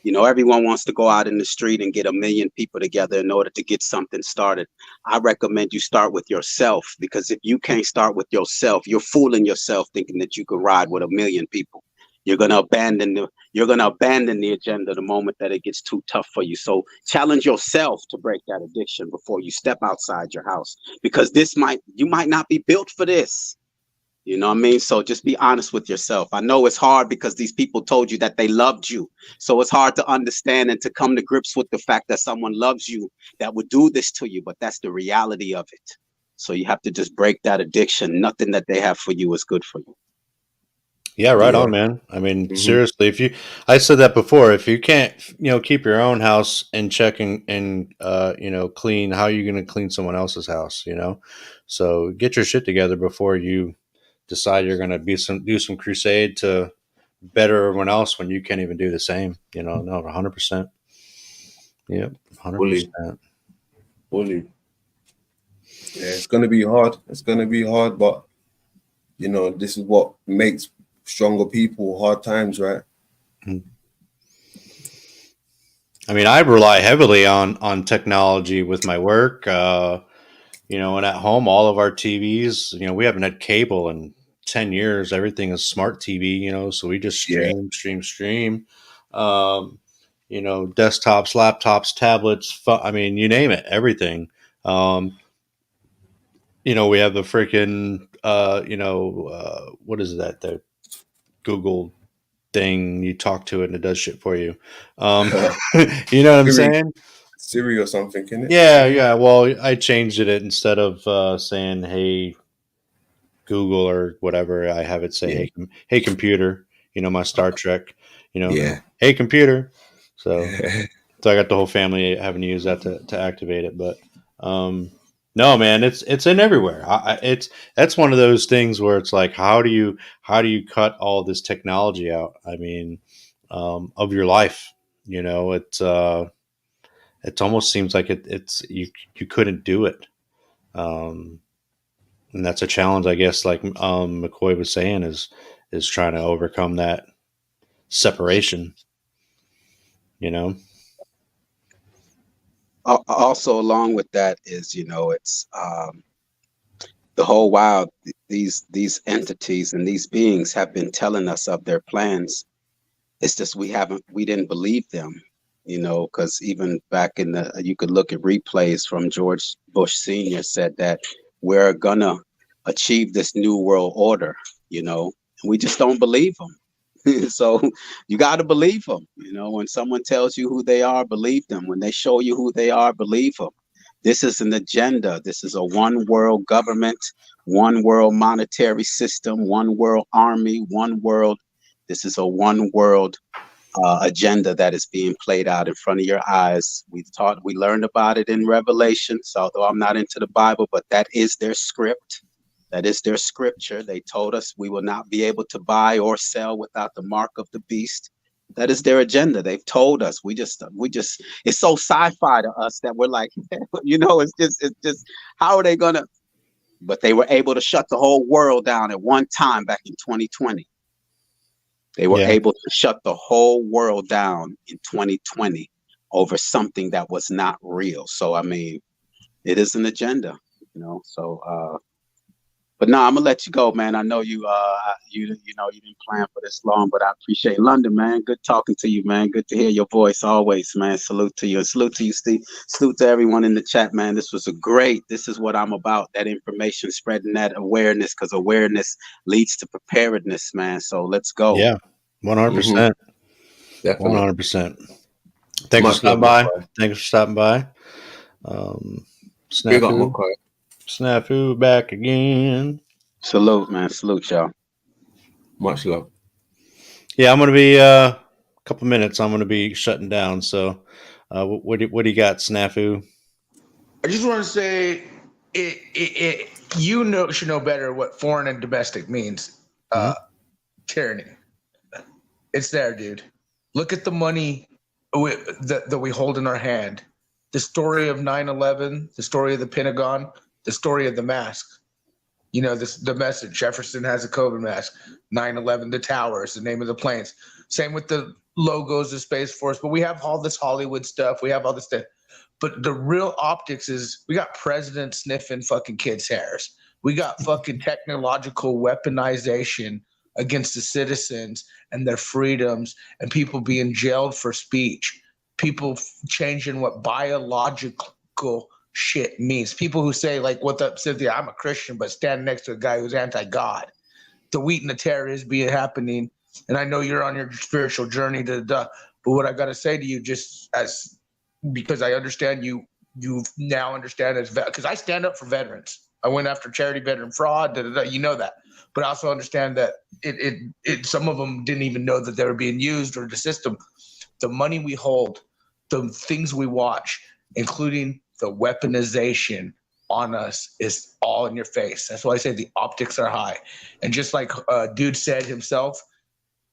You know, everyone wants to go out in the street and get 1 million people together in order to get something started. I recommend you start with yourself, because if you can't start with yourself, you're fooling yourself thinking that you could ride with 1 million people. You're gonna abandon the agenda the moment that it gets too tough for you. So challenge yourself to break that addiction before you step outside your house, because you might not be built for this. You know what I mean? So just be honest with yourself. I know it's hard because these people told you that they loved you. So it's hard to understand and to come to grips with the fact that someone loves you that would do this to you, but that's the reality of it. So you have to just break that addiction. Nothing that they have for you is good for you. Yeah, right on, man. I mean, seriously, I said that before, if you can't, you know, keep your own house in check and you know, clean, how are you going to clean someone else's house, you know? So get your shit together before you decide you're going to do some crusade to better everyone else when you can't even do the same, you know? No, 100%. Yep, 100%. Fully. Yeah, it's going to be hard. But, you know, this is what makes stronger people hard times, right? I mean, I rely heavily on technology with my work, you know, and at home, all of our TVs, you know, we haven't had cable in 10 years. Everything is smart TV, you know, so we just stream. You know, desktops, laptops, tablets, I mean, you name it, everything. You know, we have the freaking, you know, what is that? The Google thing, you talk to it and it does shit for you. You know what I'm saying? Siri or something, can it? Yeah. Well, I changed it instead of saying, hey, Google or whatever, I have it say, hey, computer, you know, my Star Trek, you know, hey, computer. So I got the whole family having to use that to activate it. But No, man, it's in everywhere. That's one of those things where it's like, how do you cut all this technology out? I mean, of your life, it almost seems like it's you couldn't do it, and that's a challenge, I guess. Like McCoy was saying, is trying to overcome that separation. Also, along with that is, it's the whole while these entities and these beings have been telling us of their plans. It's just we didn't believe them, because even back you could look at replays from George Bush Sr. said that we're gonna achieve this new world order, and we just don't believe them. So you got to believe them. When someone tells you who they are, believe them. When they show you who they are, believe them. This is an agenda. This is a one world government, one world monetary system, one world army, one world. This is a one world agenda that is being played out in front of your eyes. We learned about it in Revelation. So although I'm not into the Bible, but that is their script. That is their scripture. They told us we will not be able to buy or sell without the mark of the beast. That is their agenda. They've told us. We just, it's so sci-fi to us that we're like, it's just, how are they gonna? But they were able to shut the whole world down at one time back in 2020. They were able to shut the whole world down in 2020 over something that was not real. So, I mean, it is an agenda, so, but no, I'm gonna let you go, man. I know you didn't plan for this long, but I appreciate London, man. Good talking to you, man. Good to hear your voice always, man. Salute to you, and salute to you, Steve. Salute to everyone in the chat, man. This was this is what I'm about, that information, spreading that awareness, because awareness leads to preparedness, man. So let's go. Yeah, 100%. 100%. Thanks for stopping by. Thanks for stopping by. Snafu back again. Salute, man. Salute, y'all. Much love. Yeah, I'm gonna be a couple minutes. I'm gonna be shutting down. So, what do you got, Snafu? I just want to say, should know better what foreign and domestic means. Tyranny. It's there, dude. Look at the money that we hold in our hand. The story of 9/11, the story of the Pentagon, the story of the mask. The message. Jefferson has a COVID mask. 9/11, the towers, the name of the planes. Same with the logos of Space Force. But we have all this Hollywood stuff. We have all this stuff. But the real optics is we got presidents sniffing fucking kids' hairs. We got fucking technological weaponization against the citizens and their freedoms, and people being jailed for speech. People changing what biological shit means. People who say, like, what's up, Cynthia? I'm a Christian, but standing next to a guy who's anti-God. The wheat and the tear is happening. And I know you're on your spiritual journey but what I got to say to you, because I understand you now understand because I stand up for veterans. I went after charity veteran fraud, you know that. But I also understand that some of them didn't even know that they were being used, or the system. The money we hold, the things we watch, including the weaponization on us, is all in your face. That's why I say the optics are high. And just like dude said himself,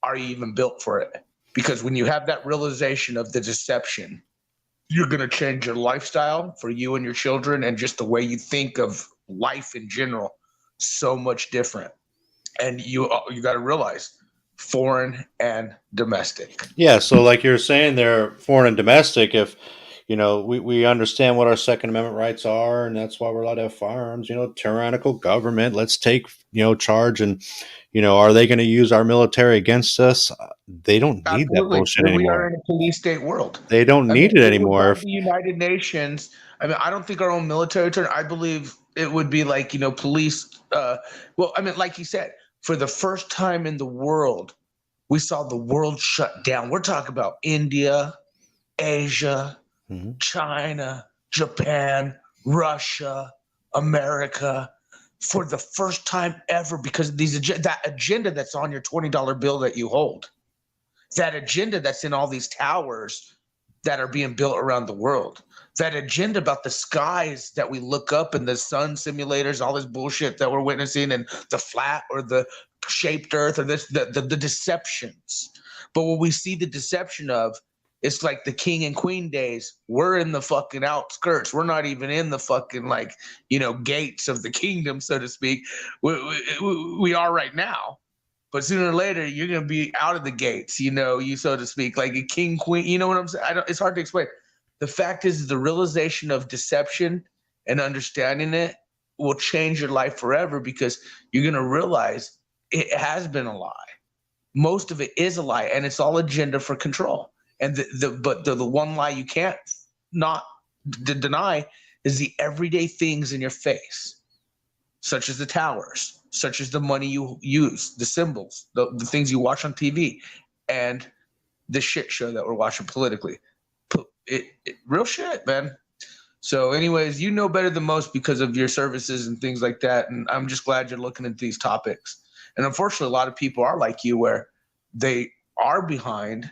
are you even built for it? Because when you have that realization of the deception, you're going to change your lifestyle for you and your children, and just the way you think of life in general, so much different. And you got to realize foreign and domestic. Yeah, so like you're saying, they're foreign and domestic. If we understand what our Second Amendment rights are, and that's why we're allowed to have firearms. Tyrannical government. Let's take charge, and are they going to use our military against us? They don't need that bullshit anymore. We are in a police state world. They don't need it anymore. The United Nations. I don't think our own military turn. I believe it would be like police. Like you said, for the first time in the world, we saw the world shut down. We're talking about India, Asia, China, Japan, Russia, America, for the first time ever, because of that agenda that's on your $20 bill that you hold, that agenda that's in all these towers that are being built around the world, that agenda about the skies that we look up and the sun simulators, all this bullshit that we're witnessing, and the flat or the shaped earth or the deceptions. But what we see the deception of, it's like the king and queen days. We're in the fucking outskirts. We're not even in the fucking, like, gates of the kingdom, so to speak. We are right now. But sooner or later, you're going to be out of the gates, so to speak, like a king, queen. You know what I'm saying? It's hard to explain. The fact is, the realization of deception and understanding it will change your life forever, because you're going to realize it has been a lie. Most of it is a lie, and it's all agenda for control. And the one lie you can't not deny is the everyday things in your face, such as the towers, such as the money you use, the symbols, the things you watch on TV, and the shit show that we're watching politically. Real shit, man. So anyways, you know better than most because of your services and things like that. And I'm just glad you're looking at these topics. And unfortunately, a lot of people are like you, where they are behind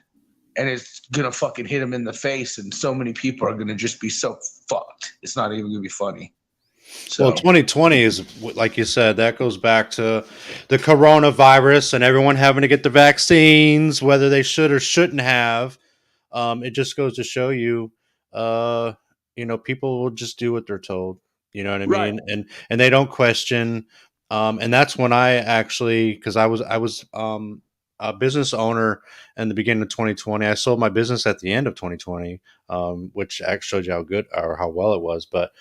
and it's going to fucking hit them in the face. And so many people are going to just be so fucked. It's not even going to be funny. So. Well, 2020 is, like you said, that goes back to the coronavirus and everyone having to get the vaccines, whether they should or shouldn't have. It just goes to show you, people will just do what they're told. You know what I mean? And they don't question. And that's when I actually, because I was a business owner in the beginning of 2020. I sold my business at the end of 2020, which actually showed you how good or how well it was. But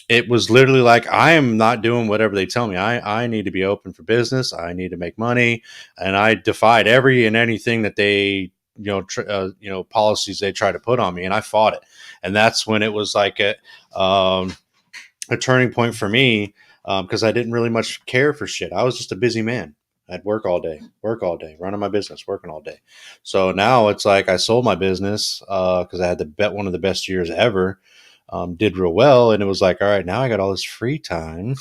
it was literally like, I am not doing whatever they tell me. I need to be open for business. I need to make money. And I defied every and anything that they policies they try to put on me, and I fought it. And that's when it was like a turning point for me, because I didn't really much care for shit. I was just a busy man. I'd work all day, running my business, working all day. So now it's like I sold my business because I had one of the best years ever. Did real well, and it was like, all right, now I got all this free time.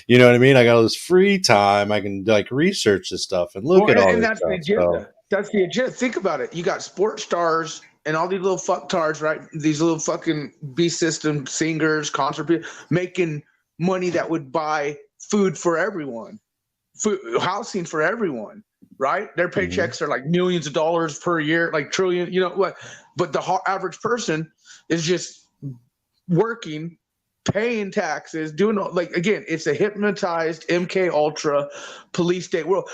You know what I mean? I got all this free time. I can like research this stuff and look at all this that's stuff. The agenda. That's the agenda. Think about it. You got sports stars and all these little fucktards, right? These little fucking beast system singers, concert people making money that would buy food for everyone, housing for everyone, right? Their paychecks are like millions of dollars per year, like trillion, you know what? But the average person is just working, paying taxes, doing like, again, it's a hypnotized MK Ultra police state world.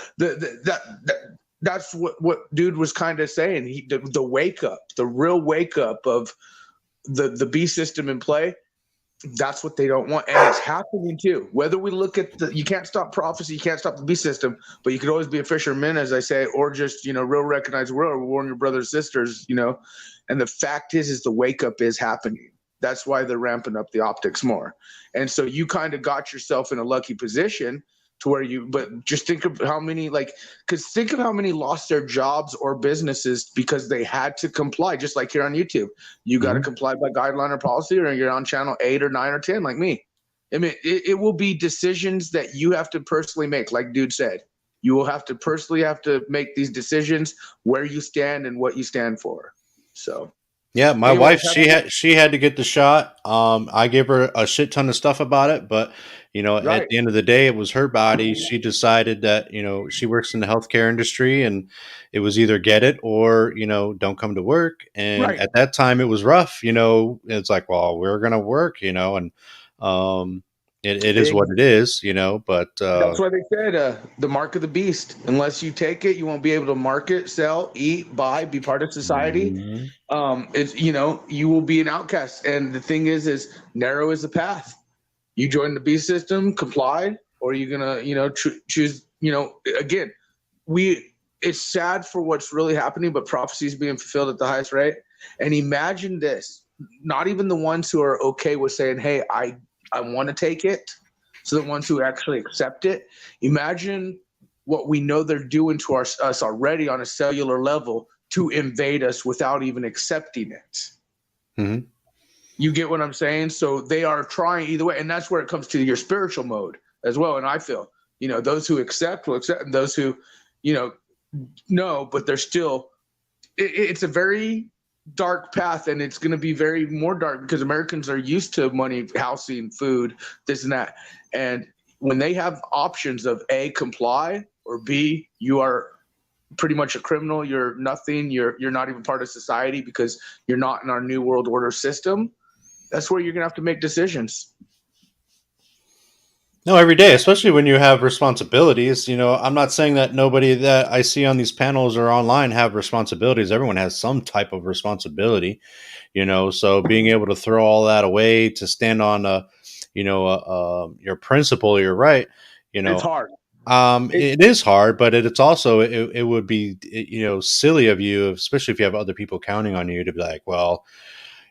That's what dude was kind of saying. The wake up, the real wake up of the beast system in play. That's what they don't want, and it's happening too. Whether we look at you can't stop prophecy, you can't stop the beast system, but you could always be a fisherman, as I say, or just real recognized world, warn your brothers and sisters, And the fact is the wake up is happening. That's why they're ramping up the optics more, and so you kind of got yourself in a lucky position to where but just think of how many, think of how many lost their jobs or businesses because they had to comply, just like here on YouTube. You got to comply by guideline or policy, or you're on channel 8 or 9 or 10, like me. I mean, it will be decisions that you have to personally make, like dude said. You will have to personally make these decisions where you stand and what you stand for. So. Yeah, my wife, she had to get the shot. I gave her a shit ton of stuff about it, but at the end of the day, it was her body. She decided that she works in the healthcare industry, and it was either get it or don't come to work. And at that time, it was rough. It's like, well, we're gonna work, and it is what it is, But that's why they said the mark of the beast. Unless you take it, you won't be able to market, sell, eat, buy, be part of society. It's you will be an outcast. And the thing is narrow is the path. You join the beast system, comply, or you're gonna choose. Again, it's sad for what's really happening, but prophecy is being fulfilled at the highest rate. And imagine this: not even the ones who are okay with saying, "Hey, I want to take it," so the ones who actually accept it. Imagine what we know they're doing to us already on a cellular level to invade us without even accepting it. Mm-hmm. You get what I'm saying? So they are trying either way, and that's where it comes to your spiritual mode as well. And I feel, those who accept will accept, and those who, no, but they're still. It's a very dark path, and it's going to be very more dark because Americans are used to money, housing, food, this and that. And when they have options of A, comply, or B, you are pretty much a criminal, you're nothing, you're not even part of society because you're not in our new world order system, that's where you're going to have to make decisions. No, every day, especially when you have responsibilities. You know, I'm not saying that nobody that I see on these panels or online have responsibilities. Everyone has some type of responsibility, you know, so being able to throw all that away to stand on your principle, you're right. You know, It's hard. It is hard, but it's also, it would be, silly of you, especially if you have other people counting on you to be like, well,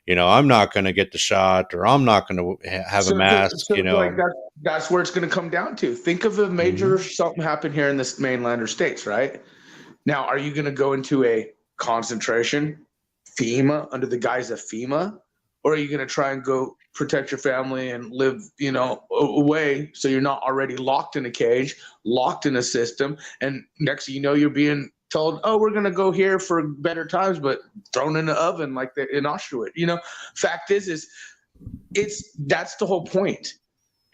you know, I'm not going to get the shot, or I'm not going to have a mask, Like that's where it's going to come down to. Think of a major something happen here in this mainlander states, right? Now, are you going to go into a concentration, FEMA, under the guise of FEMA? Or are you going to try and go protect your family and live, away so you're not already locked in a cage, locked in a system, and next thing you know, you're being told, oh, we're going to go here for better times, but thrown in the oven like in Auschwitz. Fact is that's the whole point.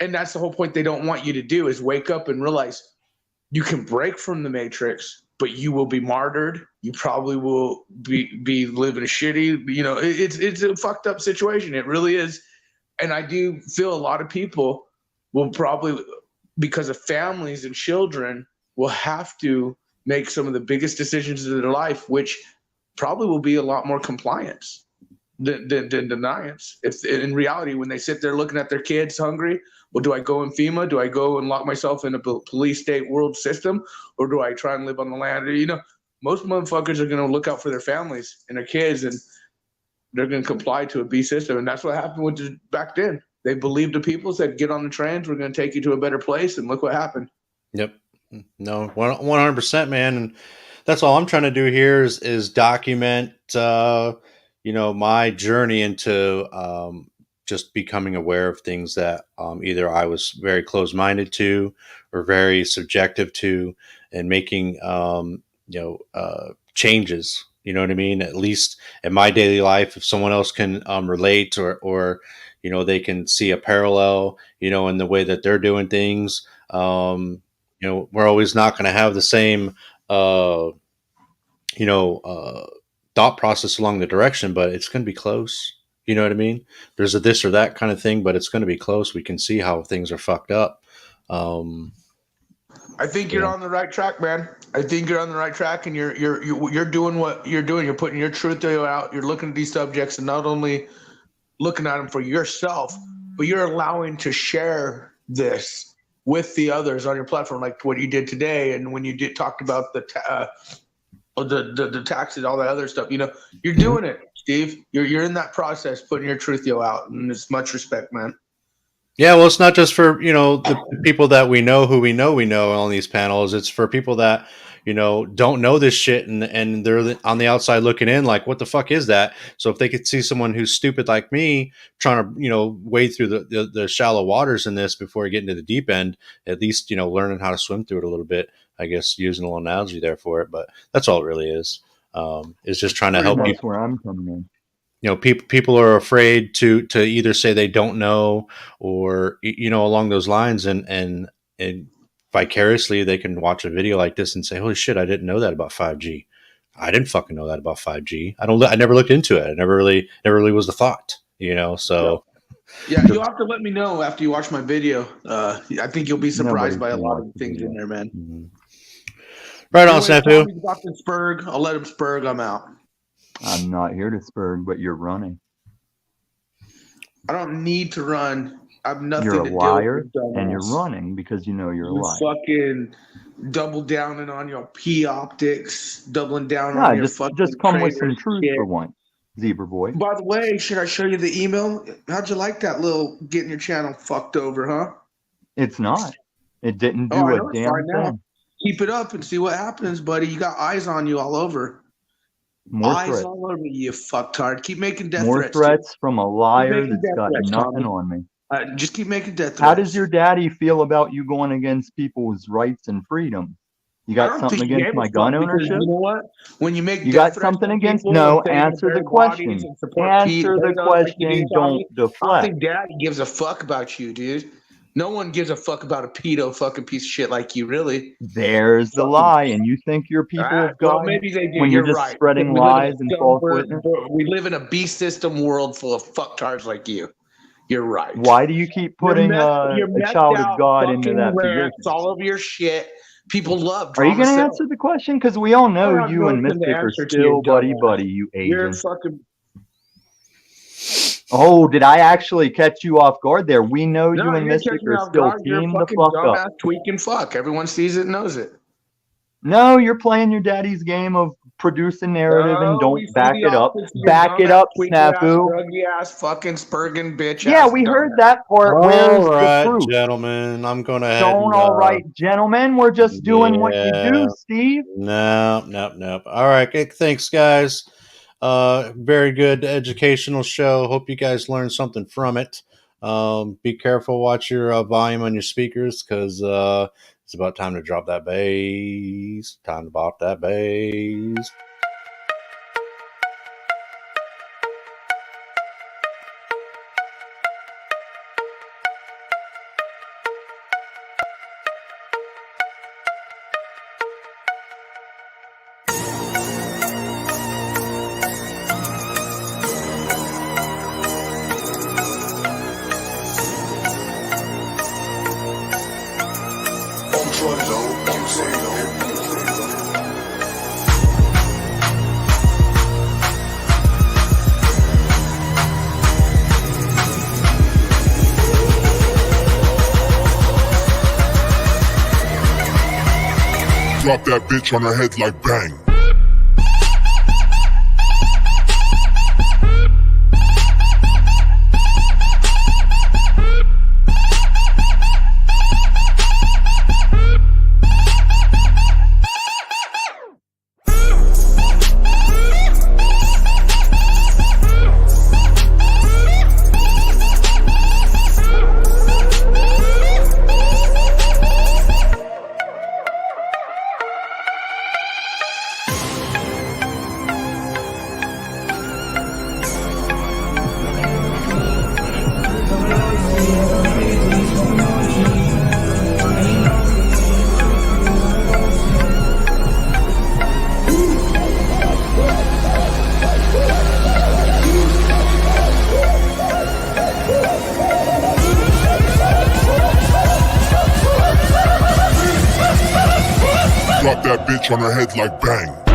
And that's the whole point they don't want you to do, is wake up and realize you can break from the matrix, but you will be martyred. You probably will be living a shitty, it's a fucked up situation. It really is. And I do feel a lot of people will probably, because of families and children, will have to make some of the biggest decisions of their life, which probably will be a lot more compliance than deniance. If in reality, when they sit there looking at their kids hungry, well, do I go in FEMA? Do I go and lock myself in a police state world system? Or do I try and live on the land? Most motherfuckers are going to look out for their families and their kids, and they're going to comply to a B system. And that's what happened back then. They believed the people, said, get on the trains. We're going to take you to a better place. And look what happened. Yep. No, 100%, man. And that's all I'm trying to do here is document, my journey into just becoming aware of things that either I was very closed-minded to or very subjective to, and making, changes. You know what I mean? At least in my daily life, if someone else can relate or they can see a parallel, in the way that they're doing things. We're always not going to have the same, thought process along the direction, but it's going to be close. You know what I mean? There's a this or that kind of thing, but it's going to be close. We can see how things are fucked up. I think you're on the right track, man. I think you're on the right track, and you're doing what you're doing. You're putting your truth out. You're looking at these subjects and not only looking at them for yourself, but you're allowing to share this with the others on your platform, like what you did today. And when you talked about the taxes, all that other stuff, you're doing it, Steve. You're in that process, putting your truth out, and it's much respect, man. Yeah, well, it's not just for, the people that we know on these panels. It's for people that, don't know this shit and they're on the outside looking in like, what the fuck is that? So if they could see someone who's stupid like me trying to, wade through the shallow waters in this before getting to the deep end, at least, learning how to swim through it a little bit, I guess, using a little analogy there for it. But that's all it really is. Is just trying to help people. That's where I'm coming in. People are afraid to either say they don't know or, along those lines, and vicariously they can watch a video like this and say, holy shit, I didn't know that about 5G. I didn't fucking know that about 5G. I never looked into it. It never really was the thought, so. Yeah, you'll have to let me know after you watch my video. I think you'll be surprised by a lot of things in there, man. Mm-hmm. Right on, Snafu. I'll let him spurg. I'm out. I'm not here to spurg, but you're running. I don't need to run. I have nothing You're to a liar, do with and you're running because you're a liar. Fucking double downing on your P optics, doubling down Yeah, on your just fucking come with some trader truth shit. for once, Zebra boy. By the way, should I show you the email? How'd you like that little getting your channel fucked over, huh? It's not. It didn't do I a know, it's damn fine now. thing. Keep it up and see what happens, buddy. You got eyes on you all over. More eyes threats. all over you, fucktard. Keep making death More threats. threats from a liar making that's death got threats, nothing Tommy. on me. Just keep making death threats. How does your daddy feel about you going against people's rights and freedom? You I got don't something think you against gave a my fuck gun because ownership? You know what? When you make You death got threats something to against? people No, and say answer their the bodies question. and support Answer the Bezos like you do question. Don't Tommy, I don't deflect. think Daddy gives a fuck about you, dude. No one gives a fuck about a pedo fucking piece of shit like you, really. There's the lie, and you think you're people of Well, God maybe they do. when you're You're just right. spreading We live in a lies and scum false world- witness? We live in a beast system world full of fucktards like you. You're right. Why do you keep putting You're a messed child of out God into fucking that rants position? all over your shit. People love Are you drama. going to answer the question? Because we all know I'm you and going to Mystic are answer to you, still buddy dumbass. buddy, you You're agent. fucking. Oh, did I actually catch you off guard there? We know No, you and you Mystic catch me are off still guard. You're a team the fucking fuck dumbass, up. tweaking fuck. Everyone sees it and knows it. No, you're playing your daddy's game of produce a narrative and we don't see back the it up. opposite. You're Back it dumbass, up, tweaker ass, Snafu. druggy ass, fucking spurgin bitch. Yeah, ass we heard dumbass. that part. Where's All the right, proof? gentlemen. I'm going to head Don't and, all right, gentlemen. We're just doing what you do, Steve. No. All right. Okay, thanks, guys. Very good educational show. Hope you guys learned something from it. Be careful. Watch your volume on your speakers because it's about time to drop that bass. Time to bop that bass. Drop that bitch on her head like bang. Drop that bitch on her head like bang.